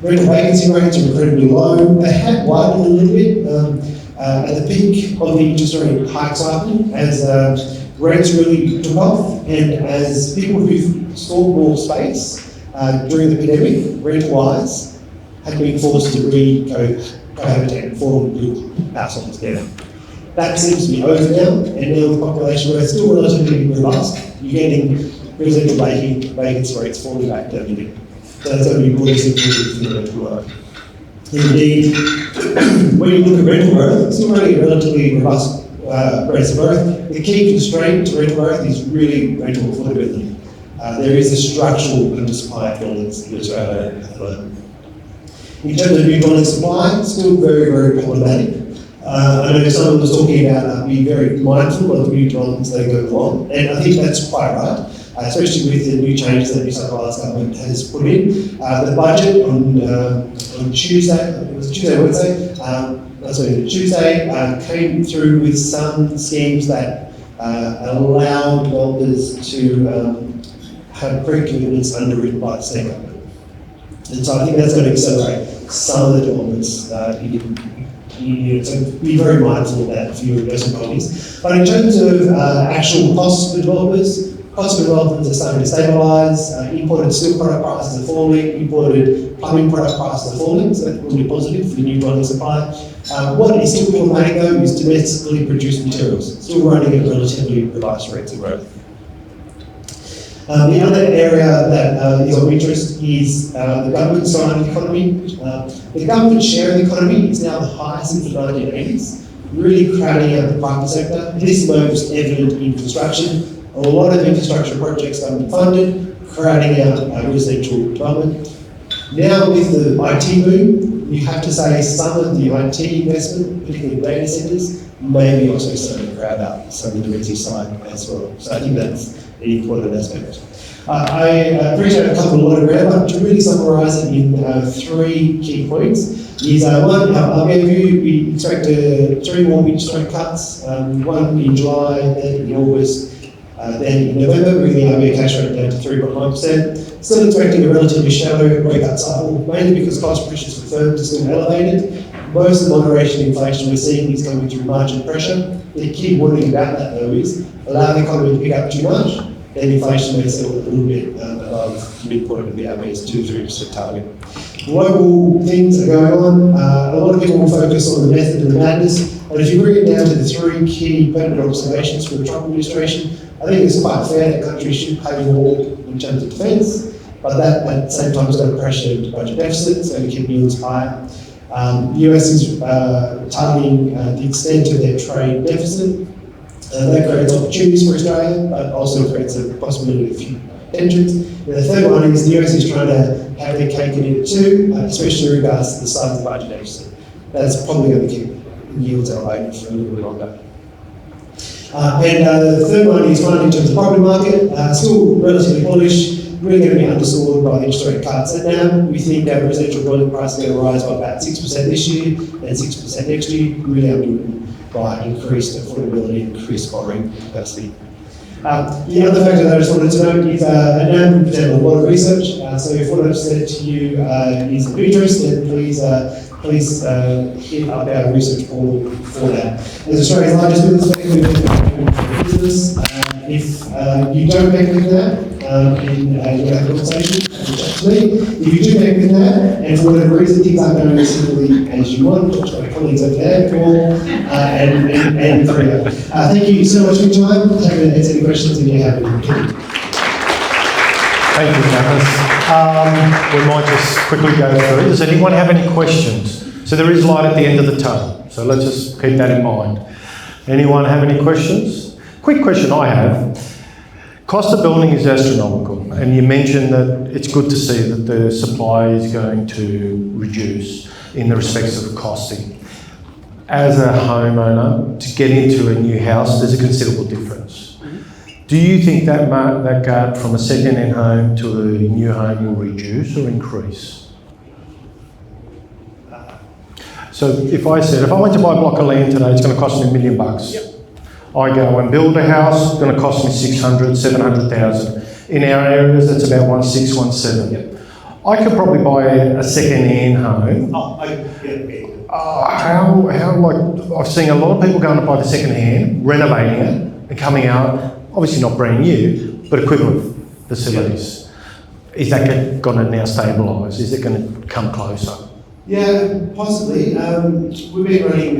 Rental vacancy rates are incredibly low. They have widened a little bit at the peak of the interest rate hike cycle as rents really took off, and as people who've stored more space during the pandemic, rent-wise, had been forced to cohabitate and form new households together. That seems to be over now, and now with population growth still relatively robust, you're getting residential vacancy rates falling back to everything. So that's only broadly improving for the rental growth. Indeed, when you look at rental growth, it's still running a relatively robust rates of growth. The key constraint to rental growth is really rental affordability. There is a structural undersupply of buildings in Australia at the moment. In terms of new building supply, still very, very problematic. I know someone was talking about being very mindful of new developments that go along, and I think that's quite right, especially with the new changes that New South Wales government has put in. The budget on Tuesday, it was Tuesday, Wednesday, Tuesday came through with some schemes that allow developers to have pre-commitments underwritten by the state government. And so I think that's going to accelerate some of the developments so be very mindful of that for your investment properties. But in terms of actual costs for developers, costs for developers are starting to stabilise. Imported steel product prices are falling. Imported plumbing product prices are falling, so that's really positive for the new dwelling supply. What is still problematic though is domestically produced materials, still running at relatively robust rates of growth. The other area that is of interest is the government side of the economy. The government share of the economy is now the highest since the 1980s, really crowding out the private sector. This is most evident in construction. A lot of infrastructure projects government funded, crowding out residential development. Now with the IT boom, you have to say some of the IT investment, particularly data centres, may be also starting to crowd out some of the resi side as well. So I think that's an important aspect. I appreciate a couple of ground, but to really summarise it in 3 key points is one, our view, we expect 3 mortgage rate cuts, one in July, then in August, then in November, bringing the RBA cash rate down to 3.9%. Still expecting a relatively shallow rate cut cycle, mainly because cost pressures for firms are still elevated. Most of the moderation in inflation we're seeing is coming through margin pressure. The key warning about that though is allow the economy to pick up too much, then inflation may settle a little bit above the midpoint of the RBA's 2-3% target. Local things are going on. A lot of people will focus on the method and the madness, but if you bring it down to the 3 key pertinent observations from the Trump administration, I think it's quite fair that countries should pay more in terms of defence, but that at the same time is going to pressure the budget deficit, so to keep yields higher. The US is targeting the extent of their trade deficit. That creates opportunities for Australia, but also creates a possibility of future tensions. And the third one is the US is trying to have their cake and eat it too, especially in regards to the size of the budget deficit. That's probably going to keep yields elevated for a little bit longer. The third one is finally in terms of the property market, still relatively bullish, really going to be underscored by the interest rate cuts. And now we think that residential dwelling prices are going to rise by about 6% this year and 6% next year, really underwritten by increased affordability, increased borrowing capacity. The other factor that I just wanted to note is NAM presented a lot of research, so if what I've said to you is of interest, then please hit up our research portal for that. As Australia's largest business, if you don't connect with that, and you have a conversation, reach out to me. If you do connect with that, and for whatever reason things aren't going as simply as you want, talk to my colleagues over there, Paul, and Frida. Thank you so much for your time. I'm happy to answer any questions if you have any. Thank you, Campus. We might just quickly go through. Does anyone have any questions? So there is light at the end of the tunnel, so let's just keep that in mind. Anyone have any questions? Quick question I have. Cost of building is astronomical, and you mentioned that it's good to see that the supply is going to reduce in the respects of costing. As a homeowner, to get into a new house, there's a considerable difference. Do you think that that gap from a second-hand home to a new home will reduce or increase? So if I went to buy a block of land today, it's going to cost me $1 million. Yep. I go and build a house, it's going to cost me 600, 700,000. In our areas, it's about 1.6, 1.7. Yep. I could probably buy a second-hand home. I've seen a lot of people going to buy the second-hand, renovating it, and coming out, obviously not brand new, but equivalent facilities. Is that going to now stabilise? Is it going to come closer? Yeah, possibly. We've been running,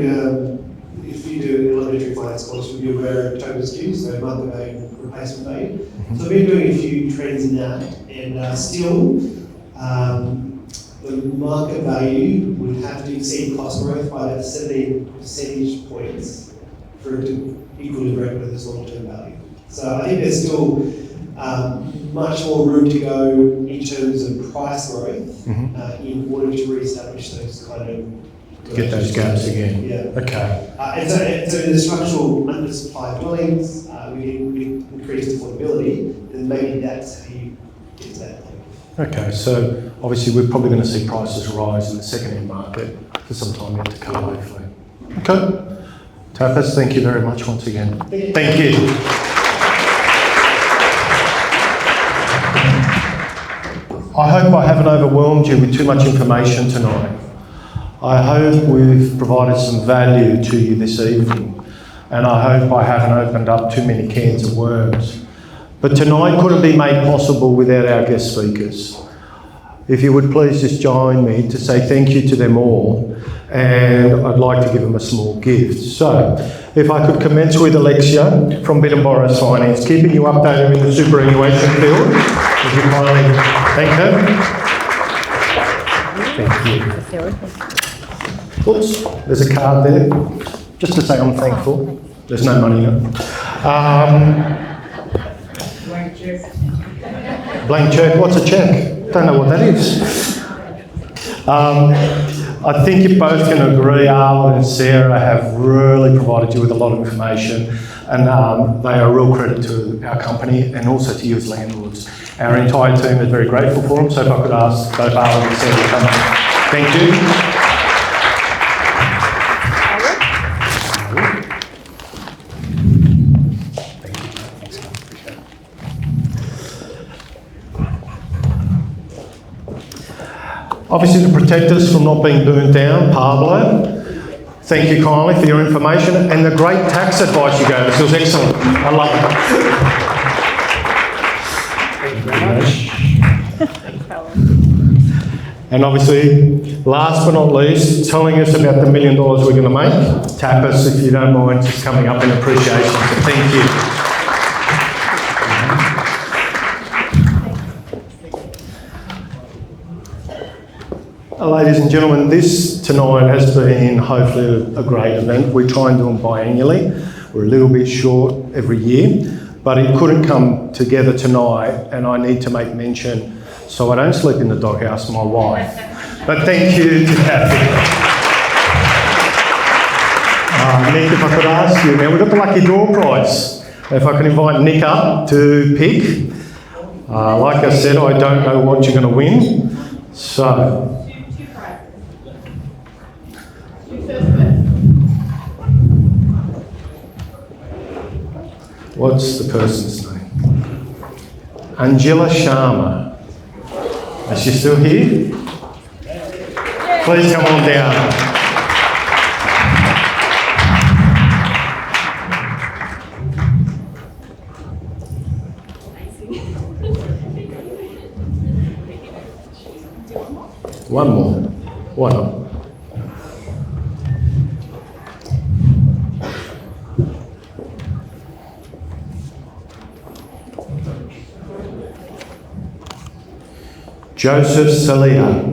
if you do elementary finance course, you'll be aware of total skew, so market value, replacement value. So we've been doing a few trends in that, and still, the market value would have to exceed cost growth by about 17 percentage points for it to equilibrate with its long-term value. So I think there's still much more room to go in terms of price growth in order to re-establish those kind of... Get those gaps again. Yeah. Okay. And so in the structural undersupply dwellings, we increased affordability, then maybe that's how you get to that point. Okay, so obviously we're probably going to see prices rise in the second-hand market for some time yet to come, hopefully. Okay. Tapas, thank you very much once again. Thank you. I hope I haven't overwhelmed you with too much information tonight. I hope we've provided some value to you this evening, and I hope I haven't opened up too many cans of worms. But tonight couldn't be made possible without our guest speakers. If you would please just join me to say thank you to them all, and I'd like to give them a small gift. So, if I could commence with Alexia from Biddenboro's Finance, keeping you updated in the superannuation field. Would you kindly thank her? Thank you. Oops, there's a card there, just to say I'm thankful. There's no money in it. Blank check, what's a check? Don't know what that is. I think you both can agree, Awad and Sarah have really provided you with a lot of information, and they are a real credit to our company and also to you as landlords. Our entire team is very grateful for them, so if I could ask both Awad and Sarah to come up. Thank you. Obviously to protect us from not being burnt down, Pablo, thank you kindly for your information and the great tax advice you gave us. It was excellent. I love it. Thank you very much. And obviously, last but not least, telling us about the $1 million we're going to make. Tapas, if you don't mind, just coming up in appreciation. So thank you. Ladies and gentlemen, this tonight has been hopefully a great event. We try and do them biannually. We're a little bit short every year, but it couldn't come together tonight, and I need to make mention, so I don't sleep in the doghouse, my wife. But thank you to Kathy. Nick, if I could ask you, now we've got the lucky draw prize. If I can invite Nick up to pick. Like I said, I don't know what you're going to win, so... What's the person's name? Angela Sharma. Is she still here? Please come on down. One more. Why not? Joseph Salia.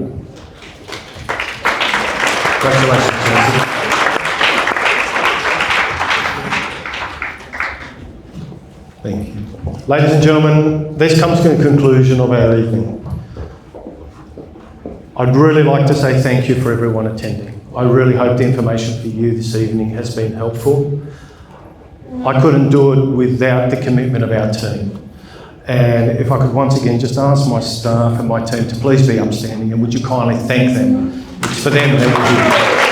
Congratulations, Joseph. Thank you. Ladies and gentlemen, this comes to the conclusion of our evening. I'd really like to say thank you for everyone attending. I really hope the information for you this evening has been helpful. I couldn't do it without the commitment of our team. And if I could once again just ask my staff and my team to please be upstanding, and would you kindly thank them? It's for them that we do.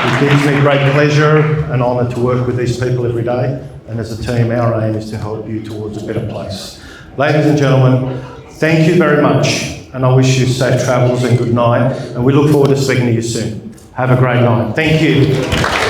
It gives me great pleasure and honour to work with these people every day, and as a team our aim is to help you towards a better place. Ladies and gentlemen, thank you very much, and I wish you safe travels and good night, and we look forward to speaking to you soon. Have a great night. Thank you.